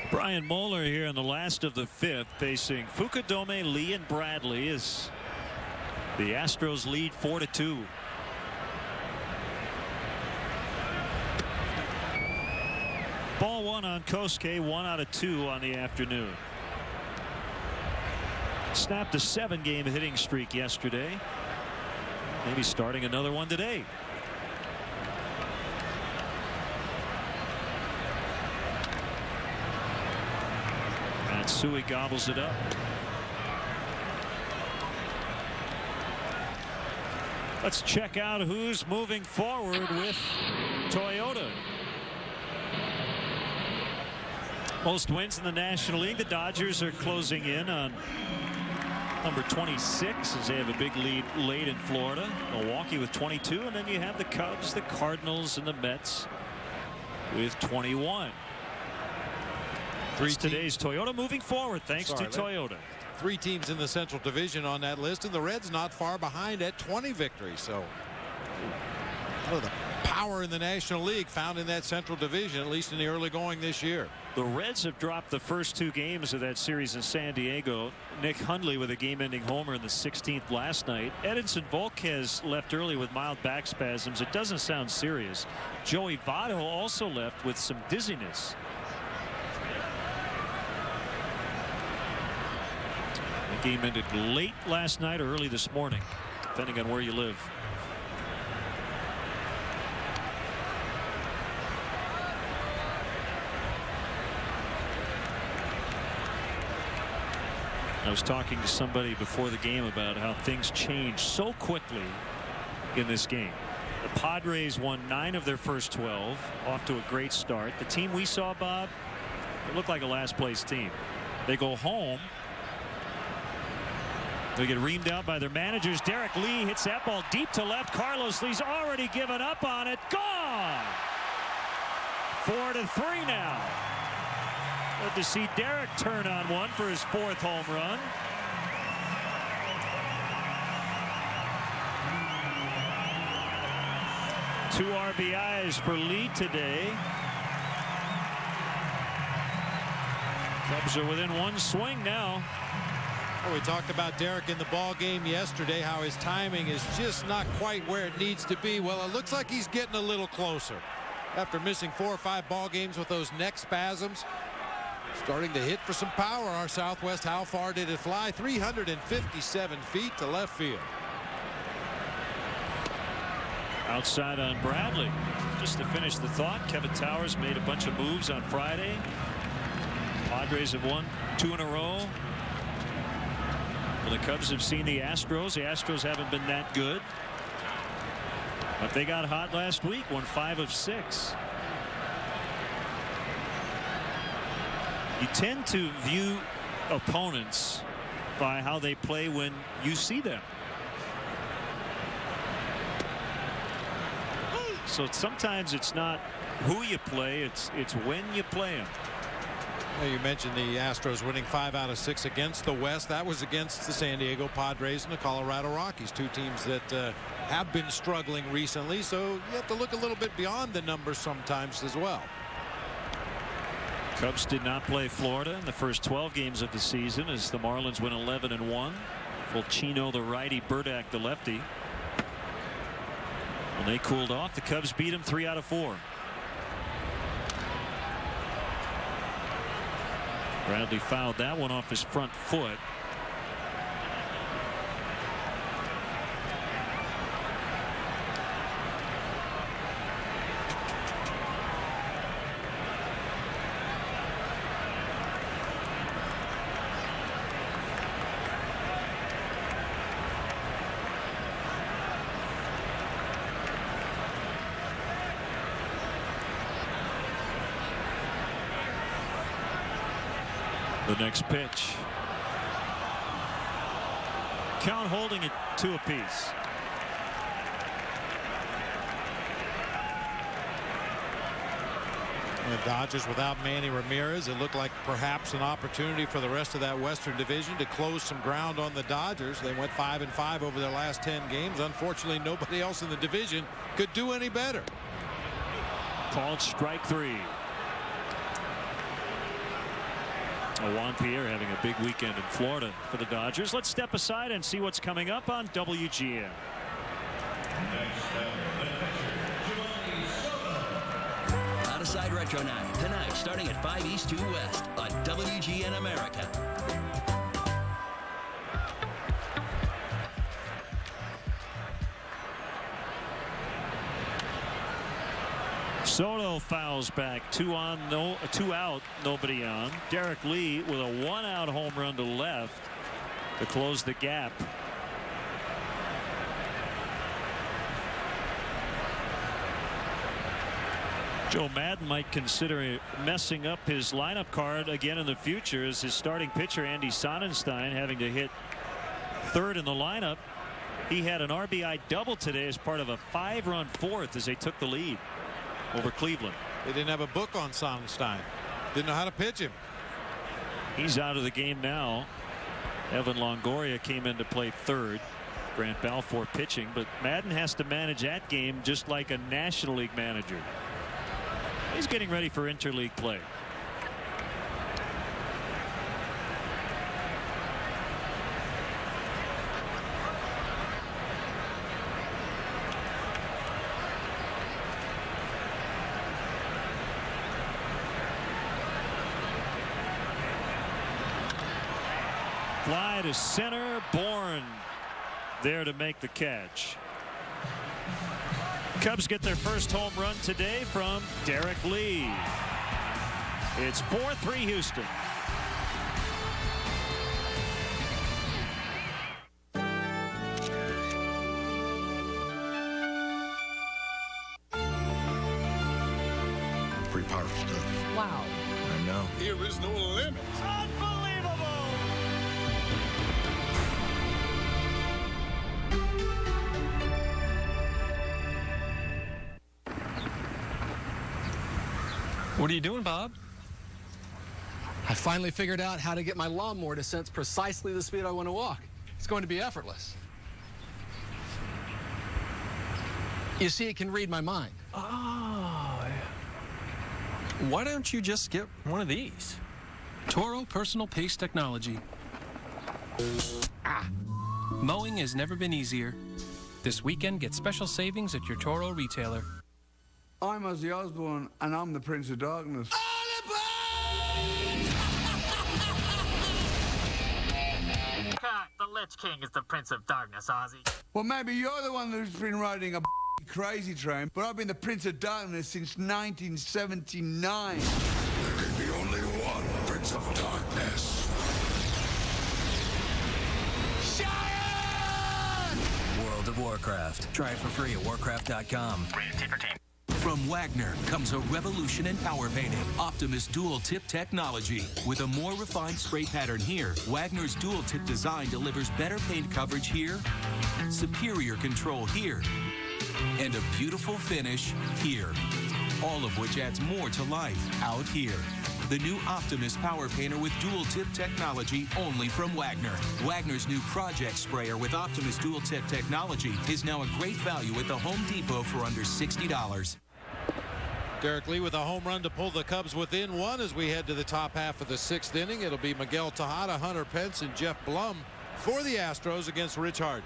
[SPEAKER 1] Brian Moeller here in the last of the 5th, facing Fukudome, Lee, and Bradley as the Astros lead 4-2. Ball 1 on Kosuke, 1 out of 2 on the afternoon. Snapped a 7-game hitting streak yesterday. Maybe starting another one today. Matsui gobbles it up. Let's check out who's moving forward with Toyota. Most wins in the National League. The Dodgers are closing in on number 26 as they have a big lead late in Florida. Milwaukee with 22, and then you have the Cubs, the Cardinals, and the Mets with 21. Today's Toyota moving forward thanks to Toyota.
[SPEAKER 20] 3 teams in the Central Division on that list, and the Reds not far behind at 20 victories. So the power in the National League found in that Central Division, at least in the early going this year.
[SPEAKER 1] The Reds have dropped the first 2 games of that series in San Diego. Nick Hundley with a game-ending homer in the 16th last night. Edinson Volquez left early with mild back spasms. It doesn't sound serious. Joey Votto also left with some dizziness. The game ended late last night or early this morning, depending on where you live. I was talking to somebody before the game about how things changed so quickly in this game. The Padres won 9 of their first 12, off to a great start. The team we saw, Bob, it looked like a last place team. They go home. They get reamed out by their managers. Derek Lee hits that ball deep to left. Carlos Lee's already given up on it. Gone. 4-3 now. Good to see Derek turn on one for his 4th home run. Two RBIs for Lee today. Cubs are within 1 swing now.
[SPEAKER 20] Well, we talked about Derek in the ball game yesterday, how his timing is just not quite where it needs to be. Well, it looks like he's getting a little closer. After missing 4 or 5 ball games with those neck spasms, starting to hit for some power. Our Southwest, how far did it fly? 357 feet to left field.
[SPEAKER 1] Outside on Bradley. Just to finish the thought, Kevin Towers made a bunch of moves on Friday. Padres have won 2 in a row. Well, the Cubs have seen the Astros. The Astros haven't been that good, but they got hot last week, won 5 of 6. You tend to view opponents by how they play when you see them. So sometimes it's not who you play, it's when you play them.
[SPEAKER 20] Well, you mentioned the Astros winning 5 out of 6 against the West. That was against the San Diego Padres and the Colorado Rockies, 2 teams that have been struggling recently. So you have to look a little bit beyond the numbers sometimes as well.
[SPEAKER 1] Cubs did not play Florida in the first 12 games of the season as the Marlins went 11-1. Fulchino the righty, Burdack the lefty. When they cooled off, the Cubs beat them 3 out of 4. Bradley fouled that one off his front foot. The next pitch. Count holding it 2 apiece.
[SPEAKER 20] The Dodgers without Manny Ramirez, it looked like perhaps an opportunity for the rest of that Western Division to close some ground on the Dodgers. They went 5-5 over their last 10 games. Unfortunately, nobody else in the division could do any better.
[SPEAKER 1] Called strike 3. Juan Pierre having a big weekend in Florida for the Dodgers. Let's step aside and see what's coming up on WGN.
[SPEAKER 2] Out of Side Retro Night tonight starting at 5 East 2 West on WGN America.
[SPEAKER 1] Soto fouls back. 2 out, nobody on. Derek Lee with a 1-out home run to left to close the gap. Joe Madden might consider messing up his lineup card again in the future, as his starting pitcher Andy Sonnenstein having to hit third in the lineup. He had an RBI double today as part of a 5-run fourth as they took the lead over Cleveland.
[SPEAKER 20] They didn't have a book on Sonnenstein. Didn't know how to pitch him.
[SPEAKER 1] He's out of the game now. Evan Longoria came in to play third. Grant Balfour pitching, but Madden has to manage that game just like a National League manager. He's getting ready for interleague play. Fly to center. Bourne there to make the catch. Cubs get their first home run today from Derek Lee. It's 4-3 Houston.
[SPEAKER 6] Pretty powerful stuff.
[SPEAKER 7] Wow.
[SPEAKER 6] I know. There is no limit.
[SPEAKER 8] What are you doing, Bob?
[SPEAKER 7] I finally figured out how to get my lawnmower to sense precisely the speed I want to walk. It's going to be effortless. You see, it can read my mind.
[SPEAKER 8] Oh. Why don't you just get one of these? Toro Personal Pace Technology. Mowing has never been easier. This weekend, get special savings at your Toro retailer.
[SPEAKER 9] I'm Ozzy Osbourne, and I'm the Prince of Darkness.
[SPEAKER 11] The Lich King is the Prince of Darkness, Ozzy.
[SPEAKER 9] Well, maybe you're the one who's been riding a crazy train, but I've been the Prince of Darkness since 1979.
[SPEAKER 6] There can be only one Prince of Darkness.
[SPEAKER 13] World of Warcraft. Try it for free at warcraft.com.
[SPEAKER 11] Rated T for Teen.
[SPEAKER 13] From Wagner comes a revolution in power painting. Optimus Dual Tip technology. With a more refined spray pattern here, Wagner's Dual Tip design delivers better paint coverage here, superior control here, and a beautiful finish here. All of which adds more to life out here. The new Optimus Power Painter with Dual Tip technology, only from Wagner. Wagner's new Project Sprayer with Optimus Dual Tip technology is now a great value at the Home Depot for under $60.
[SPEAKER 20] Derek Lee with a home run to pull the Cubs within one as we head to the top half of the sixth inning. It'll be Miguel Tejada, Hunter Pence, and Jeff Blum for the Astros against Rich Hart.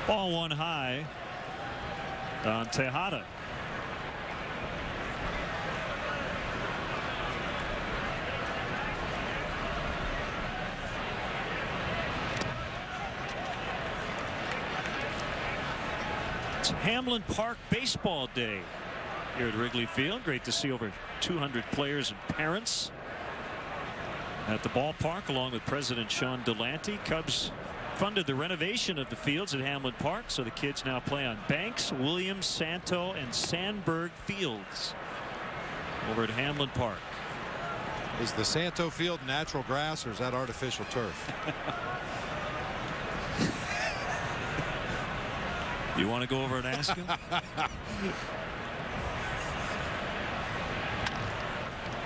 [SPEAKER 1] Ball one high on Tejada. It's Hamlin Park Baseball Day here at Wrigley Field. Great to see over 200 players and parents at the ballpark, along with President Sean Delante. Cubs funded the renovation of the fields at Hamlin Park, so the kids now play on Banks, Williams, Santo, and Sandberg fields over at Hamlin Park.
[SPEAKER 20] Is the Santo field natural grass, or is that artificial turf?
[SPEAKER 1] You want to go over and ask him?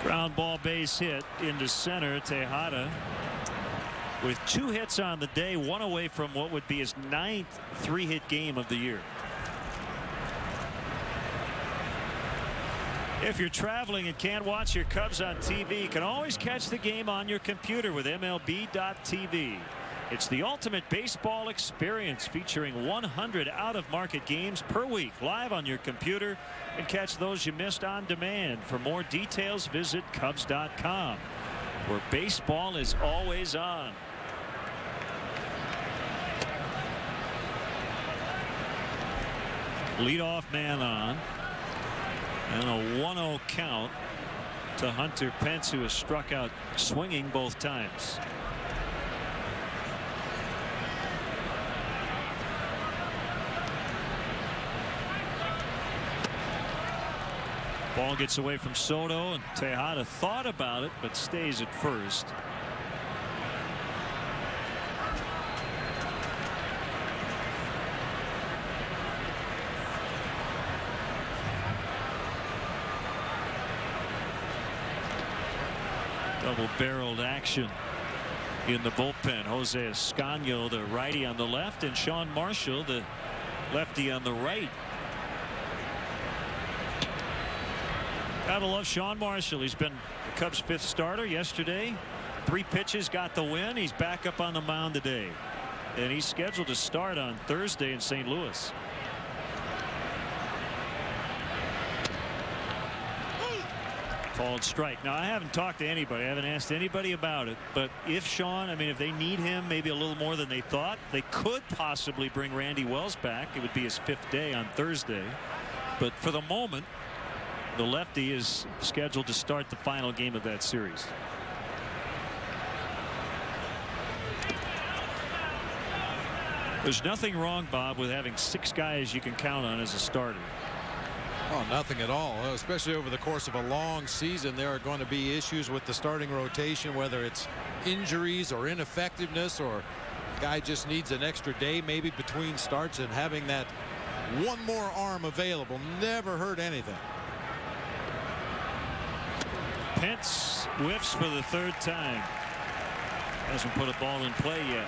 [SPEAKER 1] Ground ball base hit into center. Tejada with 2 hits on the day, 1 away from what would be his 9th 3-hit game of the year. If you're traveling and can't watch your Cubs on TV, you can always catch the game on your computer with MLB.tv. It's the ultimate baseball experience, featuring 100 out-of-market games per week, live on your computer, and catch those you missed on demand. For more details, visit Cubs.com, where baseball is always on. Leadoff man on, and a 1-0 count to Hunter Pence, who has struck out swinging both times. Ball gets away from Soto, and Tejada thought about it but stays at first. Double-barreled action in the bullpen. Jose Escaño, the righty on the left, and Sean Marshall, the lefty on the right. Gotta love Sean Marshall. He's been the Cubs' 5th starter yesterday. 3 pitches, got the win. He's back up on the mound today, and he's scheduled to start on Thursday in St. Louis. Called strike. Now, I haven't talked to anybody. I haven't asked anybody about it. But if Sean, I mean, if they need him maybe a little more than they thought, they could possibly bring Randy Wells back. It would be his 5th day on Thursday. But for the moment, the lefty is scheduled to start the final game of that series. There's nothing wrong, Bob, with having 6 guys you can count on as a starter.
[SPEAKER 20] Oh, nothing at all. Especially over the course of a long season, there are going to be issues with the starting rotation, whether it's injuries or ineffectiveness, or a guy just needs an extra day maybe between starts, and having that one more arm available never hurt anything.
[SPEAKER 1] Pence whiffs for the 3rd time. Hasn't put a ball in play yet.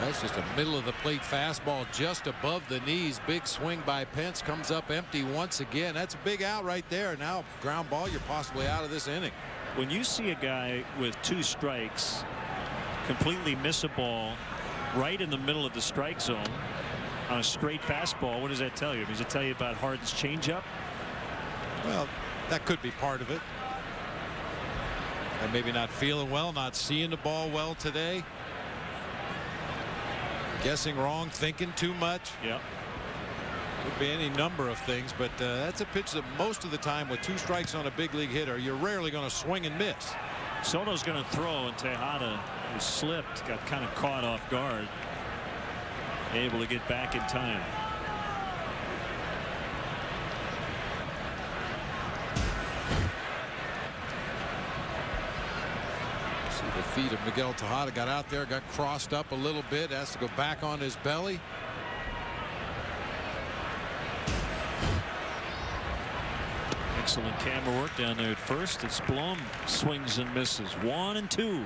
[SPEAKER 20] That's just a middle of the plate fastball just above the knees. Big swing by Pence, comes up empty once again. That's a big out right there. Now ground ball, you're possibly out of this inning.
[SPEAKER 1] When you see a guy with 2 strikes completely miss a ball right in the middle of the strike zone on a straight fastball, what does that tell you? Does it tell you about Harden's changeup?
[SPEAKER 20] Well, that could be part of it. And maybe not feeling well, not seeing the ball well today. Guessing wrong, thinking too much.
[SPEAKER 1] Yeah.
[SPEAKER 20] Could be any number of things, but that's a pitch that most of the time with 2 strikes on a big league hitter, you're rarely going to swing and miss.
[SPEAKER 1] Soto's going to throw, and Tejada, who slipped, got kind of caught off guard, able to get back in time.
[SPEAKER 20] See the feet of Miguel Tejada, got out there, got crossed up a little bit, has to go back on his belly.
[SPEAKER 1] Excellent camera work down there at first. It's Blum swings and misses. 1 and 2.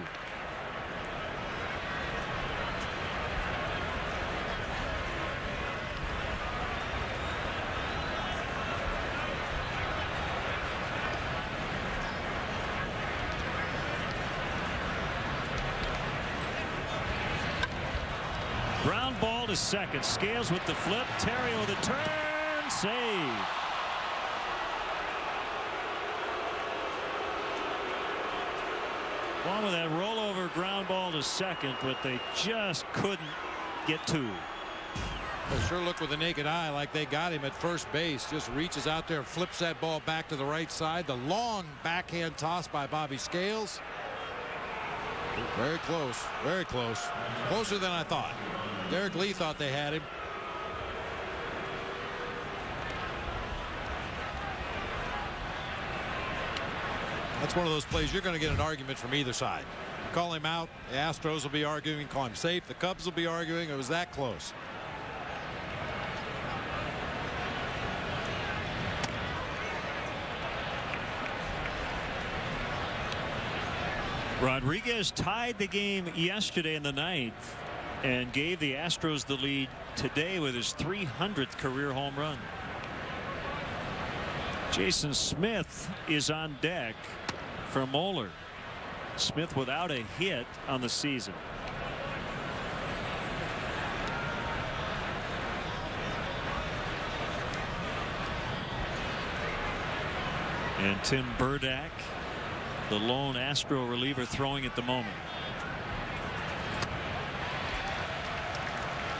[SPEAKER 1] Ground ball to second. Scales with the flip. Terry with a turn. Save. One with that rollover ground ball to second, but they just couldn't get to.
[SPEAKER 20] They sure look with the naked eye like they got him at first base. Just reaches out there and flips that ball back to the right side. The long backhand toss by Bobby Scales. Very close. Very close. Closer than I thought. Derek Lee thought they had him. That's one of those plays you're going to get an argument from either side. Call him out. The Astros will be arguing. Call him safe. The Cubs will be arguing. It was that close.
[SPEAKER 1] Rodriguez tied the game yesterday in the ninth and gave the Astros the lead today with his 300th career home run. Jason Smith is on deck for Moeller. Smith without a hit on the season. And Tim Burdack, the lone Astro reliever, throwing at the moment.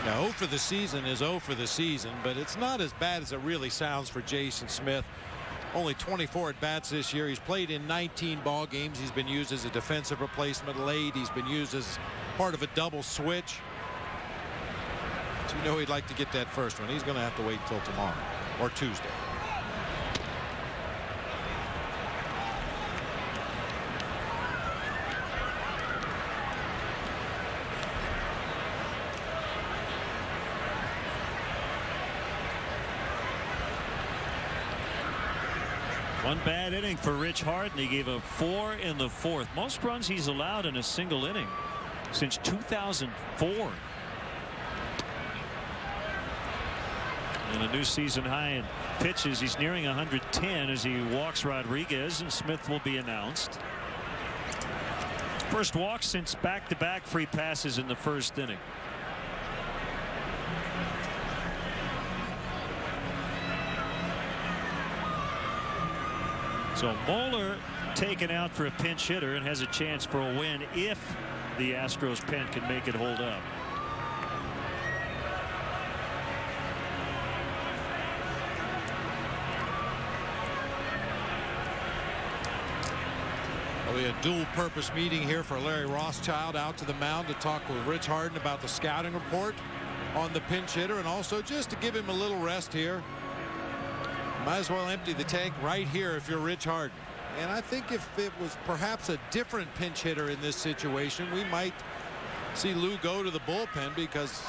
[SPEAKER 20] Now 0 for the season is 0 for the season, but it's not as bad as it really sounds for Jason Smith. only 24 at-bats this year. He's played in 19 ball games. He's been used as a defensive replacement late. He's been used as part of a double switch. But you know he'd like to get that first one. He's going to have to wait until tomorrow or Tuesday.
[SPEAKER 1] One bad inning for Rich Harden. He gave up 4 in the 4th. Most runs he's allowed in a single inning since 2004. And a new season high in pitches. He's nearing 110 as he walks Rodriguez, and Smith will be announced. First walk since back-to-back free passes in the first inning. So Moeller taken out for a pinch hitter and has a chance for a win if the Astros pen can make it hold up.
[SPEAKER 20] Well, we had a dual-purpose meeting here for Larry Rothschild out to the mound to talk with Rich Harden about the scouting report on the pinch hitter, and also just to give him a little rest here. Might as well empty the tank right here if you're Rich Harden. And I think if it was perhaps a different pinch hitter in this situation, we might see Lou go to the bullpen, because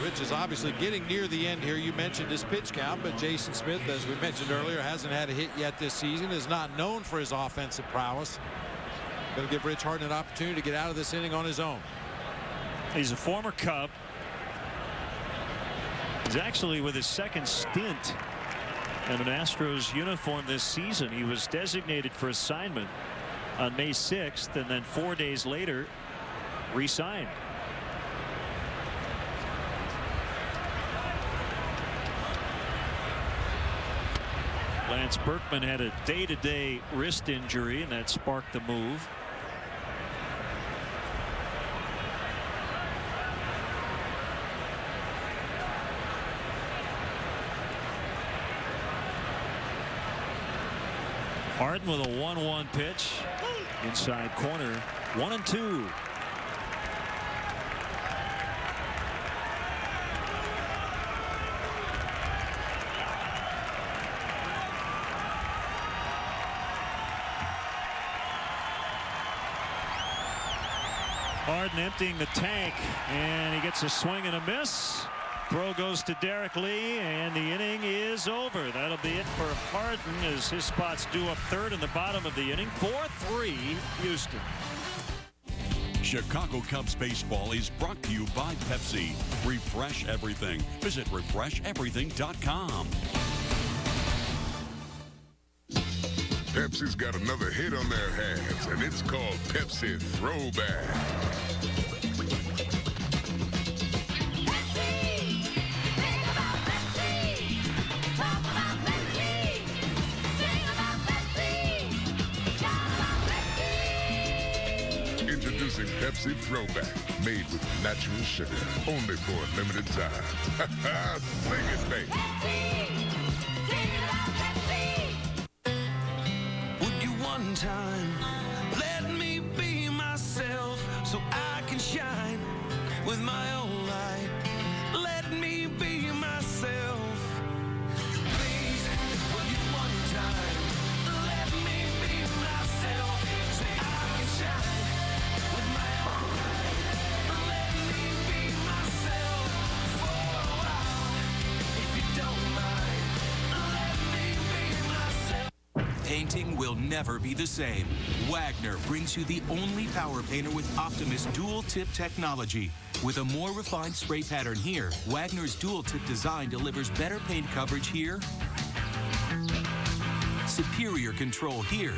[SPEAKER 20] Rich is obviously getting near the end here. You mentioned his pitch count, but Jason Smith, as we mentioned earlier, hasn't had a hit yet this season, is not known for his offensive prowess. Going to give Rich Harden an opportunity to get out of this inning on his own.
[SPEAKER 1] He's a former Cub. He's actually with his second stint in an Astros uniform this season. He was designated for assignment on May 6th, and then 4 days later re-signed. Lance Berkman had a day-to-day wrist injury, and that sparked the move. Harden with a 1-1 pitch inside corner. 1-2. Harden emptying the tank, and he gets a swing and a miss. Throw goes to Derek Lee, and the inning is over. That'll be it for Harden as his spot's due up third in the bottom of the inning. 4-3 Houston.
[SPEAKER 3] Chicago Cubs baseball is brought to you by Pepsi. Refresh everything. Visit refresheverything.com.
[SPEAKER 6] Pepsi's got another hit on their hands, and it's called Pepsi Throwback. Introducing Pepsi Throwback, made with natural sugar, only for a limited time. Sing it, baby.
[SPEAKER 12] Would you one time let me be myself so I can shine with my own light? Let me be myself. Please, would you one time let me be myself so I can shine with my own light? Let me be myself for a while, if you don't mind. Let me be myself.
[SPEAKER 13] Painting will never be the same. Wagner brings you the only power painter with Optimus dual tip technology. With a more refined spray pattern here, Wagner's dual tip design delivers better paint coverage here, superior control here,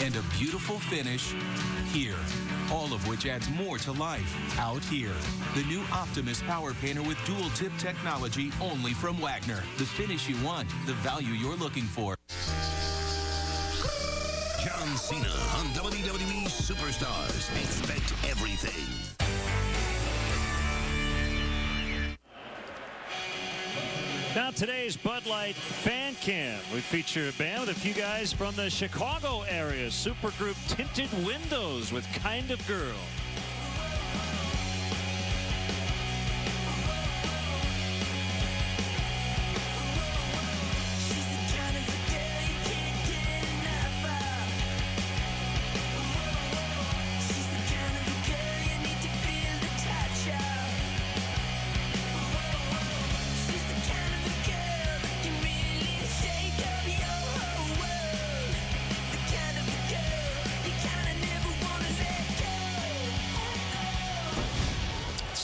[SPEAKER 13] and a beautiful finish here. All of which adds more to life out here. The new Optimus power painter with dual tip technology, only from Wagner. The finish you want, the value you're looking for.
[SPEAKER 14] John Cena on WWE Superstars. Expect everything.
[SPEAKER 1] Now today's Bud Light Fan Cam. We feature a band with a few guys from the Chicago area. Supergroup Tinted Windows with Kind of Girl.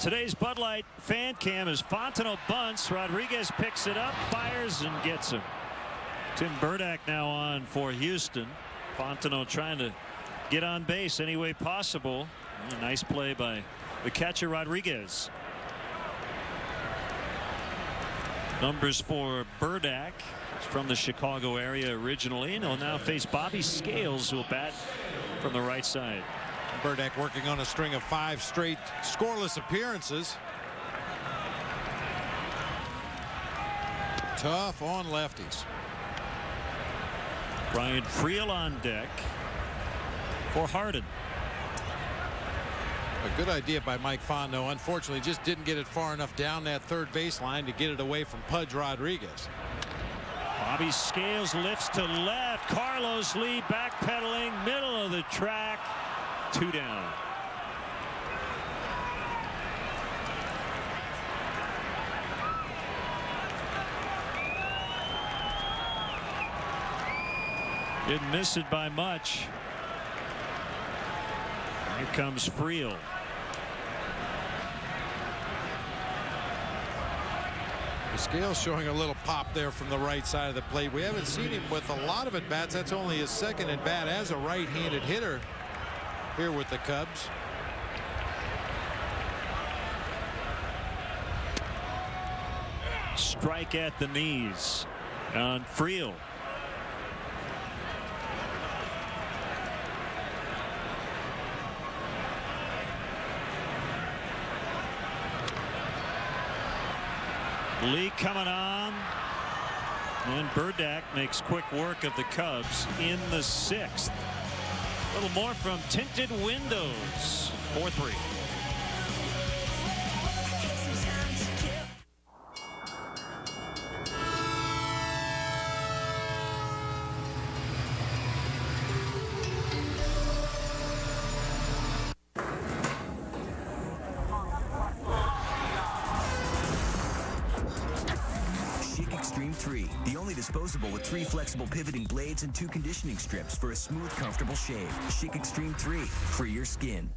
[SPEAKER 1] Today's Bud Light Fan Cam is Fontenot bunts. Rodriguez picks it up, fires, and gets him. Tim Burdack now on for Houston. Fontenot trying to get on base any way possible. A nice play by the catcher Rodriguez. Numbers for Burdack. He's from the Chicago area originally, and will now face Bobby Scales, who will bat from the right side.
[SPEAKER 20] Burdack working on a string of 5 straight scoreless appearances. Tough on lefties.
[SPEAKER 1] Brian Friel on deck for Harden.
[SPEAKER 20] A good idea by Mike Fontenot. Unfortunately, just didn't get it far enough down that third baseline to get it away from Pudge Rodriguez.
[SPEAKER 1] Bobby Scales lifts to left. Carlos Lee backpedaling, middle of the track. 2 down. Didn't miss it by much. Here comes Friel.
[SPEAKER 20] Scales showing a little pop there from the right side of the plate. We haven't seen him with a lot of at-bats. That's only his second at-bat as a right-handed hitter here with the Cubs.
[SPEAKER 1] Strike at the knees on Friel. Lee coming on, and Burdack makes quick work of the Cubs in the 6th. A little more from Tinted Windows. 4-3.
[SPEAKER 4] Extreme 3, the only disposable with 3 flexible pivoting blades and 2 conditioning strips for a smooth, comfortable shave. Chic Extreme 3, for your skin.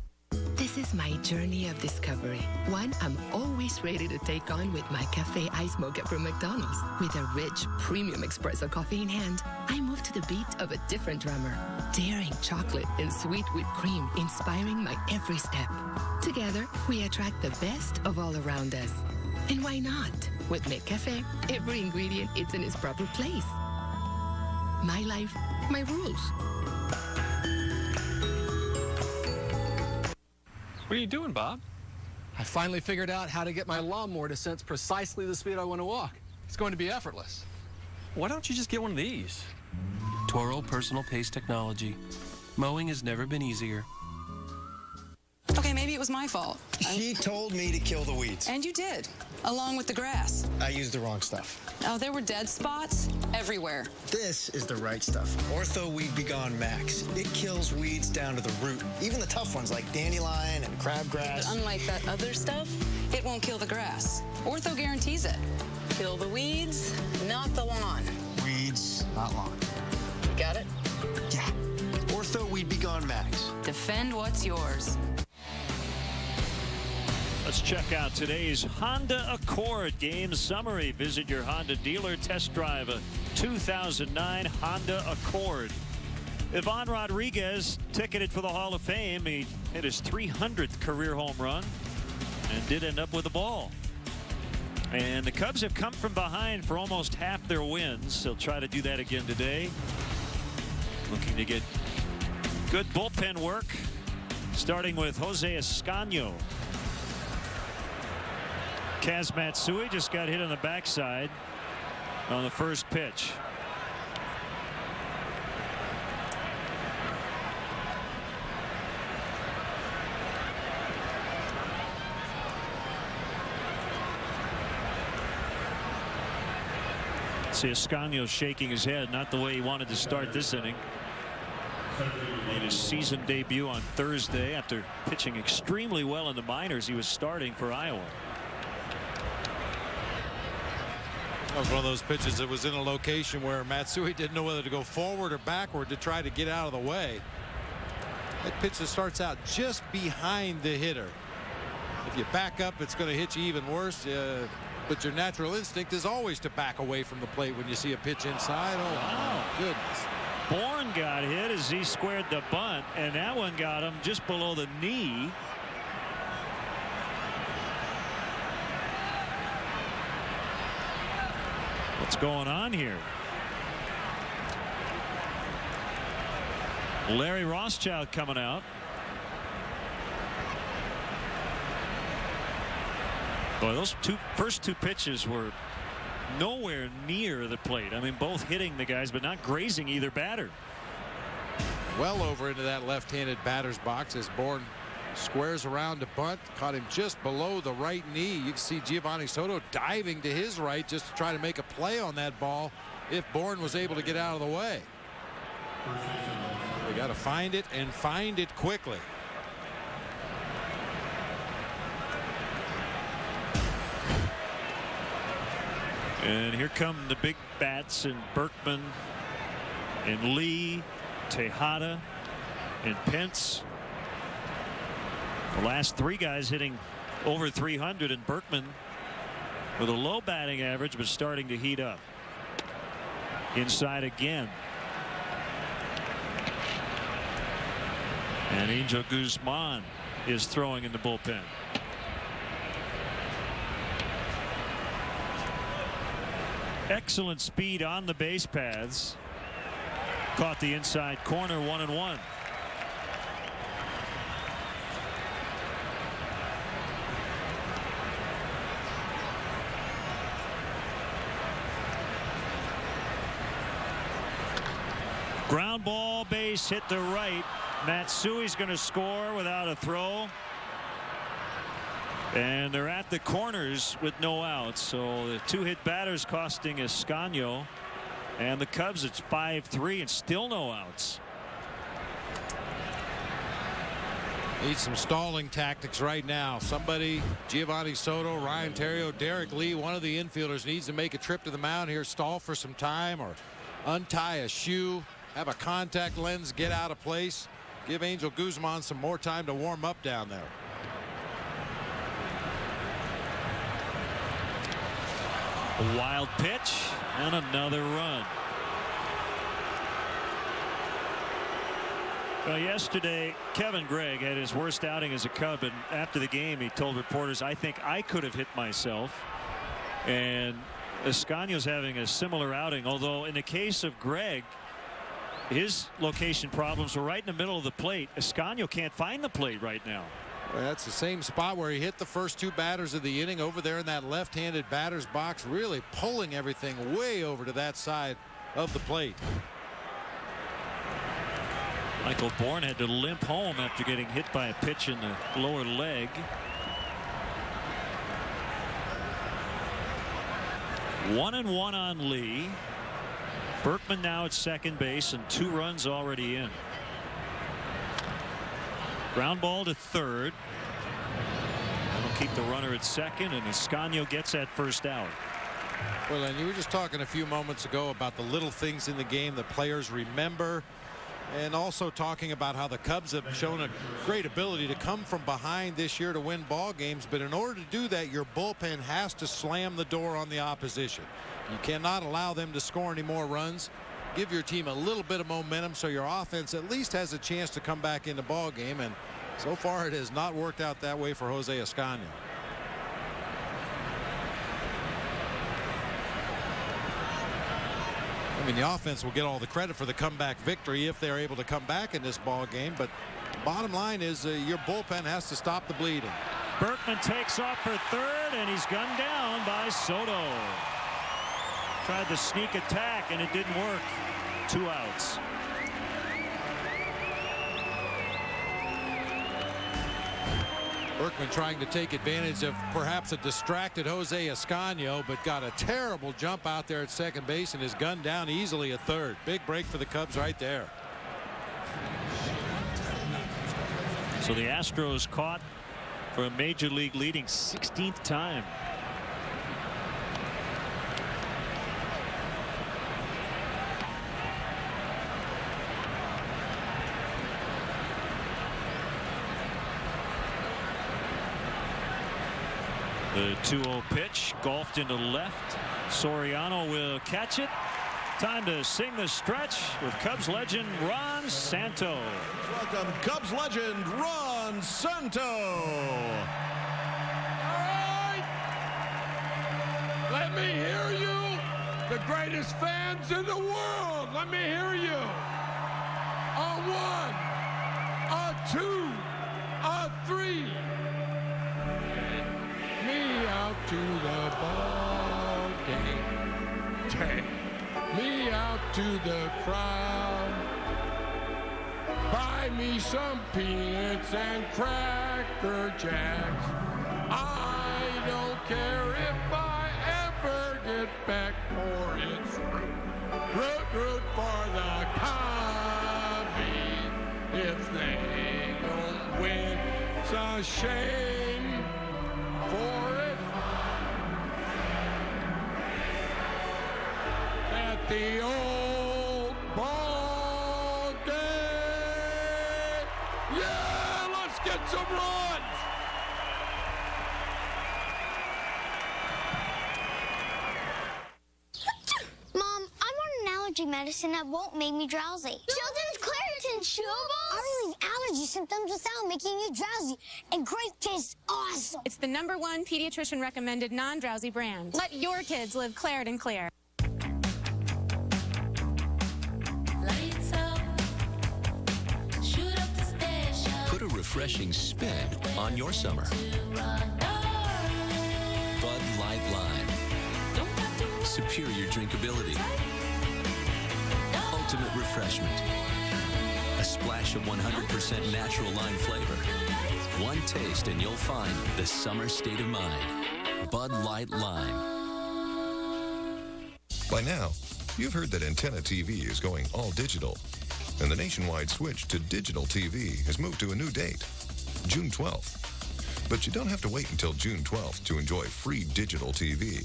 [SPEAKER 5] This is my journey of discovery. One I'm always ready to take on with my Cafe Ice Mocha from McDonald's. With a rich, premium espresso coffee in hand, I move to the beat of a different drummer. Daring chocolate and sweet whipped cream, inspiring my every step. Together, we attract the best of all around us. And why not? With McCafe, every ingredient is in its proper place. My life, my rules.
[SPEAKER 8] What are you doing, Bob?
[SPEAKER 7] I finally figured out how to get my lawnmower to sense precisely the speed I want to walk. It's going to be effortless.
[SPEAKER 8] Why don't you just get one of these?
[SPEAKER 22] Toro personal pace technology. Mowing has never been easier.
[SPEAKER 27] Okay, maybe it was my fault.
[SPEAKER 15] She told me to kill the weeds.
[SPEAKER 27] And you did, along with the grass.
[SPEAKER 15] I used the wrong stuff.
[SPEAKER 27] Oh, there were dead spots everywhere.
[SPEAKER 15] This is the right stuff. Ortho Weed Be Gone Max. It kills weeds down to the root. Even the tough ones like dandelion and crabgrass.
[SPEAKER 27] But unlike that other stuff, it won't kill the grass. Ortho guarantees it. Kill the weeds, not the lawn.
[SPEAKER 15] Weeds, not lawn.
[SPEAKER 27] Got it?
[SPEAKER 15] Yeah. Ortho Weed Be Gone Max.
[SPEAKER 27] Defend what's yours.
[SPEAKER 1] Let's check out today's Honda Accord game summary. Visit your Honda dealer. Test drive a 2009 Honda Accord. Ivan Rodriguez ticketed for the Hall of Fame. He hit his 300th career home run and did end up with the ball. And the Cubs have come from behind for almost half their wins. They'll try to do that again today. Looking to get good bullpen work, starting with Jose Escaño. Kaz Matsui just got hit on the backside. on the first pitch. See, Ascanio shaking his head, not the way he wanted to start this inning. Made his season debut on Thursday after pitching extremely well in the minors. He was starting for Iowa.
[SPEAKER 20] That was one of those pitches that was in a location where Matsui didn't know whether to go forward or backward to try to get out of the way. That pitch that starts out just behind the hitter. If you back up, it's going to hit you even worse. But your natural instinct is always to back away from the plate when you see a pitch inside. Oh, wow. Goodness.
[SPEAKER 1] Bourne got hit as he squared the bunt, and that one got him just below the knee. What's going on here? Larry Rothschild coming out. Boy, those first two pitches were nowhere near the plate. I mean, both hitting the guys, but not grazing either batter.
[SPEAKER 20] Well over into that left-handed batter's box as Bourne squares around to bunt. Caught him just below the right knee. You can see Giovanni Soto diving to his right just to try to make a play on that ball if Bourne was able to get out of the way. They got to find it and find it quickly.
[SPEAKER 1] And here come the big bats in Berkman and Lee, Tejada and Pence. The last three guys hitting over 300, and Berkman with a low batting average but starting to heat up. Inside again. And Angel Guzman is throwing in the bullpen. Excellent speed on the base paths. Caught the inside corner, 1-1. Ground ball, base hit to right. Matsui's going to score without a throw. And they're at the corners with no outs. So the two-hit batters costing Ascanio. And the Cubs, it's 5-3 and still no outs.
[SPEAKER 20] Need some stalling tactics right now. Somebody, Giovanni Soto, Ryan Theriot, Derek Lee, one of the infielders needs to make a trip to the mound here, stall for some time, or untie a shoe, have a contact lens, get out of place. Give Angel Guzman some more time to warm up down there.
[SPEAKER 1] A wild pitch and another run. Well, yesterday Kevin Gregg had his worst outing as a Cub, and after the game he told reporters, I think I could have hit myself. And Ascanio's having a similar outing, although in the case of Gregg, his location problems were right in the middle of the plate. Ascanio can't find the plate right now.
[SPEAKER 20] Well, that's the same spot where he hit the first two batters of the inning, over there in that left-handed batter's box, really pulling everything way over to that side of the plate.
[SPEAKER 1] Michael Bourne had to limp home after getting hit by a pitch in the lower leg. One and one on Lee. Berkman now at second base and 2 runs already in. Ground ball to third. That'll keep the runner at second, and Ascanio gets that first out.
[SPEAKER 20] Well, and you were just talking a few moments ago about the little things in the game that players remember, and also talking about how the Cubs have shown a great ability to come from behind this year to win ball games. But in order to do that, your bullpen has to slam the door on the opposition. You cannot allow them to score any more runs. Give your team a little bit of momentum so your offense at least has a chance to come back in the ball game, and so far it has not worked out that way for Jose Ascanio. I mean, the offense will get all the credit for the comeback victory if they're able to come back in this ball game, but the bottom line is your bullpen has to stop the bleeding.
[SPEAKER 1] Berkman takes off for third, and he's gunned down by Soto. tried the sneak attack, and it didn't work. 2 outs.
[SPEAKER 20] Berkman trying to take advantage of perhaps a distracted Jose Escaño, but got a terrible jump out there at second base and is gunned down easily at third. Big break for the Cubs right there.
[SPEAKER 1] So the Astros caught for a major league leading 16th time. The 2-0 pitch golfed into left. Soriano will catch it. Time to sing the stretch with Cubs legend Ron Santo.
[SPEAKER 10] Welcome, Cubs legend Ron Santo.
[SPEAKER 16] All right. Let me hear you. The greatest fans in the world. Let me hear you. A 1, a 2, a 3. Me out to the ball game. Take me out to the crowd. Buy me some peanuts and Cracker Jacks. I don't care if I ever get back for it's root for the Cubbies. If they don't win, it's a shame for it. At the old ball game. Yeah, let's get some runs.
[SPEAKER 17] Mom, I want an allergy medicine that won't make me drowsy. Children's Claritin Chewables? I relieve allergy symptoms without making you drowsy. And grape tastes awesome.
[SPEAKER 18] It's the #1 pediatrician recommended non-drowsy brand. Let your kids live Claritin Clear.
[SPEAKER 22] Put a refreshing spin on your summer. Bud Light Lime. Superior drinkability. Ultimate refreshment. A splash of 100% natural lime flavor. One taste and you'll find the summer state of mind. Bud Light Lime.
[SPEAKER 19] By now, you've heard that Antenna TV is going all digital. And the nationwide switch to digital TV has moved to a new date, June 12th. But you don't have to wait until June 12th to enjoy free digital TV.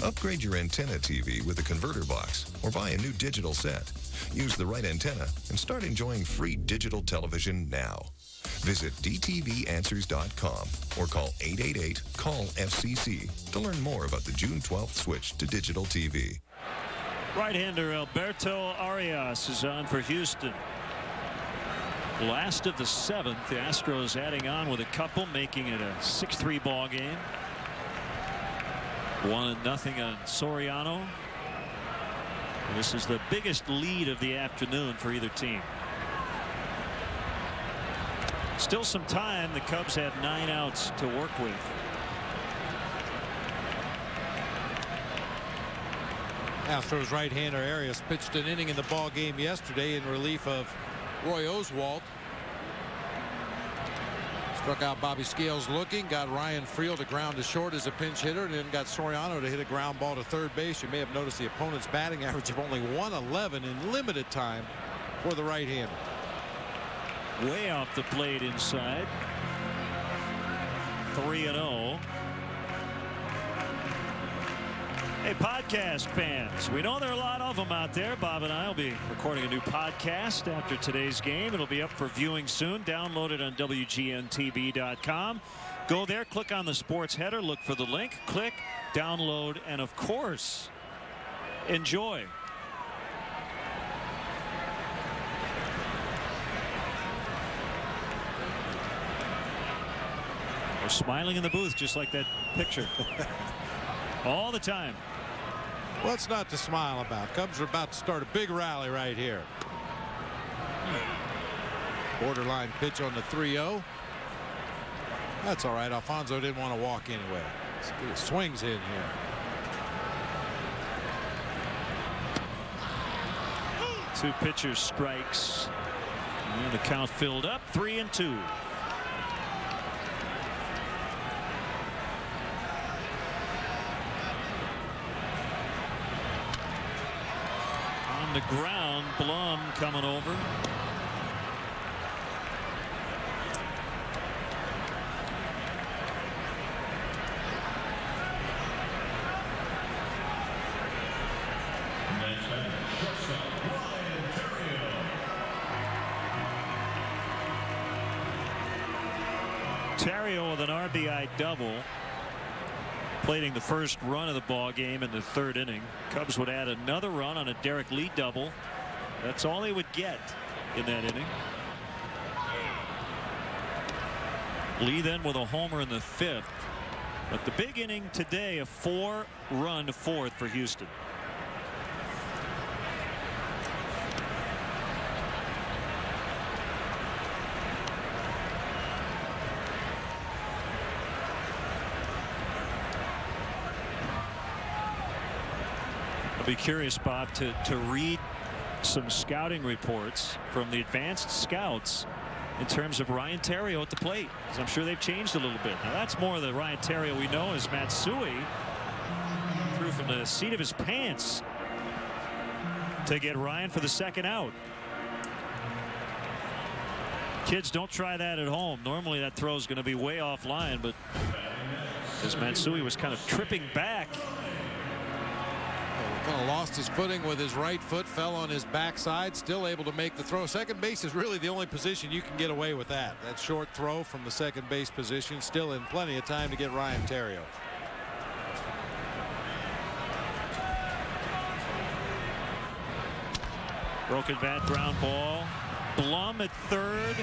[SPEAKER 19] Upgrade your Antenna TV with a converter box or buy a new digital set. Use the right antenna and start enjoying free digital television now. Visit dtvanswers.com or call 888-CALL-FCC to learn more about the June 12th switch to digital TV.
[SPEAKER 1] Right-hander Alberto Arias is on for Houston. Last of the 7th. The Astros adding on with a couple, making it a 6-3 ball game. 1-0 on Soriano. And this is the biggest lead of the afternoon for either team. Still some time. The Cubs have 9 outs to work with.
[SPEAKER 20] Astros right-hander Arias pitched an inning in the ball game yesterday in relief of Roy Oswalt. Struck out Bobby Scales looking, got Ryan Friel to ground to short as a pinch hitter, and then got Soriano to hit a ground ball to third base. You may have noticed the opponent's batting average of only 111 in limited time for the right-hander.
[SPEAKER 1] Way off the plate inside. 3-0. Hey, podcast fans, we know there are a lot of them out there. Bob and I will be recording a new podcast after today's game. It'll be up for viewing soon. Download it on WGNTV.com. Go there, click on the sports header, look for the link, click, download, and of course, enjoy. We're smiling in the booth just like that picture. All the time.
[SPEAKER 20] What's not to smile about? Cubs are about to start a big rally right here. Borderline pitch on the 3-0. That's all right. Alfonso didn't want to walk anyway. Swings in here.
[SPEAKER 1] 2 pitchers strikes. And the count filled up 3-2. On the ground, Blum coming over. Terrio with an RBI double, plating the first run of the ball game in the 3rd inning. Cubs would add another run on a Derek Lee double. That's all they would get in that inning. Lee then with a homer in the 5th. But the big inning today, a 4-run 4th for Houston. I'll be curious, Bob, to read some scouting reports from the advanced scouts in terms of Ryan Terrio at the plate, because I'm sure they've changed a little bit. Now that's more of the Ryan Terrio we know as Matsui. Threw from the seat of his pants to get Ryan for the 2nd out. Kids, don't try that at home. Normally that throw is going to be way offline, but as Matsui was kind of tripping back.
[SPEAKER 20] Kind of lost his footing with his right foot, fell on his backside, still able to make the throw. Second base is really the only position you can get away with that. That short throw from the second base position, still in plenty of time to get Ryan Terrio.
[SPEAKER 1] Broken bat, ground ball. Blum at 3rd.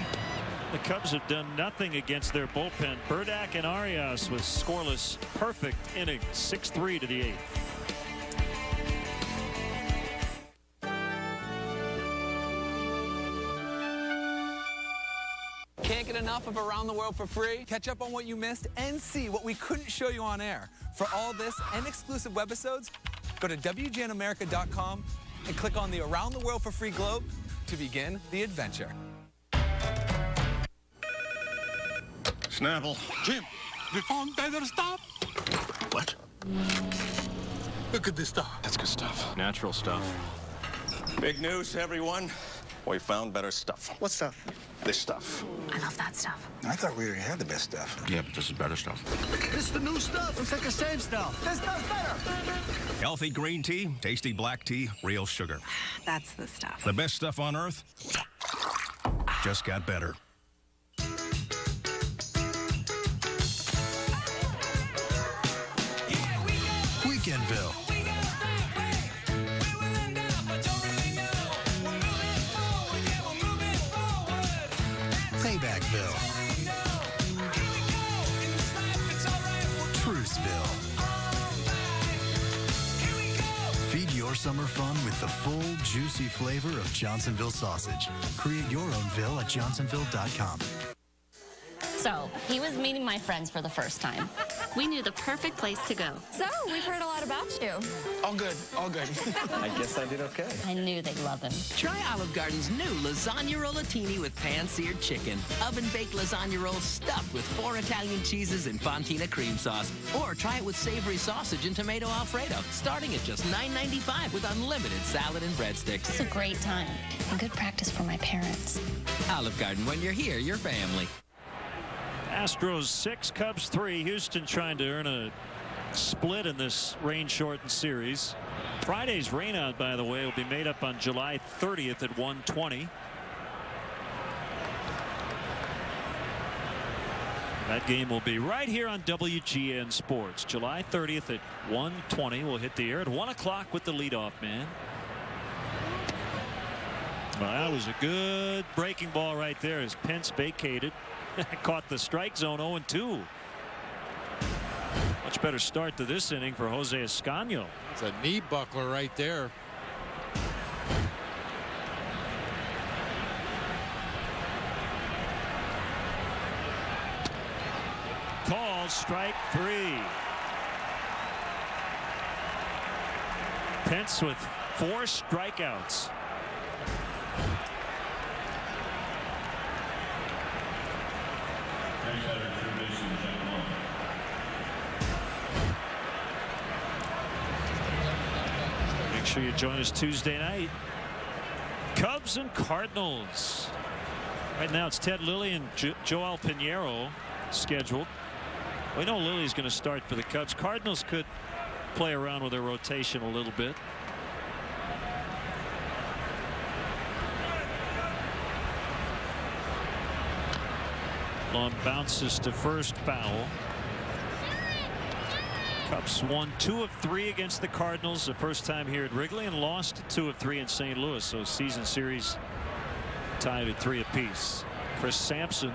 [SPEAKER 1] The Cubs have done nothing against their bullpen. Burdack and Arias with scoreless perfect innings. 6-3 to the 8th.
[SPEAKER 2] Can't get enough of Around the World for free? Catch up on what you missed and see what we couldn't show you on air. For all this and exclusive webisodes, go to WGNAmerica.com and click on the Around the World for Free globe to begin the adventure.
[SPEAKER 14] Snapple.
[SPEAKER 9] Jim, we found better stuff.
[SPEAKER 14] What?
[SPEAKER 9] Look at this stuff.
[SPEAKER 14] That's good stuff. Natural stuff. Big news, everyone. We found better stuff.
[SPEAKER 15] What stuff?
[SPEAKER 14] This stuff.
[SPEAKER 21] I love that stuff.
[SPEAKER 15] I thought we already had the best stuff.
[SPEAKER 14] Yeah, but this is better stuff.
[SPEAKER 15] It's the new stuff. It's like the same stuff. This stuff's better.
[SPEAKER 23] Healthy green tea, tasty black tea, real sugar.
[SPEAKER 21] That's the stuff.
[SPEAKER 23] The best stuff on earth just got better. Weekendville. Paybackville. Truthville. Feed your summer fun with the full, juicy flavor of Johnsonville sausage. Create your own Ville at johnsonville.com.
[SPEAKER 24] So, he was meeting my friends for the first time. We knew the perfect place to go.
[SPEAKER 18] So, we've heard a lot about you.
[SPEAKER 15] All good, all good. I guess I did okay.
[SPEAKER 24] I knew they'd love him.
[SPEAKER 25] Try Olive Garden's new lasagna rollatini with pan-seared chicken. Oven-baked lasagna rolls stuffed with 4 Italian cheeses and Fontina cream sauce. Or try it with savory sausage and tomato Alfredo, starting at just $9.95 with unlimited salad and breadsticks.
[SPEAKER 24] It's a great time and good practice for my parents.
[SPEAKER 25] Olive Garden, when you're here, your family.
[SPEAKER 1] Astros 6, Cubs 3. Houston trying to earn a split in this rain-shortened series. Friday's rainout, by the way, will be made up on July 30th at 1:20. That game will be right here on WGN Sports. July 30th at 1:20. We'll hit the air at 1 o'clock with the leadoff man. Well, that was a good breaking ball right there as Pence vacated. Caught the strike zone. 0-2. Much better start to this inning for Jose Escaño.
[SPEAKER 20] It's a knee buckler right there.
[SPEAKER 1] Call strike 3. Pence with 4 strikeouts. Make sure you join us Tuesday night. Cubs and Cardinals. Right now it's Ted Lilly and Joel Pinheiro scheduled. We know Lilly's going to start for the Cubs. Cardinals could play around with their rotation a little bit. Long bounces to first, foul. Cubs won 2 of 3 against the Cardinals the first time here at Wrigley and lost 2 of 3 in St. Louis. So season series tied at 3 apiece. Chris Sampson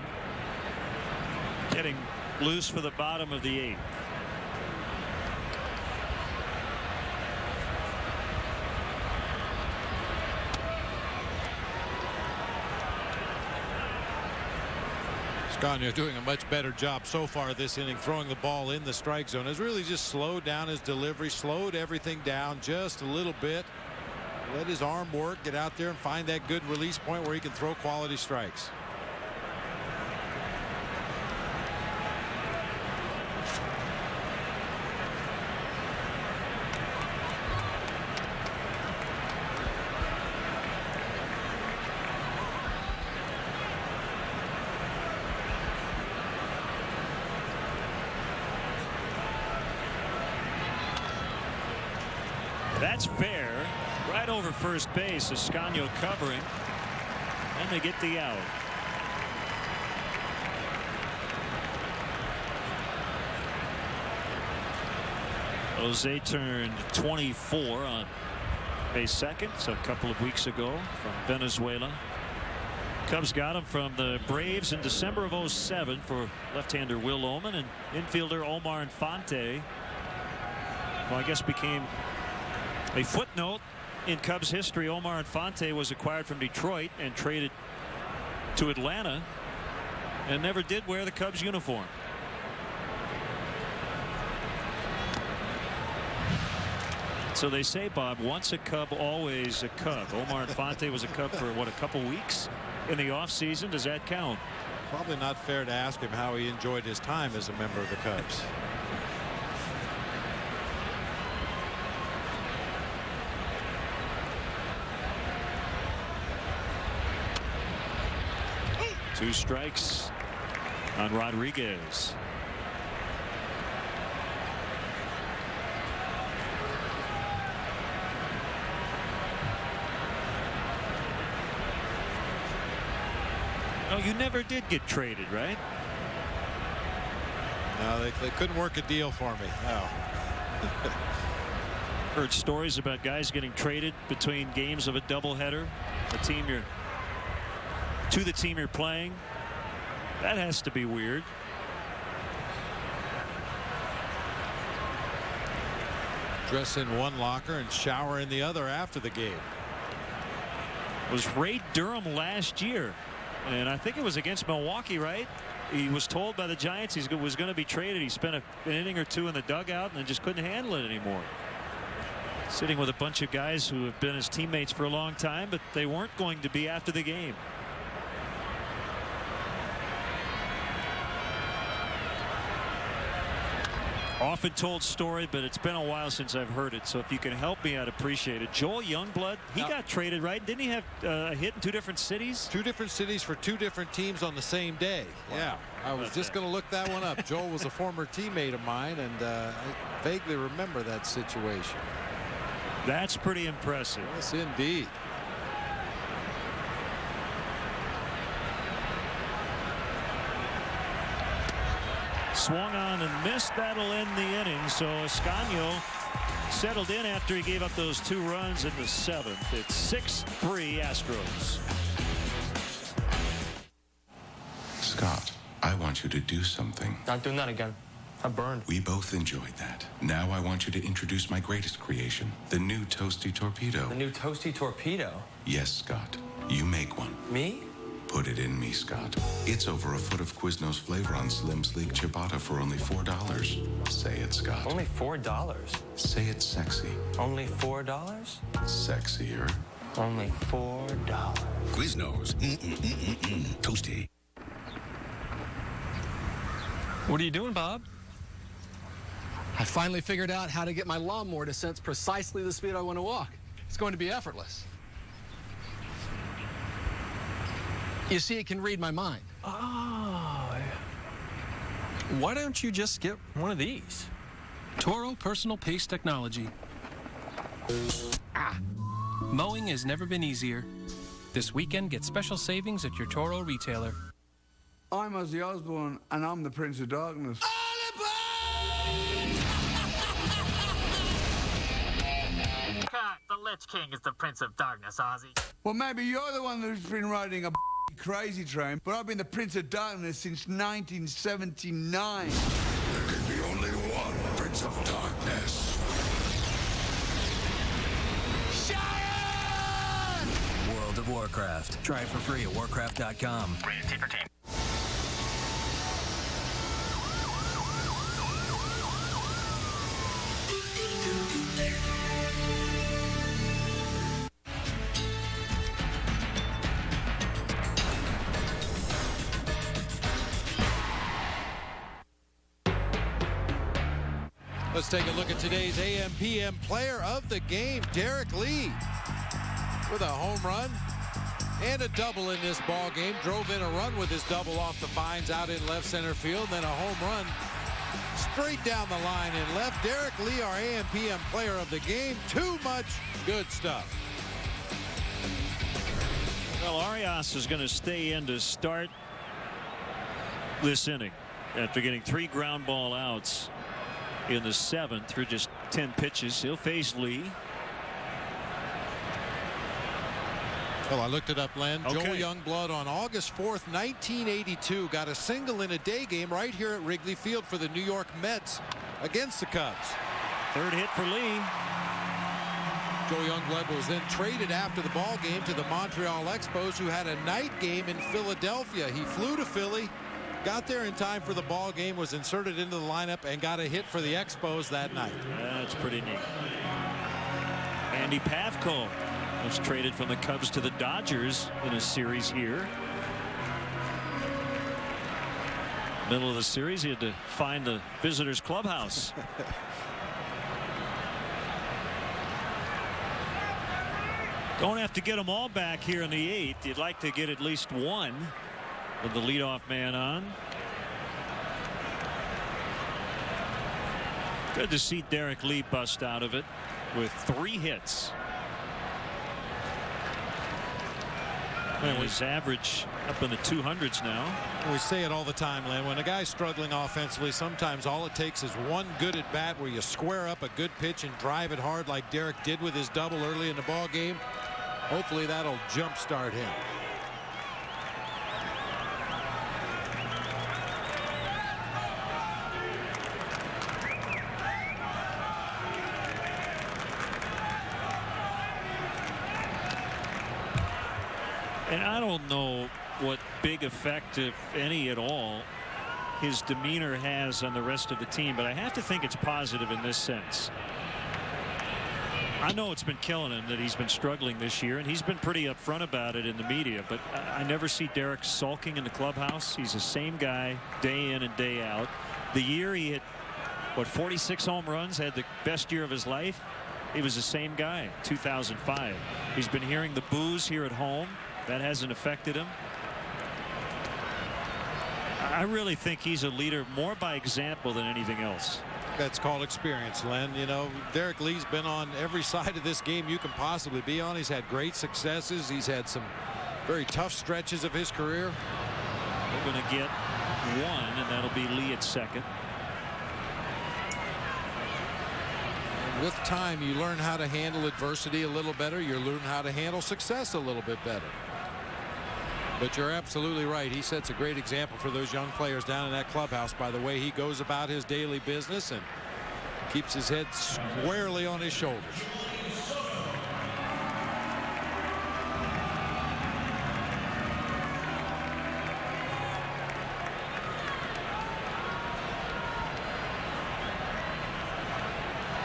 [SPEAKER 1] getting loose for the bottom of the 8th.
[SPEAKER 20] Scagno doing a much better job so far this inning, throwing the ball in the strike zone. Has really just slowed down his delivery, slowed everything down just a little bit. Let his arm work, get out there and find that good release point where he can throw quality strikes.
[SPEAKER 1] That's fair. Right over first base. Scagno covering. And they get the out. Jose turned 24 on May 2nd, so a couple of weeks ago from Venezuela. Cubs got him from the Braves in December of '07 for left-hander Will Oman and infielder Omar Infante, who I guess became a footnote in Cubs history. Omar Infante was acquired from Detroit and traded to Atlanta and never did wear the Cubs uniform. So they say, Bob, once a Cub, always a Cub. Omar Infante was a Cub for, what, a couple weeks in the offseason? Does that count?
[SPEAKER 20] Probably not fair to ask him how he enjoyed his time as a member of the Cubs.
[SPEAKER 1] Two strikes on Rodriguez. Oh, you never did get traded, right?
[SPEAKER 20] No, they couldn't work a deal for me. No.
[SPEAKER 1] Heard stories about guys getting traded between games of a doubleheader. The team you're playing. That has to be weird.
[SPEAKER 20] Dress in one locker and shower in the other after the game.
[SPEAKER 1] It was Ray Durham last year, and I think it was against Milwaukee, right? He was told by the Giants he was going to be traded. He spent an inning or two in the dugout and then just couldn't handle it anymore. Sitting with a bunch of guys who have been his teammates for a long time, but they weren't going to be after the game. Often told story, but it's been a while since I've heard it. So if you can help me, I'd appreciate it. Joel Youngblood, he got traded, right? Didn't he have a hit in 2 different cities?
[SPEAKER 20] 2 different cities for 2 different teams on the same day. Wow. Yeah, I was just going to look that one up. Joel was a former teammate of mine, and I vaguely remember that situation.
[SPEAKER 1] That's pretty impressive.
[SPEAKER 20] Yes, indeed.
[SPEAKER 1] Swung on and missed. That'll end the inning. So Scagno settled in after he gave up those 2 runs in the 7th. It's 6-3 Astros.
[SPEAKER 3] Scott, I want you to do something.
[SPEAKER 4] Not doing that again. I burned.
[SPEAKER 3] We both enjoyed that. Now I want you to introduce my greatest creation, the new Toasty Torpedo.
[SPEAKER 4] The new Toasty Torpedo?
[SPEAKER 3] Yes, Scott. You make one.
[SPEAKER 4] Me?
[SPEAKER 3] Put it in me, Scott. It's over a foot of Quiznos flavor on Slim Sleek Ciabatta for only $4. Say it, Scott.
[SPEAKER 4] Only $4?
[SPEAKER 3] Say it sexy.
[SPEAKER 4] Only $4?
[SPEAKER 3] Sexier.
[SPEAKER 4] Only $4.
[SPEAKER 6] Quiznos. Toasty.
[SPEAKER 8] What are you doing, Bob?
[SPEAKER 5] I finally figured out how to get my lawnmower to sense precisely the speed I want to walk. It's going to be effortless. You see, it can read my mind.
[SPEAKER 8] Oh. Why don't you just get one of these? Toro Personal Pace Technology. Mowing has never been easier. This weekend, get special savings at your Toro retailer.
[SPEAKER 6] I'm Ozzy Osbourne, and I'm the Prince of Darkness.
[SPEAKER 7] The Lich King is the Prince of Darkness, Ozzy.
[SPEAKER 6] Well, maybe you're the one who's been riding a crazy train, but I've been the Prince of Darkness since 1979.
[SPEAKER 9] There can be only one Prince of Darkness.
[SPEAKER 11] World of Warcraft. Try it for free at warcraft.com.
[SPEAKER 7] Rated T for Teen.
[SPEAKER 20] Let's take a look at today's AM/PM player of the game, Derek Lee, with a home run and a double in this ball game. Drove in a run with his double off the Pines out in left center field, then a home run straight down the line in left. Derek Lee, our AM/PM player of the game. Too much good stuff.
[SPEAKER 1] Well, Arias is going to stay in to start this inning after getting 3 ground ball outs in the 7th through just 10 pitches. He'll face Lee.
[SPEAKER 20] Well, I looked it up, Len.
[SPEAKER 1] Okay.
[SPEAKER 20] Joel Youngblood on August 4th, 1982, got a single in a day game right here at Wrigley Field for the New York Mets against the Cubs.
[SPEAKER 1] 3rd hit for Lee.
[SPEAKER 20] Joel Youngblood was then traded after the ball game to the Montreal Expos, who had a night game in Philadelphia. He flew to Philly, got there in time for the ball game, was inserted into the lineup, and got a hit for the Expos that night.
[SPEAKER 1] That's pretty neat. Andy Pavko was traded from the Cubs to the Dodgers in a series here. Middle of the series, he had to find the visitors' clubhouse. Don't have to get them all back here in the 8th. You'd like to get at least one with the leadoff man on. Good to see Derek Lee bust out of it with 3 hits. And his average up in the 200s now.
[SPEAKER 20] We say it all the time, Len. When a guy's struggling offensively, sometimes all it takes is one good at bat where you square up a good pitch and drive it hard like Derek did with his double early in the ball game. Hopefully that'll jumpstart him.
[SPEAKER 1] And I don't know what big effect, if any at all, his demeanor has on the rest of the team, but I have to think it's positive in this sense. I know it's been killing him that he's been struggling this year, and he's been pretty upfront about it in the media, but I never see Derek sulking in the clubhouse. He's the same guy day in and day out. The year he hit, what, 46 home runs, had the best year of his life, he was the same guy, 2005. He's been hearing the boos here at home. That hasn't affected him. I really think he's a leader more by example than anything else.
[SPEAKER 20] That's called experience, Len. You know, Derek Lee's been on every side of this game you can possibly be on. He's had great successes. He's had some very tough stretches of his career.
[SPEAKER 1] We're going to get one, and that'll be Lee at second.
[SPEAKER 20] And with time, you learn how to handle adversity a little better. You learn how to handle success a little bit better. But you're absolutely right. He sets a great example for those young players down in that clubhouse by the way he goes about his daily business and keeps his head squarely on his shoulders.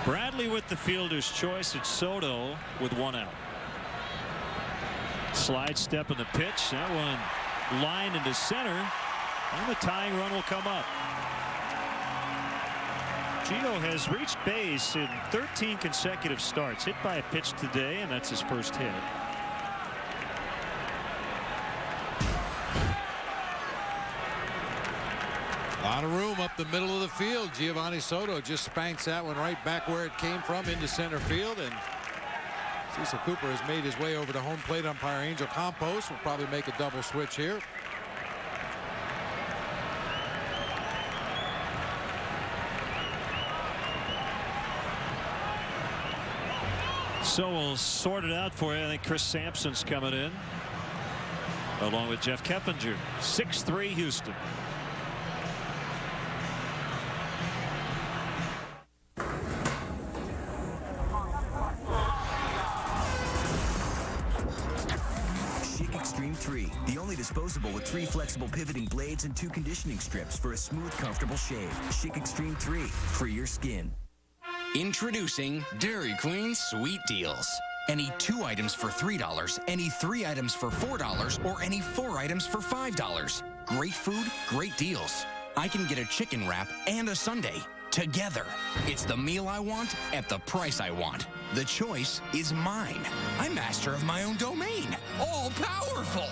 [SPEAKER 1] Bradley with the fielder's choice. It's Soto with 1 out. Slide step in the pitch. That one lined into center, and the tying run will come up. Gino has reached base in 13 consecutive starts. Hit by a pitch today, and that's his first hit.
[SPEAKER 20] A lot of room up the middle of the field. Giovanni Soto just spanks that one right back where it came from into center field. And Cecil Cooper has made his way over to home plate umpire Angel Campos. Will probably make a double switch here.
[SPEAKER 1] So we'll sort it out for you. I think Chris Sampson's coming in along with Jeff Keppinger. 6-3 Houston.
[SPEAKER 11] Extreme 3, the only disposable with 3 flexible pivoting blades and 2 conditioning strips for a smooth, comfortable shave. Chic Extreme 3, for your skin.
[SPEAKER 10] Introducing Dairy Queen Sweet Deals. Any 2 items for $3, any 3 items for $4, or any 4 items for $5. Great food, great deals. I can get a chicken wrap and a sundae together. It's the meal I want at the price I want. The choice is mine. I'm master of my own domain. All powerful.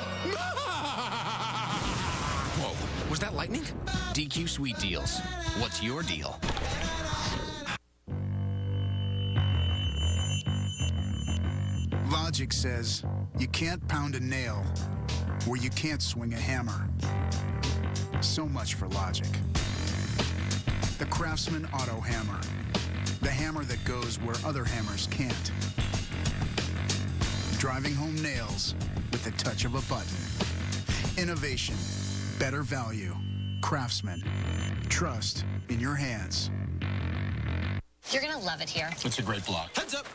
[SPEAKER 10] Whoa, was that lightning? DQ Sweet Deals. What's your deal?
[SPEAKER 12] Logic says you can't pound a nail where you can't swing a hammer. So much for logic. The Craftsman Auto Hammer. The hammer that goes where other hammers can't. Driving home nails with the touch of a button. Innovation. Better value. Craftsman. Trust in your hands.
[SPEAKER 24] You're gonna love it here.
[SPEAKER 11] It's a great block.
[SPEAKER 10] Heads up.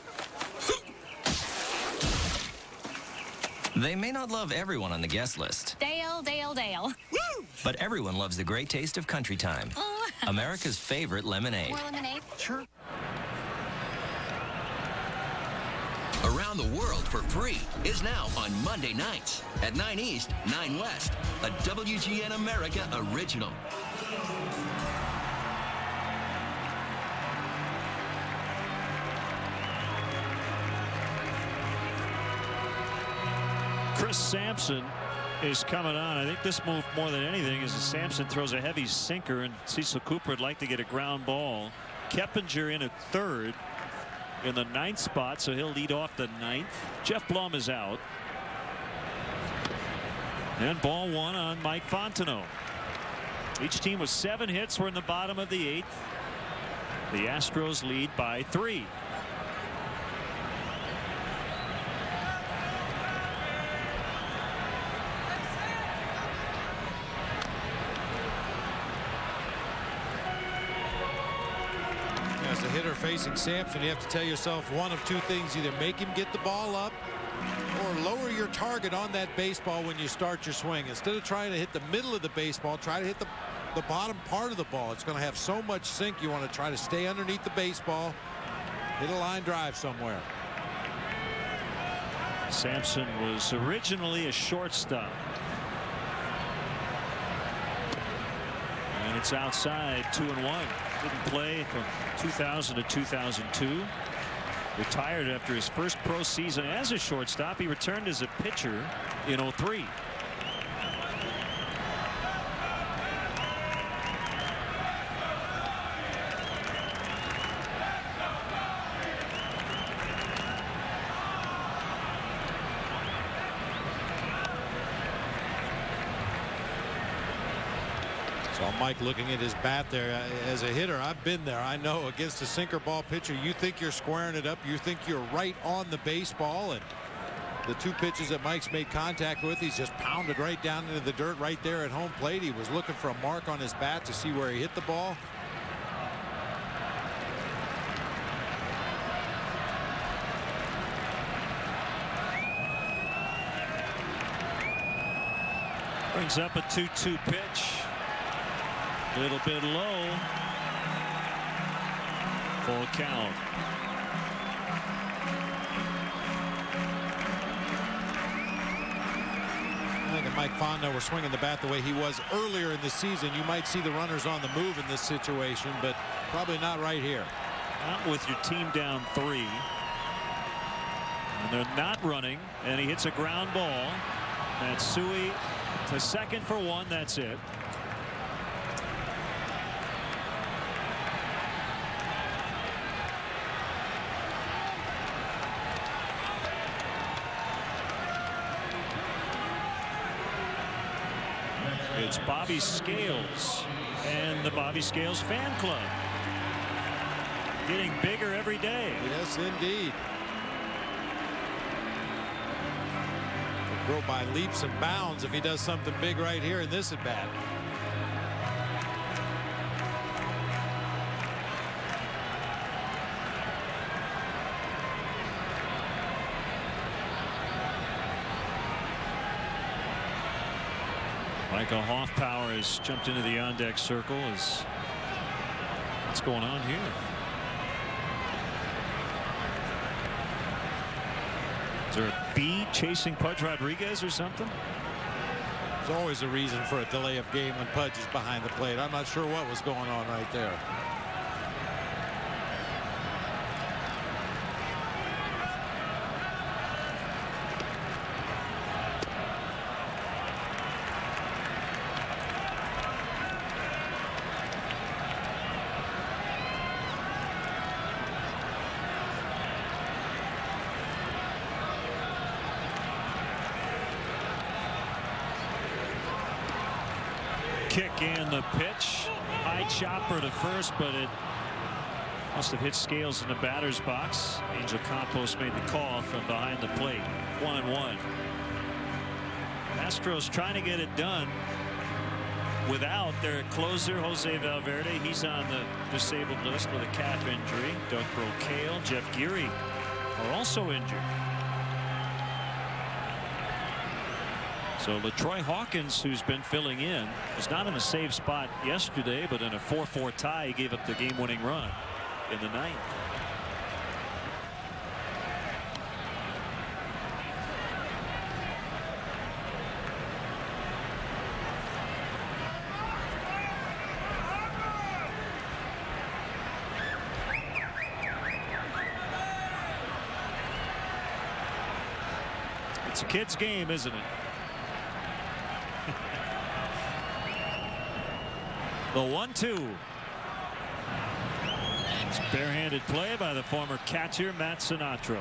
[SPEAKER 11] They may not love everyone on the guest list,
[SPEAKER 24] Dale, Dale, Dale.
[SPEAKER 10] Woo!
[SPEAKER 11] but everyone loves the great taste of country time.
[SPEAKER 24] Oh.
[SPEAKER 11] America's favorite lemonade.
[SPEAKER 24] More lemonade?
[SPEAKER 10] Sure.
[SPEAKER 22] Around the World for Free is now on Monday nights at 9 East, 9 West, a WGN America original.
[SPEAKER 1] Chris Sampson is coming on. I think this move more than anything is that Sampson throws a heavy sinker, and Cecil Cooper would like to get a ground ball. Keppinger in at third in the 9th spot, so he'll lead off the 9th. Jeff Blum is out. And ball 1 on Mike Fontenot. Each team with 7 hits. We're in the bottom of the 8th. The Astros lead by 3.
[SPEAKER 20] As a hitter facing Sampson, you have to tell yourself one of two things: either make him get the ball up or lower your target on that baseball when you start your swing. Instead of trying to hit the middle of the baseball, try to hit the bottom part of the ball. It's going to have so much sink, you want to try to stay underneath the baseball, hit a line drive somewhere.
[SPEAKER 1] Sampson was originally a shortstop. And it's outside, 2-1. Didn't play from 2000 to 2002. Retired after his first pro season as a shortstop. He returned as a pitcher in 2003.
[SPEAKER 20] Mike looking at his bat there. As a hitter, I've been there. I know against a sinker ball pitcher, you think you're squaring it up. You think you're right on the baseball. And the 2 pitches that Mike's made contact with, he's just pounded right down into the dirt right there at home plate. He was looking for a mark on his bat to see where he hit the ball.
[SPEAKER 1] Brings up a 2-2 pitch. A little bit low. Full count.
[SPEAKER 20] I think and Mike Fonda were swinging the bat the way he was earlier in the season, you might see the runners on the move in this situation, but probably not right here.
[SPEAKER 1] Not with your team down 3. And they're not running, and he hits a ground ball. Matsui to second for 1. That's it. It's Bobby Scales and the Bobby Scales fan club. Getting bigger every day.
[SPEAKER 20] Yes, indeed. Will grow by leaps and bounds if he does something big right here in this at bat.
[SPEAKER 1] Michael Hoffpower has jumped into the on-deck circle. What's going on here? Is there a bee chasing Pudge Rodriguez or something?
[SPEAKER 20] There's always a reason for a delay of game when Pudge is behind the plate. I'm not sure what was going on right there.
[SPEAKER 1] Kick and the pitch. High chopper to first, but it must have hit Scales in the batter's box. Angel Campos made the call from behind the plate. 1-1. Astros trying to get it done without their closer Jose Valverde. He's on the disabled list with a calf injury. Doug Brocale, Jeff Geary are also injured. So LaTroy Hawkins, who's been filling in, was not in a save spot yesterday, but in a 4-4 tie, he gave up the game-winning run in the ninth. It's a kid's game, isn't it? The 1-2. It's barehanded play by the former catcher Matt Sinatro.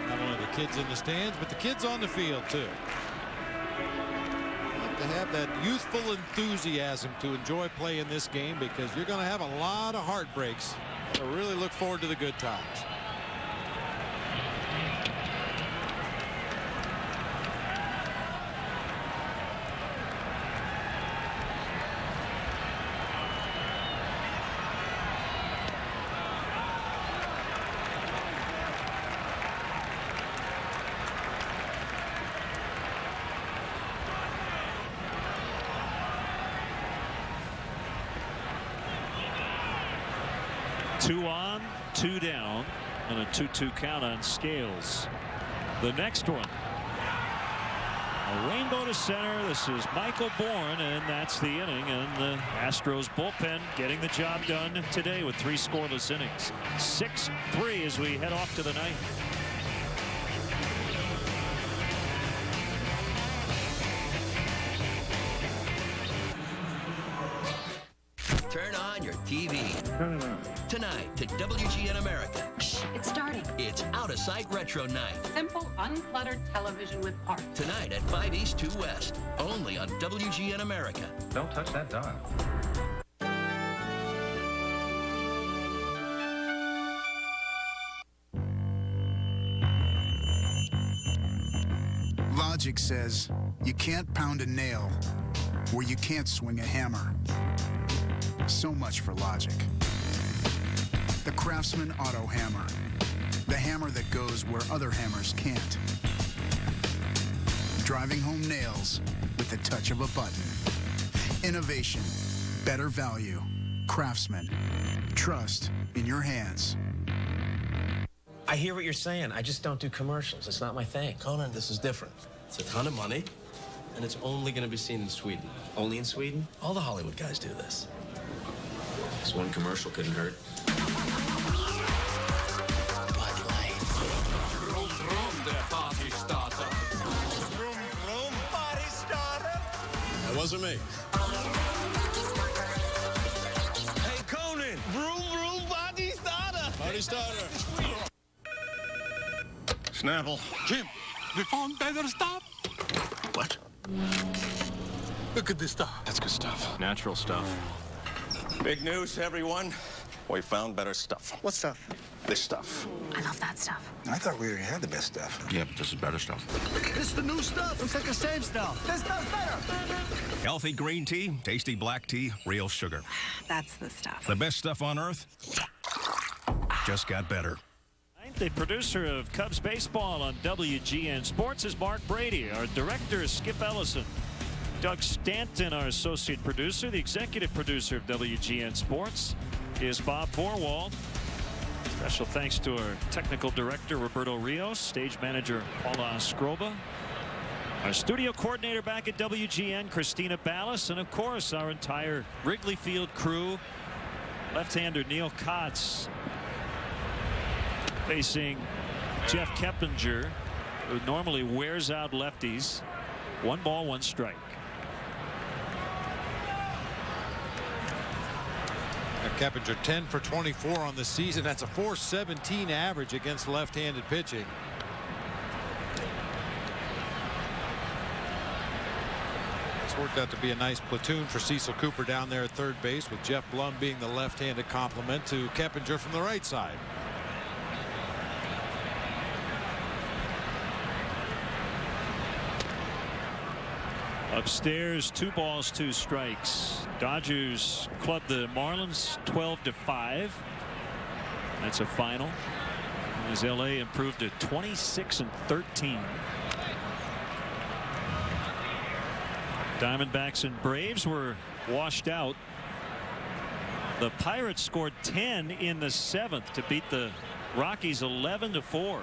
[SPEAKER 20] Not only the kids in the stands, but the kids on the field too. You have to have that youthful enthusiasm to enjoy playing this game, because you're going to have a lot of heartbreaks. So really look forward to the good times.
[SPEAKER 1] Two on, two down, and a 2-2 count on Scales. The next one, a rainbow to center. This is Michael Bourne, and that's the inning. And the Astros bullpen getting the job done today with 3 scoreless innings. 6-3 as we head off to the ninth.
[SPEAKER 2] Turn on your TV. Tonight to WGN America.
[SPEAKER 21] Shh, it's starting.
[SPEAKER 2] It's Out of Sight Retro Night.
[SPEAKER 21] Simple, uncluttered television with heart.
[SPEAKER 2] Tonight at 5 East 2 West. Only on WGN America.
[SPEAKER 13] Don't touch that dial.
[SPEAKER 12] Logic says you can't pound a nail where you can't swing a hammer. So much for logic. The Craftsman Auto Hammer. The hammer that goes where other hammers can't. Driving home nails with the touch of a button. Innovation. Better value. Craftsman. Trust in your hands.
[SPEAKER 13] I hear what you're saying. I just don't do commercials. It's not my thing.
[SPEAKER 14] Conan, this is different. It's a ton of money, and it's only going to be seen in Sweden.
[SPEAKER 13] Only in Sweden?
[SPEAKER 14] All the Hollywood guys do this. This one commercial couldn't hurt.
[SPEAKER 20] That wasn't me.
[SPEAKER 14] Hey, Conan! Vroom, vroom, body starter!
[SPEAKER 20] Party starter.
[SPEAKER 14] Snapple.
[SPEAKER 16] Jim, we found better stuff.
[SPEAKER 14] What?
[SPEAKER 16] Look at this stuff.
[SPEAKER 14] That's good stuff. Natural stuff. Big news, everyone. We found better stuff.
[SPEAKER 15] What stuff?
[SPEAKER 14] This stuff.
[SPEAKER 21] I love that stuff.
[SPEAKER 15] I thought we already had the best stuff.
[SPEAKER 14] Yeah, but this is better stuff.
[SPEAKER 15] It's the new stuff. It's like the same stuff. This stuff's better.
[SPEAKER 17] Healthy green tea, tasty black tea, real sugar.
[SPEAKER 21] That's the stuff.
[SPEAKER 17] The best stuff on earth just got better.
[SPEAKER 1] The producer of Cubs baseball on WGN Sports is Mark Brady. Our director is Skip Ellison. Doug Stanton, our associate producer. The executive producer of WGN Sports is Bob Vorwald. Special thanks to our technical director, Roberto Rios, stage manager, Paula Skroba. Our studio coordinator back at WGN, Christina Ballas, and of course, our entire Wrigley Field crew. Left-hander Neil Kotz facing Jeff Keppinger, who normally wears out lefties. 1 ball, 1 strike.
[SPEAKER 20] Keppinger 10 for 24 on the season. That's a .417 average against left-handed pitching. It's worked out to be a nice platoon for Cecil Cooper down there at third base, with Jeff Blum being the left-handed complement to Keppinger from the right side.
[SPEAKER 1] Upstairs, 2 balls, 2 strikes. Dodgers clubbed the Marlins 12-5. That's a final, as LA improved to 26-13. Diamondbacks and Braves were washed out. The Pirates scored 10 in the 7th to beat the Rockies 11-4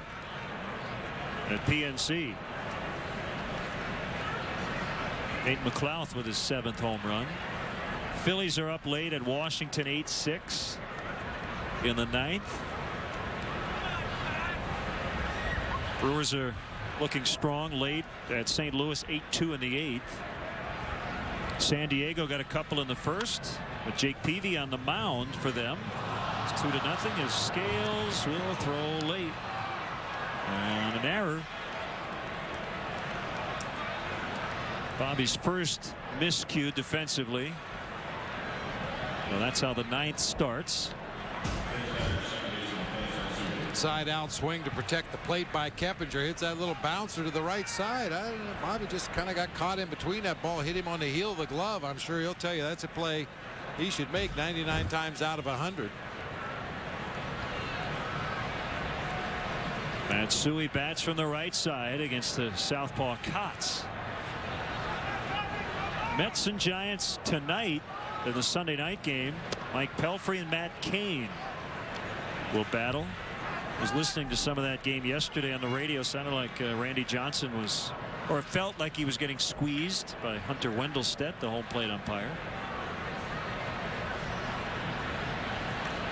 [SPEAKER 1] at PNC. Nate McLouth with his 7th home run. Phillies are up late at Washington 8-6 in the 9th. Brewers are looking strong late at St. Louis 8-2 in the 8th. San Diego got a couple in the 1st, with Jake Peavy on the mound for them. It's 2-0 as Scales will throw late. And an error. Bobby's first miscue defensively. Well, that's how the 9th starts.
[SPEAKER 20] Side out swing to protect the plate by Keppinger. Hits that little bouncer to the right side. Bobby just kind of got caught in between. That ball hit him on the heel of the glove. I'm sure he'll tell you that's a play he should make 99 times out of 100.
[SPEAKER 1] Matsui bats from the right side against the southpaw Kotz. Mets and Giants tonight in the Sunday night game. Mike Pelfrey and Matt Cain will battle. I was listening to some of that game yesterday on the radio. Sounded like Randy Johnson was, or felt like he was getting squeezed by Hunter Wendelstedt, the home plate umpire.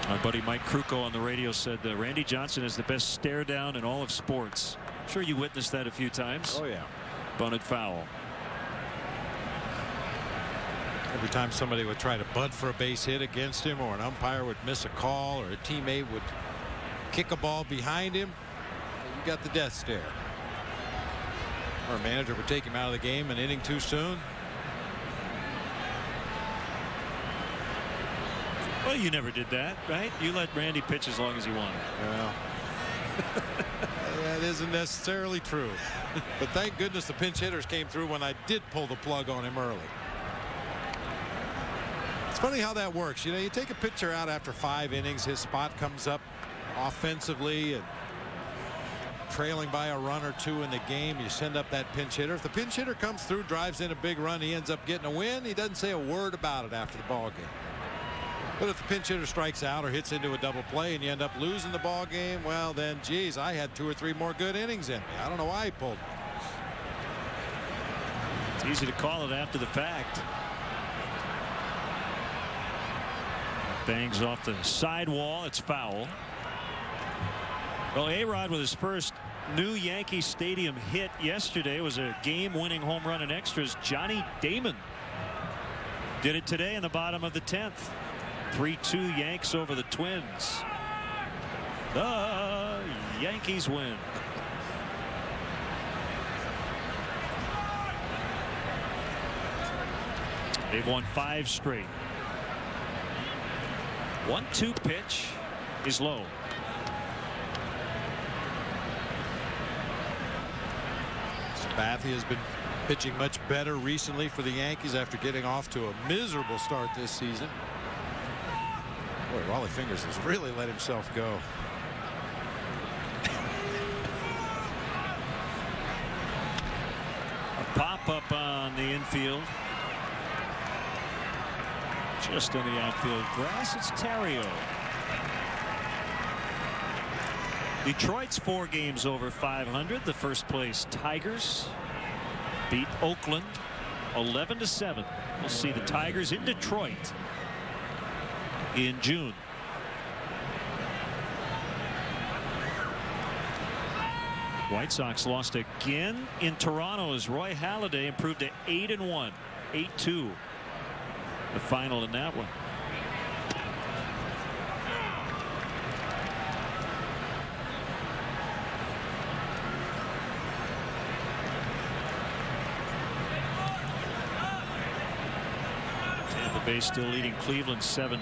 [SPEAKER 1] Our buddy Mike Krukow on the radio said that Randy Johnson is the best stare down in all of sports. I'm sure you witnessed that a few times.
[SPEAKER 20] Oh yeah.
[SPEAKER 1] Bunted foul.
[SPEAKER 20] Every time somebody would try to bunt for a base hit against him, or an umpire would miss a call, or a teammate would kick a ball behind him, you got the death stare. Or a manager would take him out of the game an inning too soon.
[SPEAKER 1] Well, you never did that, right? You let Randy pitch as long as he wanted.
[SPEAKER 20] Well, that isn't necessarily true. But thank goodness the pinch hitters came through when I did pull the plug on him early. It's funny how that works. You know, you take a pitcher out after 5 innings, his spot comes up offensively and trailing by a run or 2 in the game. You send up that pinch hitter. If the pinch hitter comes through, drives in a big run, he ends up getting a win. He doesn't say a word about it after the ball game. But if the pinch hitter strikes out or hits into a double play and you end up losing the ball game, well, then, geez, I had 2 or 3 more good innings in me. I don't know why he pulled me.
[SPEAKER 1] It's easy to call it after the fact. Bangs off the sidewall. It's foul. Well, A-Rod with his first new Yankee Stadium hit yesterday was a game-winning home run in extras. Johnny Damon did it today in the bottom of the 10th. 3-2 Yanks over the Twins. The Yankees win. They've won 5 straight. 1-2 pitch is low.
[SPEAKER 20] Sabathia has been pitching much better recently for the Yankees after getting off to a miserable start this season. Boy, Raleigh Fingers has really let himself go.
[SPEAKER 1] A pop-up on the infield. Just on the outfield grass. It's Terrio. Detroit's 4 games over 500. The first place Tigers beat Oakland 11-7. We'll see the Tigers in Detroit in June. White Sox lost again in Toronto as Roy Halladay improved to 8-1. 8-2. The final in that one. Tampa Bay still leading Cleveland 7-5.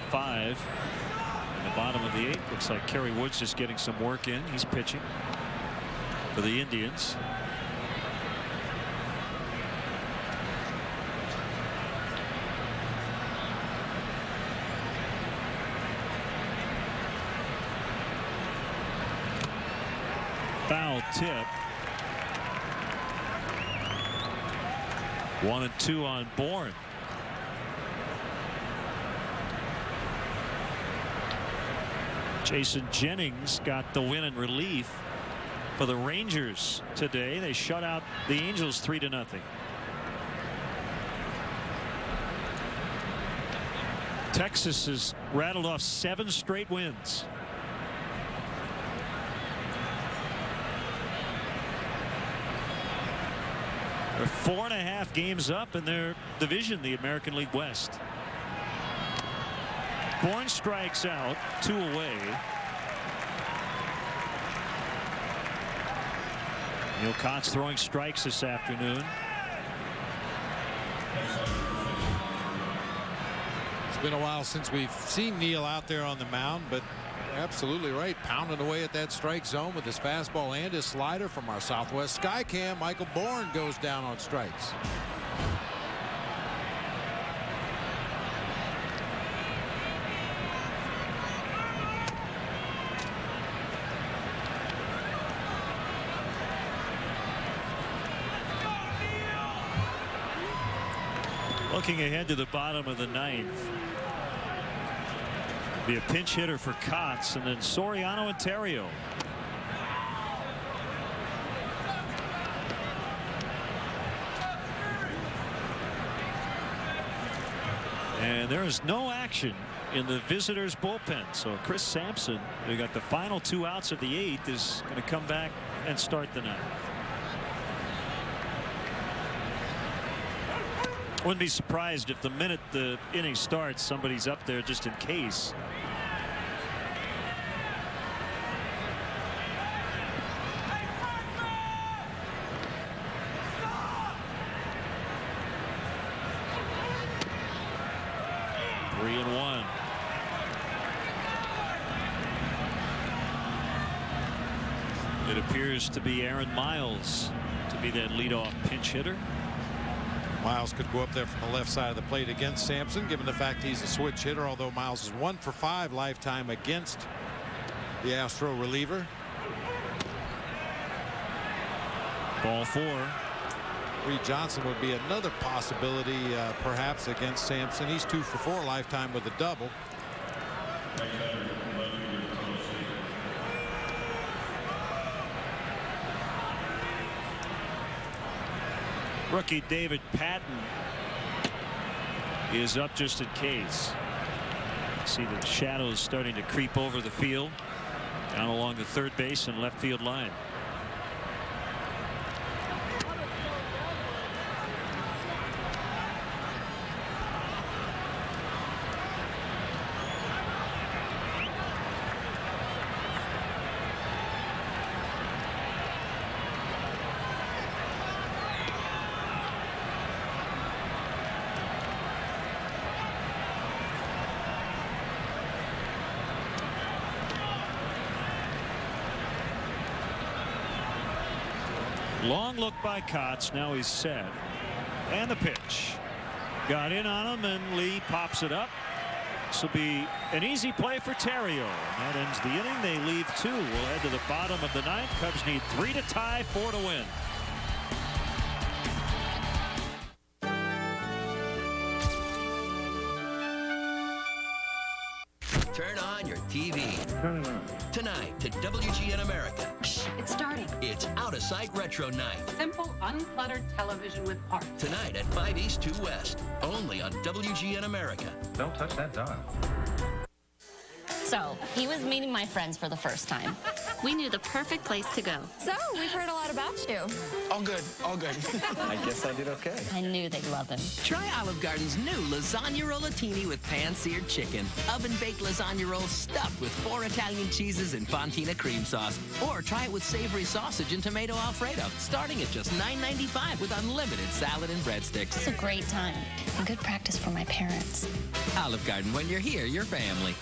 [SPEAKER 1] In the bottom of the 8th. Looks like Kerry Wood's just getting some work in. He's pitching for the Indians. Foul tip. 1-2 on Bourne. Jason Jennings got the win in relief for the Rangers today. They shut out the Angels 3-0. Texas has rattled off 7 straight wins. They're 4.5 games up in their division, the American League West. Bourne strikes out, 2 away. Neil Cox throwing strikes this afternoon.
[SPEAKER 20] It's been a while since we've seen Neil out there on the mound, but absolutely right, pounding away at that strike zone with his fastball and his slider. From our Southwest Skycam, Michael Bourne goes down on strikes.
[SPEAKER 1] Looking ahead to the bottom of the 9th. Be a pinch hitter for Kotz, and then Soriano and Terrio. And there is no action in the visitors' bullpen. So Chris Sampson, who got the final 2 outs of the 8th, is going to come back and start the 9th. Wouldn't be surprised if the minute the inning starts, somebody's up there just in case. Three and 1. It appears to be Aaron Miles to be that leadoff pinch hitter.
[SPEAKER 20] Miles could go up there from the left side of the plate against Sampson, given the fact he's a switch hitter, although Miles is 1 for 5 lifetime against the Astro reliever.
[SPEAKER 1] Ball 4.
[SPEAKER 20] Reed Johnson would be another possibility, perhaps, against Sampson. He's 2 for 4 lifetime with a double.
[SPEAKER 1] Rookie David Patton is up just in case. See the shadows starting to creep over the field down along the third base and left field line. Long look by Kotz. Now he's set. And the pitch. Got in on him, and Lee pops it up. This will be an easy play for Terrio. That ends the inning. They leave 2. We'll head to the bottom of the 9th. Cubs need 3 to tie, 4 to win.
[SPEAKER 2] Turn on your TV. Turn it on. Tonight to WGN America.
[SPEAKER 21] It's starting.
[SPEAKER 2] It's Out of Sight Retro Night.
[SPEAKER 21] Simple, uncluttered television with heart.
[SPEAKER 2] Tonight at 5 East, 2 West. Only on WGN America.
[SPEAKER 4] Don't touch that dial.
[SPEAKER 24] So, he was meeting my friends for the first time. We knew the perfect place to go.
[SPEAKER 21] So, we've heard a lot about you.
[SPEAKER 15] All good, all good.
[SPEAKER 4] I guess I did okay.
[SPEAKER 24] I knew they'd love him.
[SPEAKER 3] Try Olive Garden's new lasagna rollatini with pan-seared chicken. Oven-baked lasagna rolls stuffed with 4 Italian cheeses and fontina cream sauce. Or try it with savory sausage and tomato Alfredo, starting at just $9.95 with unlimited salad and breadsticks.
[SPEAKER 24] It's a great time and good practice for my parents.
[SPEAKER 3] Olive Garden, when you're here, your family.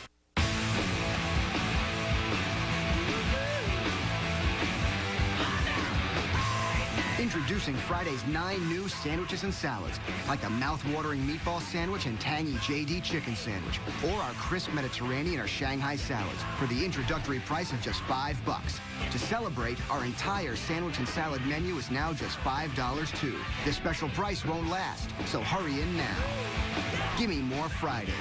[SPEAKER 18] Introducing Friday's 9 new sandwiches and salads, like the mouth-watering meatball sandwich and tangy JD chicken sandwich, or our crisp Mediterranean or Shanghai salads for the introductory price of just $5. To celebrate, our entire sandwich and salad menu is now just $5 too. This special price won't last, so hurry in now. Gimme more Fridays.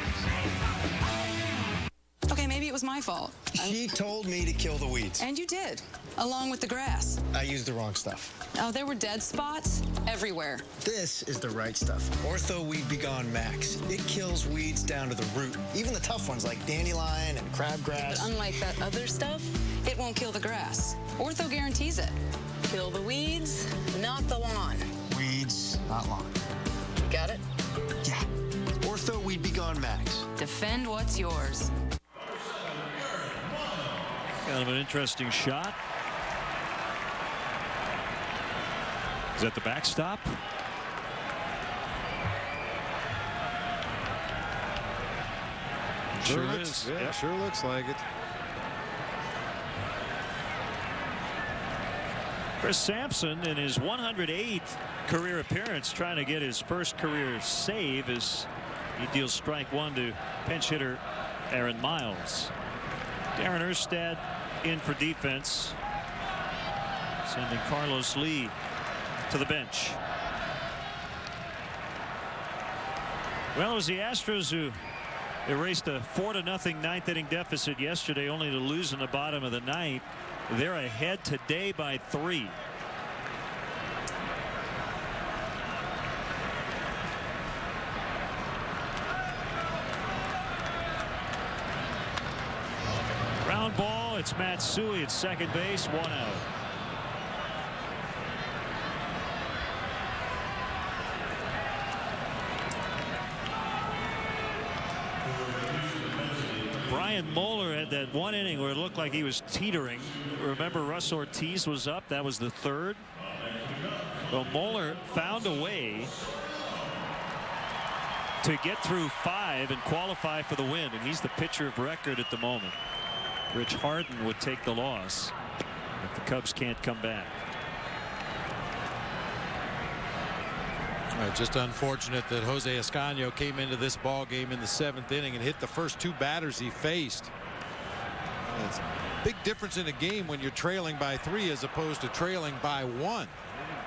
[SPEAKER 19] Okay, maybe it was my fault.
[SPEAKER 15] She told me to kill the weeds.
[SPEAKER 19] And you did, along with the grass.
[SPEAKER 15] I used the wrong stuff.
[SPEAKER 19] Oh, there were dead spots everywhere.
[SPEAKER 15] This is the right stuff. Ortho Weed Be Gone Max. It kills weeds down to the root. Even the tough ones like dandelion and crabgrass.
[SPEAKER 19] But unlike that other stuff, it won't kill the grass. Ortho guarantees it. Kill the weeds, not the lawn.
[SPEAKER 15] Weeds, not lawn.
[SPEAKER 19] Got it?
[SPEAKER 15] Yeah. Ortho Weed Be Gone Max.
[SPEAKER 19] Defend what's yours.
[SPEAKER 1] Kind of an interesting shot. Is that the backstop?
[SPEAKER 20] Sure is. Yeah, yep. Sure looks like it.
[SPEAKER 1] Chris Sampson in his 108th career appearance trying to get his first career save as he deals strike 1 to pinch hitter Aaron Miles. Darren Erstad in for defense, sending Carlos Lee to the bench. Well, it was the Astros who erased a 4-0 9th inning deficit yesterday, only to lose in the bottom of the 9th. They're ahead today by 3. Ground ball. It's Matsui at second base. 1 out. Brian Moeller had that 1 inning where it looked like he was teetering. Remember, Russ Ortiz was up. That was the 3rd. Well, Moeller found a way to get through 5 and qualify for the win, and he's the pitcher of record at the moment. Rich Harden would take the loss if the Cubs can't come back.
[SPEAKER 20] Just unfortunate that Jose Escaño came into this ball game in the 7th inning and hit the first 2 batters he faced. It's a big difference in a game when you're trailing by 3 as opposed to trailing by 1.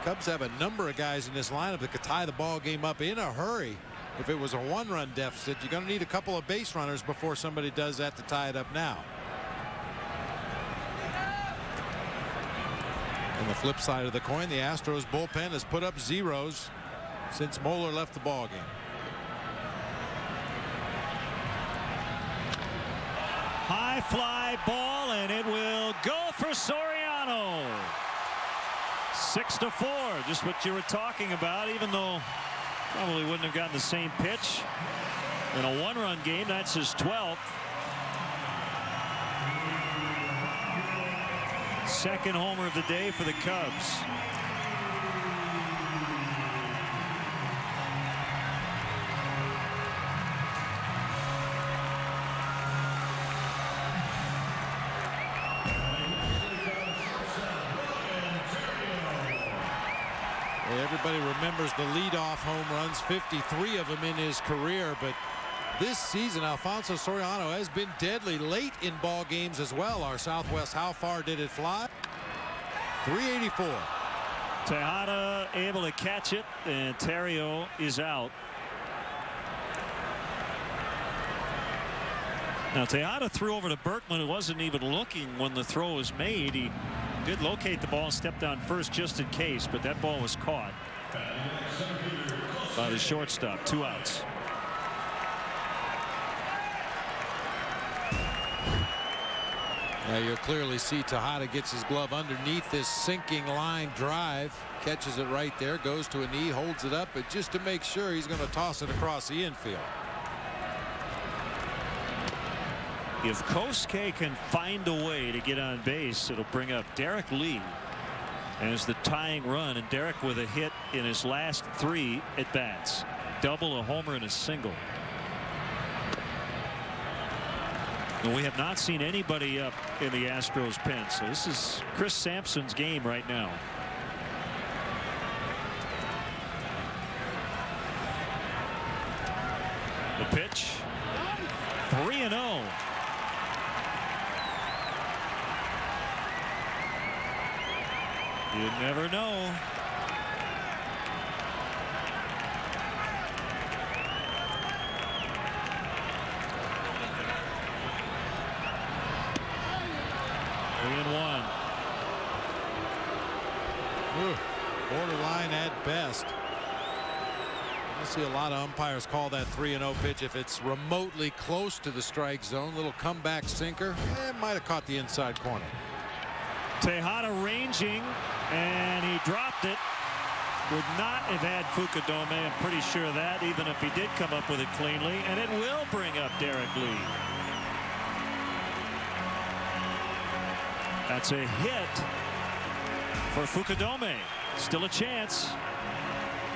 [SPEAKER 20] Cubs have a number of guys in this lineup that could tie the ball game up in a hurry If it was a 1-run deficit, you're going to need a couple of base runners before somebody does that to tie it up now. On the flip side of the coin, the Astros bullpen has put up zeros since Moeller left the ballgame.
[SPEAKER 1] High fly ball, and it will go for Soriano. 6-4, just what you were talking about, even though probably wouldn't have gotten the same pitch in a 1-run game. That's his 12th. Second homer of the day for the Cubs.
[SPEAKER 20] Everybody remembers the leadoff home runs, 53 of them in his career, but this season Alfonso Soriano has been deadly late in ball games as well. Our Southwest How Far Did It Fly? 384.
[SPEAKER 1] Tejada able to catch it, and Terrio is out. Now Tejada threw over to Berkman, who wasn't even looking when the throw was made. He did locate the ball and stepped down first just in case, but that ball was caught by the shortstop. 2 outs.
[SPEAKER 20] Now you'll clearly see Tejada gets his glove underneath this sinking line drive, catches it right there, goes to a knee, holds it up, but just to make sure, he's going to toss it across the infield.
[SPEAKER 1] If Kosuke can find a way to get on base, it'll bring up Derek Lee as the tying run, and Derek with a hit in his last 3 at bats. Double, a homer, and a single. And we have not seen anybody up in the Astros pen, so this is Chris Sampson's game right now. The pitch, 3-0. You never know.
[SPEAKER 20] Borderline at best. I see a lot of umpires call that 3-0 pitch if it's remotely close to the strike zone. Little comeback sinker. Might have caught the inside corner.
[SPEAKER 1] Tejada ranging, and he dropped it. Would not have had Fukudome, I'm pretty sure of that, even if he did come up with it cleanly, and it will bring up Derek Lee. That's a hit for Fukudome. Still a chance.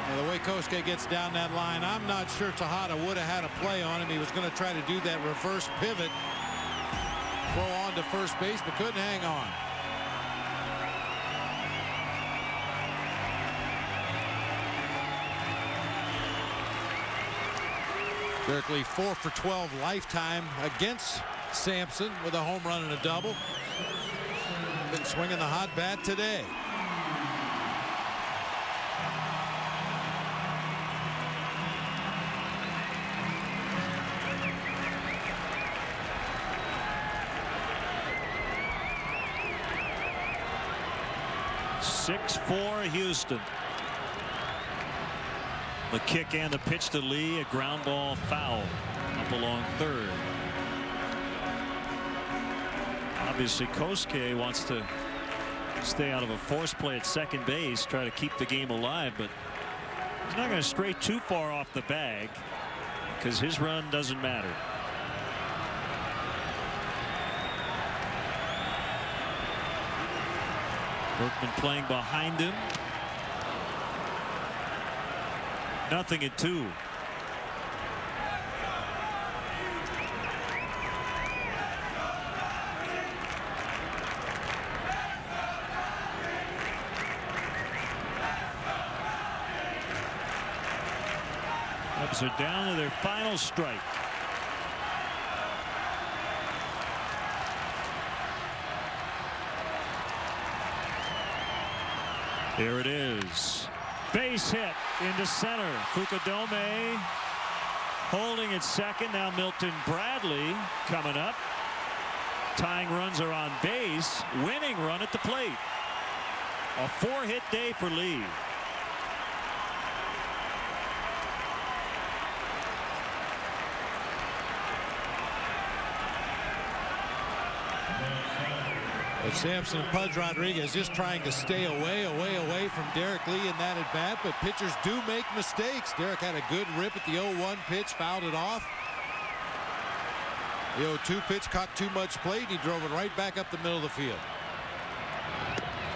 [SPEAKER 20] Now, the way Kosuke gets down that line, I'm not sure Tejada would have had a play on him. He was going to try to do that reverse pivot, throw on to first base, but couldn't hang on. Derek Lee 4 for 12 lifetime against Sampson with a home run and a double. Been swinging the hot bat today.
[SPEAKER 1] For Houston. The kick and the pitch to Lee, a ground ball foul up along third. Obviously Kosuke wants to stay out of a force play at second base, try to keep the game alive, but he's not going to stray too far off the bag because his run doesn't matter. Berkman playing behind him. Nothing at 2. Cubs are down to their final strike. Here it is. Base hit into center. Fukudome Holding at second. Now Milton Bradley coming up. Tying runs are on base. Winning run at the plate. A 4-hit day for Lee.
[SPEAKER 20] But Sampson and Pudge Rodriguez just trying to stay away from Derek Lee in that at bat. But pitchers do make mistakes. Derek had a good rip at the 0-1 pitch, fouled it off. The 0-2 pitch caught too much plate. He drove it right back up the middle of the field.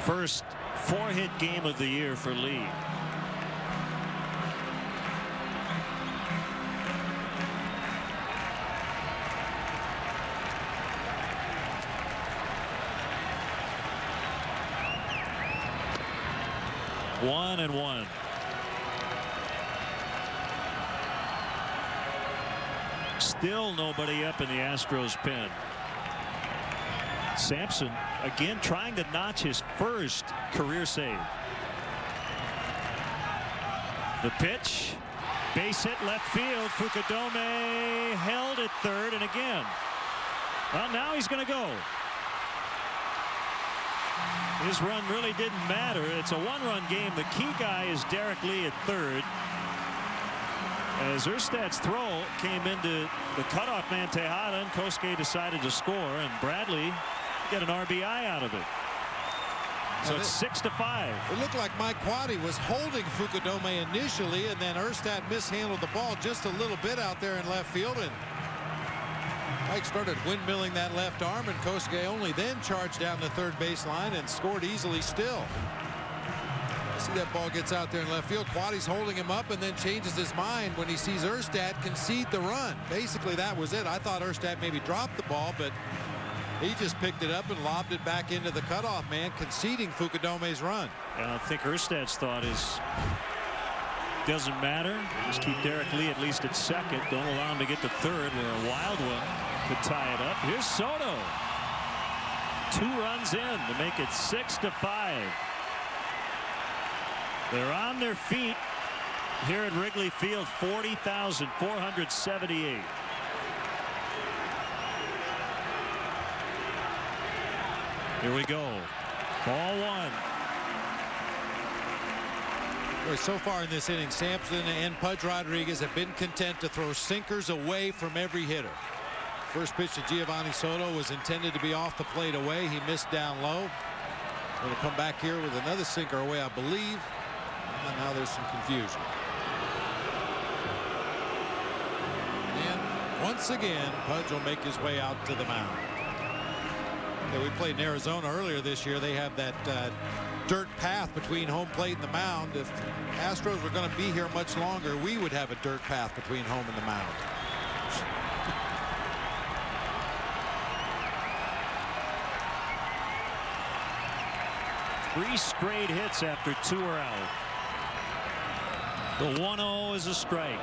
[SPEAKER 1] First 4-hit game of the year for Lee. One and one. Still nobody up in the Astros pen. Sampson again trying to notch his first career save. The pitch, base hit left field. Fukudome held at third, and again, well, now he's going to go. His run really didn't matter. It's a one-run game. The key guy is Derek Lee at third. As Erstad's throw came into the cutoff man Tejada, and Kosuke decided to score, and Bradley got an RBI out of it. So it's 6-5.
[SPEAKER 20] It looked like Mike Quaddy was holding Fukudome initially, and then Erstad mishandled the ball just a little bit out there in left field, and Mike started windmilling that left arm, and Kosuke only then charged down the third baseline and scored easily still. See that ball gets out there in left field. Quaddy's holding him up and then changes his mind when he sees Erstad concede the run. Basically, that was it. I thought Erstad maybe dropped the ball, but he just picked it up and lobbed it back into the cutoff man, conceding Fukudome's run.
[SPEAKER 1] And I think Erstad's thought is, doesn't matter. Just keep Derek Lee at least at second. Don't allow him to get to third where a wild one could tie it up. Here's Soto. 2 runs in to make it 6-5. They're on their feet here at Wrigley Field. 40,478. Here we go. Ball 1.
[SPEAKER 20] So far in this inning, Sampson and Pudge Rodriguez have been content to throw sinkers away from every hitter. First pitch to Giovanni Soto was intended to be off the plate away. He missed down low. Going to come back here with another sinker away, I believe. And now there's some confusion. And once again, Pudge will make his way out to the mound. Yeah, we played in Arizona earlier this year. They have that dirt path between home plate and the mound. If Astros were going to be here much longer, we would have a dirt path between home and the mound.
[SPEAKER 1] Three straight hits after 2 are out. The 1-0 is a strike.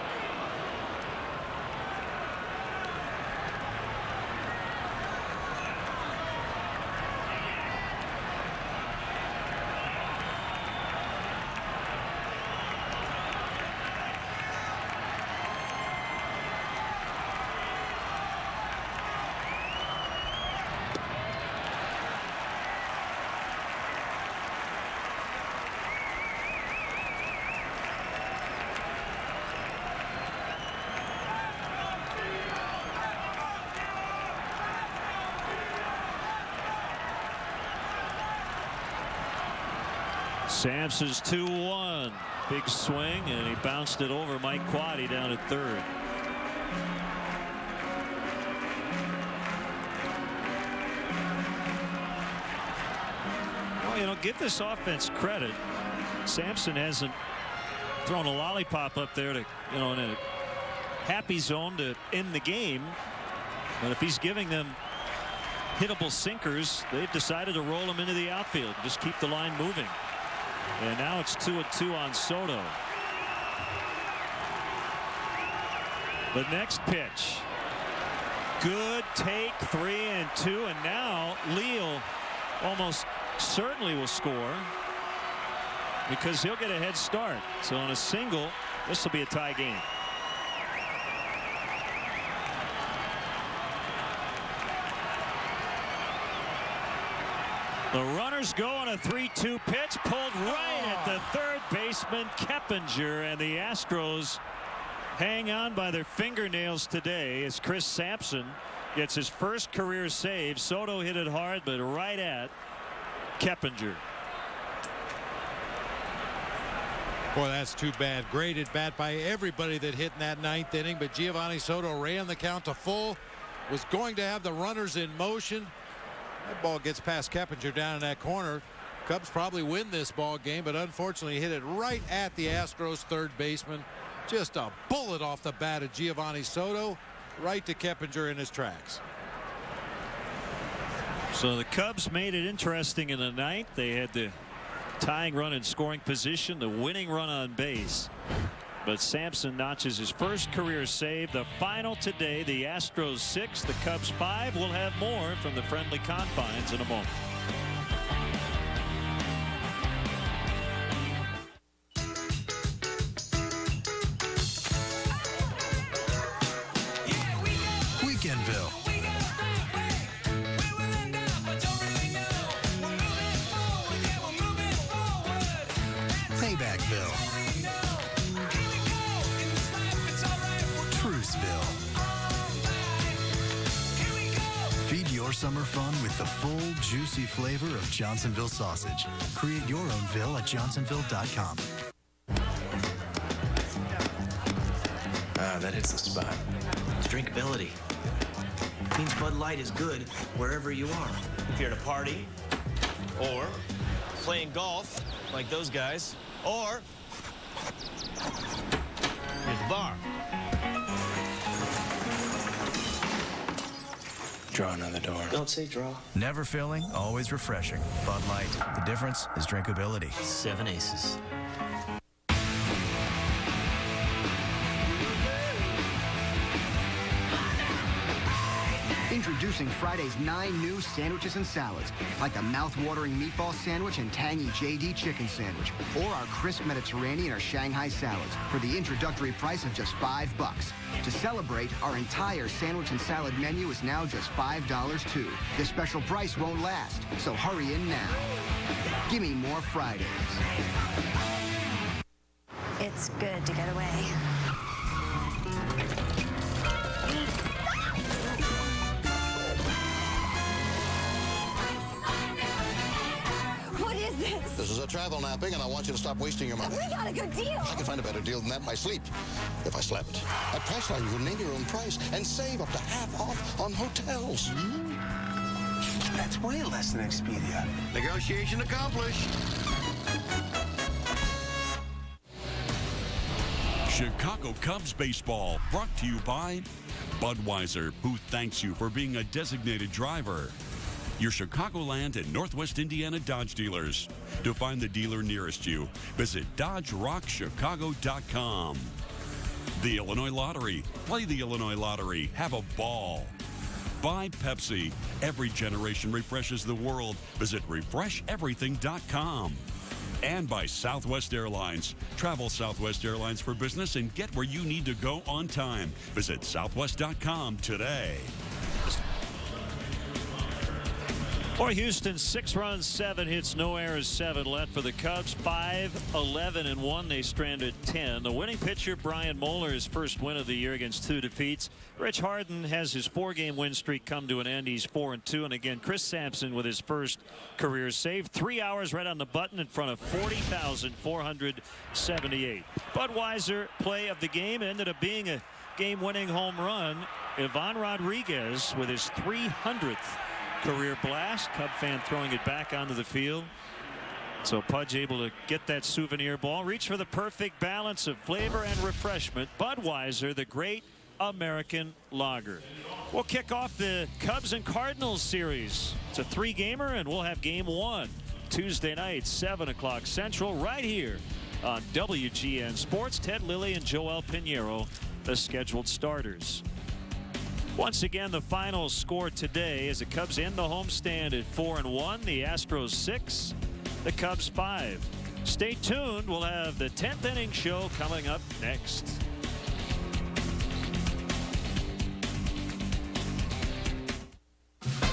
[SPEAKER 1] Sampson's 2-1. Big swing, and he bounced it over Mike Quaddy down at third. Well, you know, give this offense credit. Sampson hasn't thrown a lollipop up there to, you know, in a happy zone to end the game. But if he's giving them hittable sinkers, they've decided to roll him into the outfield. Just keep the line moving. And now it's 2-2 on Soto. The next pitch. Good take, 3-2, and now Leal almost certainly will score because he'll get a head start. So on a single, this will be a tie game. runners go on a 3-2 pitch. Pulled right at the third baseman, Keppinger. And the Astros hang on by their fingernails today as Chris Sampson gets his first career save. Soto hit it hard, but right at Keppinger.
[SPEAKER 20] Boy, that's too bad. Great at bat by everybody that hit in that ninth inning, but Giovanni Soto ran the count to full, was going to have the runners in motion. That ball gets past Keppinger down in that corner. Cubs probably win this ball game, but unfortunately hit it right at the Astros third baseman. Just a bullet off the bat of Giovanni Soto, right to Keppinger in his tracks.
[SPEAKER 1] So the Cubs made it interesting in the ninth. They had the tying run in scoring position, the winning run on base. But Sampson notches his first career save. The final today, the Astros 6, the Cubs 5. We'll have more from the friendly confines in a moment.
[SPEAKER 17] Weekendville. Paybackville. Truthville. Feed your summer fun with the full, juicy flavor of Johnsonville sausage. Create your own Ville at johnsonville.com.
[SPEAKER 15] That hits the spot. It's drinkability. Means Bud Light is good wherever you are. If you're at a party, or playing golf, like those guys, or at the bar. Draw another door. Don't say draw.
[SPEAKER 17] Never filling, always refreshing. Bud Light. The difference is drinkability.
[SPEAKER 15] 7 aces.
[SPEAKER 18] Introducing Friday's 9 new sandwiches and salads, like the mouth-watering meatball sandwich and tangy JD chicken sandwich, or our crisp Mediterranean or Shanghai salads for the introductory price of just $5. To celebrate, our entire sandwich and salad menu is now just $5 too. This special price won't last, so hurry in now. Give me more Fridays.
[SPEAKER 21] It's good to get away.
[SPEAKER 9] This is a travel napping, and I want you to stop wasting your money.
[SPEAKER 21] We got a good deal.
[SPEAKER 9] I can find a better deal than that in my sleep, if I slept. At Priceline, you can name your own price and save up to half off on hotels.
[SPEAKER 15] That's way less than Expedia.
[SPEAKER 9] Negotiation accomplished.
[SPEAKER 5] Chicago Cubs baseball, brought to you by Budweiser, who thanks you for being a designated driver. Your Chicagoland and Northwest Indiana Dodge dealers. To find the dealer nearest you, visit DodgeRockChicago.com. The Illinois Lottery. Play the Illinois Lottery. Have a ball. By Pepsi. Every generation refreshes the world. Visit RefreshEverything.com. And by Southwest Airlines. Travel Southwest Airlines for business and get where you need to go on time. Visit Southwest.com today.
[SPEAKER 1] For Houston, 6 runs, 7 hits, no errors, 7 left for the Cubs. 5-11-1. They stranded 10. The winning pitcher, Brian Moeller, his first win of the year against 2 defeats. Rich Harden has his 4-game win streak come to an end. He's 4-2. And again, Chris Sampson with his first career save. 3 hours right on the button in front of 40,478. Budweiser play of the game ended up being a game-winning home run. Ivan Rodriguez with his 300th career blast. Cub fan throwing it back onto the field. So Pudge able to get that souvenir ball. Reach for the perfect balance of flavor and refreshment. Budweiser, the great American lager. We'll kick off the Cubs and Cardinals series. It's a 3-gamer, and we'll have game 1 Tuesday night, 7 o'clock Central, right here on WGN Sports. Ted Lilly and Joel Pinheiro, the scheduled starters. Once again, the final score today as the Cubs end the homestand at 4-1. The Astros 6, the Cubs 5. Stay tuned. We'll have the 10th inning show coming up next.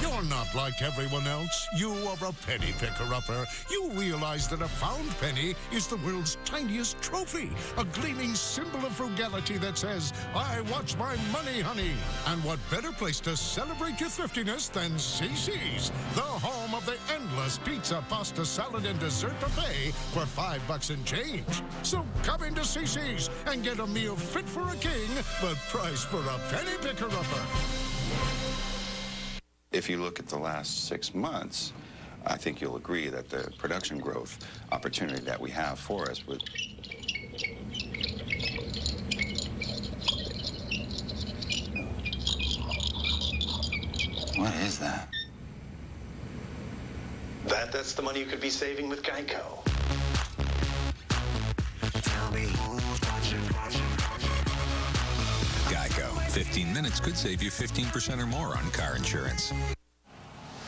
[SPEAKER 9] You're not
[SPEAKER 6] like everyone else. You are a penny picker-upper. You realize that a found penny is the world's tiniest trophy, a gleaming symbol of frugality that says, I watch my money, honey. And what better place to celebrate your thriftiness than CC's, the home of the endless pizza, pasta, salad, and dessert buffet for $5 and change. So come into CC's and get a meal fit for a king, but priced for a penny picker-upper.
[SPEAKER 7] If you look at the last 6 months, I think you'll agree that the production growth opportunity that we have for us would... What is that?
[SPEAKER 15] That's the money you could be saving with Geico.
[SPEAKER 11] Tell me who's watching.
[SPEAKER 8] Geico. 15 minutes could save you 15% or more on car insurance.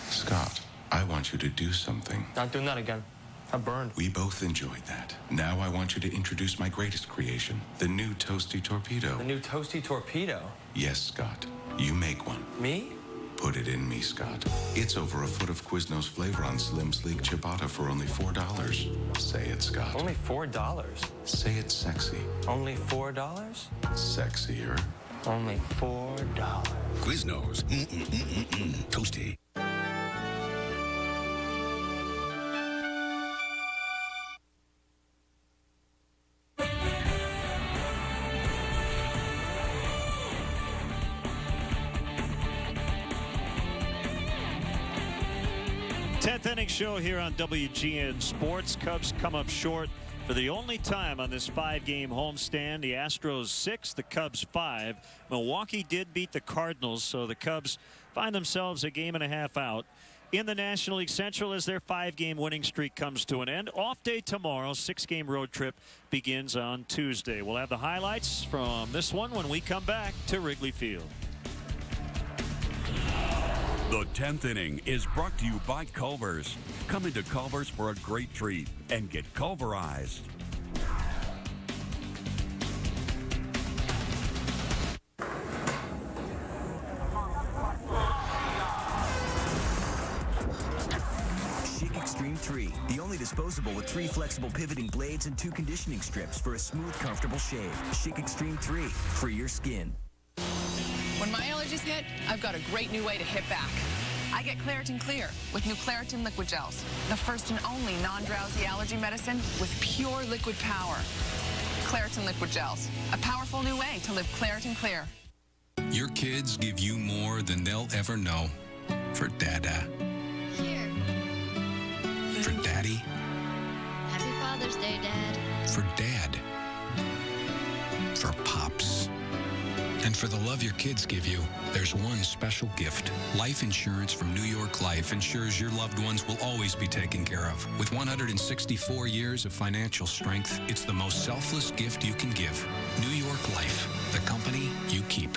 [SPEAKER 23] Scott, I want you to do something.
[SPEAKER 13] Not doing that again. I burned.
[SPEAKER 23] We both enjoyed that. Now I want you to introduce my greatest creation, the new Toasty Torpedo.
[SPEAKER 13] The new Toasty Torpedo?
[SPEAKER 23] Yes, Scott. You make one.
[SPEAKER 13] Me?
[SPEAKER 23] Put it in me, Scott. It's over a foot of Quiznos flavor on Slim Sleek Ciabatta for only $4. Say it, Scott.
[SPEAKER 13] Only $4?
[SPEAKER 23] Say it sexy.
[SPEAKER 13] Only $4?
[SPEAKER 23] Sexier.
[SPEAKER 13] Only $4.
[SPEAKER 2] Quiznos. Toasty.
[SPEAKER 1] Inning show here on WGN Sports. Cubs come up short for the only time on this 5-game homestand. The Astros 6, the Cubs 5. Milwaukee did beat the Cardinals, so the Cubs find themselves a game and a half out in the National League Central as their 5-game winning streak comes to an end. Off day tomorrow. 6-game road trip begins on Tuesday. We'll have the highlights from this one when we come back to Wrigley Field.
[SPEAKER 5] The 10th inning is brought to you by Culver's. Come into Culver's for a great treat and get Culverized.
[SPEAKER 11] Chic Extreme 3, the only disposable with 3 flexible pivoting blades and 2 conditioning strips for a smooth, comfortable shave. Chic Extreme 3, for your skin.
[SPEAKER 25] When my allergies hit, I've got a great new way to hit back. I get Claritin Clear with new Claritin Liquid Gels, the first and only non-drowsy allergy medicine with pure liquid power. Claritin Liquid Gels, a powerful new way to live Claritin Clear.
[SPEAKER 8] Your kids give you more than they'll ever know. For Dada.
[SPEAKER 26] Here.
[SPEAKER 8] For Daddy.
[SPEAKER 26] Happy Father's Day, Dad.
[SPEAKER 8] For Dad. For Pops. And for the love your kids give you, there's one special gift. Life insurance from New York Life ensures your loved ones will always be taken care of. With 164 years of financial strength, it's the most selfless gift you can give. New York Life, the company you keep.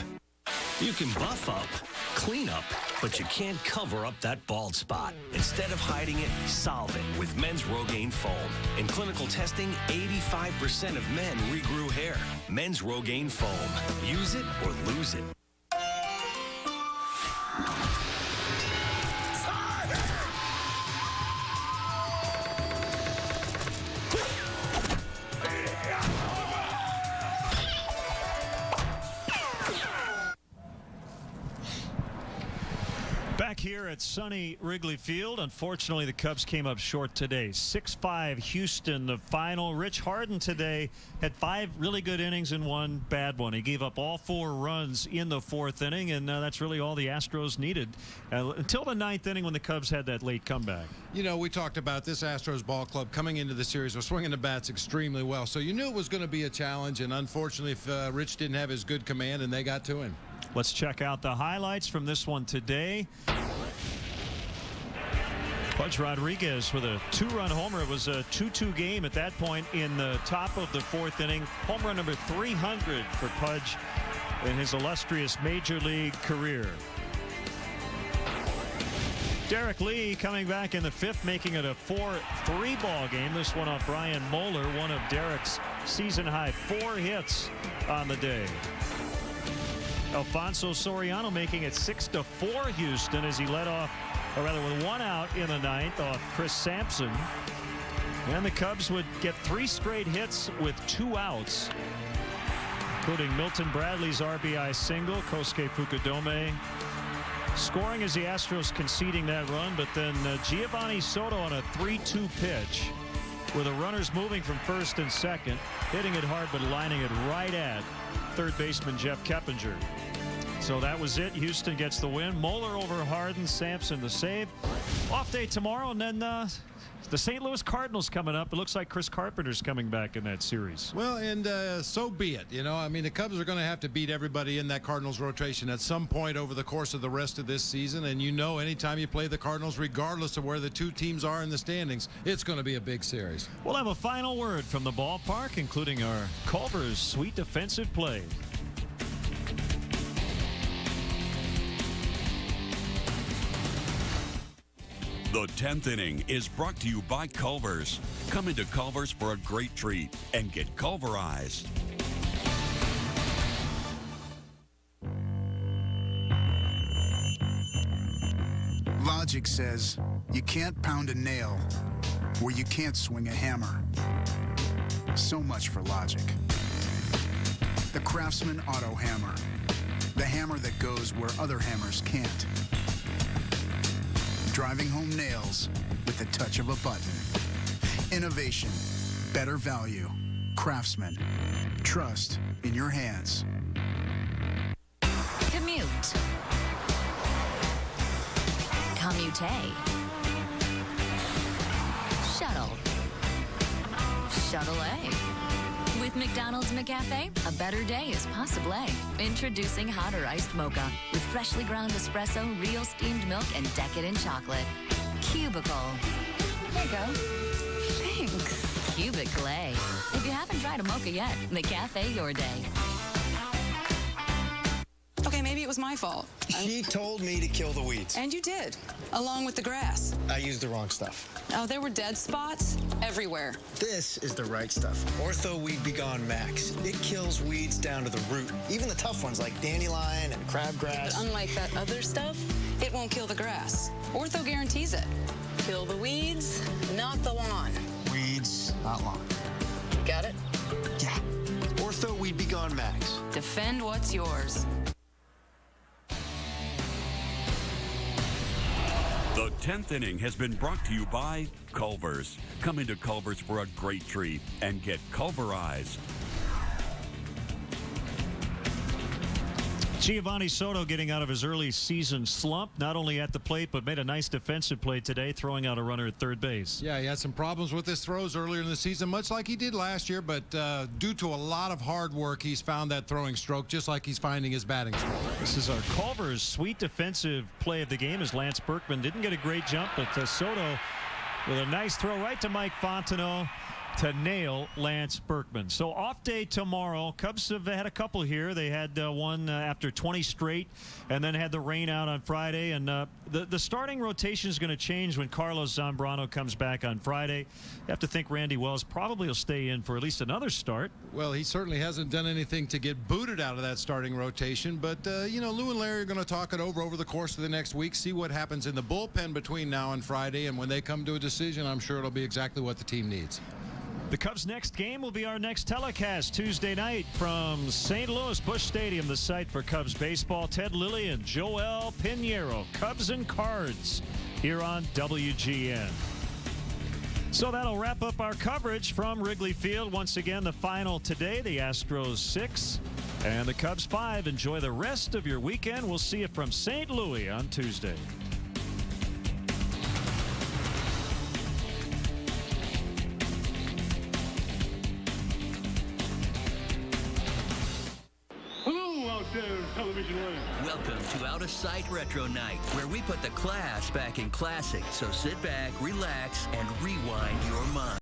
[SPEAKER 27] You can buff up, clean up, but you can't cover up that bald spot. Instead of hiding it, solve it with Men's Rogaine Foam. In clinical testing, 85% of men regrew hair. Men's Rogaine Foam. Use it or lose it.
[SPEAKER 1] Back here at sunny Wrigley Field, unfortunately the Cubs came up short today. 6-5 Houston, the final. Rich Harden today had 5 really good innings and 1 bad one. He gave up all 4 runs in the 4th inning, and that's really all the Astros needed until the 9th inning when the Cubs had that late comeback.
[SPEAKER 20] You know, we talked about this Astros ball club coming into the series was swinging the bats extremely well, so you knew it was going to be a challenge, and unfortunately if Rich didn't have his good command and they got to him.
[SPEAKER 1] Let's check out the highlights from this one today. Pudge Rodriguez with a 2-run homer. It was a 2-2 game at that point in the top of the 4th inning. Home run number 300 for Pudge in his illustrious major league career. Derek Lee coming back in the 5th, making it a 4-3 ball game. This one off Brian Moeller, one of Derek's season high 4 hits on the day. Alfonso Soriano making it 6-4 Houston as he led off or rather with 1 out in the 9th off Chris Sampson. And the Cubs would get 3 straight hits with 2 outs, including Milton Bradley's RBI single, Kosuke Fukudome scoring as the Astros conceding that run, but then Giovanni Soto on a 3-2 pitch with the runners moving from first and second, hitting it hard but lining it right at third baseman Jeff Keppinger. So that was it. Houston gets the win. Moeller over Harden, Sampson the save. Off day tomorrow, and then the St. Louis Cardinals coming up. It looks like Chris Carpenter's coming back in that series.
[SPEAKER 20] Well, and so be it. You know, I mean, the Cubs are going to have to beat everybody in that Cardinals rotation at some point over the course of the rest of this season. And you know, anytime you play the Cardinals, regardless of where the two teams are in the standings, it's going to be a big series.
[SPEAKER 1] We'll have a final word from the ballpark, including our Culver's sweet defensive play.
[SPEAKER 5] The 10th inning is brought to you by Culver's. Come into Culver's for a great treat and get Culverized.
[SPEAKER 17] Logic says you can't pound a nail where you can't swing a hammer. So much for logic. The Craftsman Auto Hammer. The hammer that goes where other hammers can't. Driving home nails with the touch of a button. Innovation, better value, Craftsman. Trust in your hands.
[SPEAKER 4] Commute. Commute. Shuttle. Shuttle-A. With McDonald's McCafe, a better day is possible. Introducing hot or iced mocha with freshly ground espresso, real steamed milk, and decadent chocolate. Cubicle. There you go. Thanks. Cubicle. If you haven't tried a mocha yet, McCafe your day.
[SPEAKER 19] Okay, maybe it was my fault.
[SPEAKER 10] She told me to kill the weeds.
[SPEAKER 19] And you did, along with the grass.
[SPEAKER 10] I used the wrong stuff.
[SPEAKER 19] Oh, there were dead spots everywhere.
[SPEAKER 10] This is the right stuff. Ortho Weed Be Gone Max. It kills weeds down to the root. Even the tough ones like dandelion and crabgrass.
[SPEAKER 19] But unlike that other stuff, it won't kill the grass. Ortho guarantees it. Kill the weeds, not the lawn.
[SPEAKER 10] Weeds, not lawn.
[SPEAKER 19] Got it?
[SPEAKER 10] Yeah. Ortho Weed Be Gone Max.
[SPEAKER 19] Defend what's yours.
[SPEAKER 5] The 10th inning has been brought to you by Culver's. Come into Culver's for a great treat and get Culverized.
[SPEAKER 1] Giovanni Soto getting out of his early season slump, not only at the plate, but made a nice defensive play today, throwing out a runner at third base.
[SPEAKER 20] Yeah, he had some problems with his throws earlier in the season, much like he did last year, but due to a lot of hard work, he's found that throwing stroke, just like he's finding his batting stroke.
[SPEAKER 1] This is our Culver's sweet defensive play of the game, as Lance Berkman didn't get a great jump, but Soto with a nice throw right to Mike Fontenot to nail Lance Berkman. So off day tomorrow. Cubs have had a couple here. They had one after 20 straight, and then had the rain out on Friday. And the starting rotation is going to change when Carlos Zambrano comes back on Friday. You have to think Randy Wells probably will stay in for at least another start.
[SPEAKER 20] Well, he certainly hasn't done anything to get booted out of that starting rotation. But, you know, Lou and Larry are going to talk it over the course of the next week, see what happens in the bullpen between now and Friday. And when they come to a decision, I'm sure it'll be exactly what the team needs.
[SPEAKER 1] The Cubs' next game will be our next telecast Tuesday night from St. Louis Busch Stadium, the site for Cubs baseball. Ted Lilly and Joel Pinheiro, Cubs and Cards, here on WGN. So that'll wrap up our coverage from Wrigley Field. Once again, the final today, the Astros 6 and the Cubs 5. Enjoy the rest of your weekend. We'll see you from St. Louis on Tuesday.
[SPEAKER 2] Welcome to Out of Sight Retro Night, where we put the class back in classic. So sit back, relax, and rewind your mind.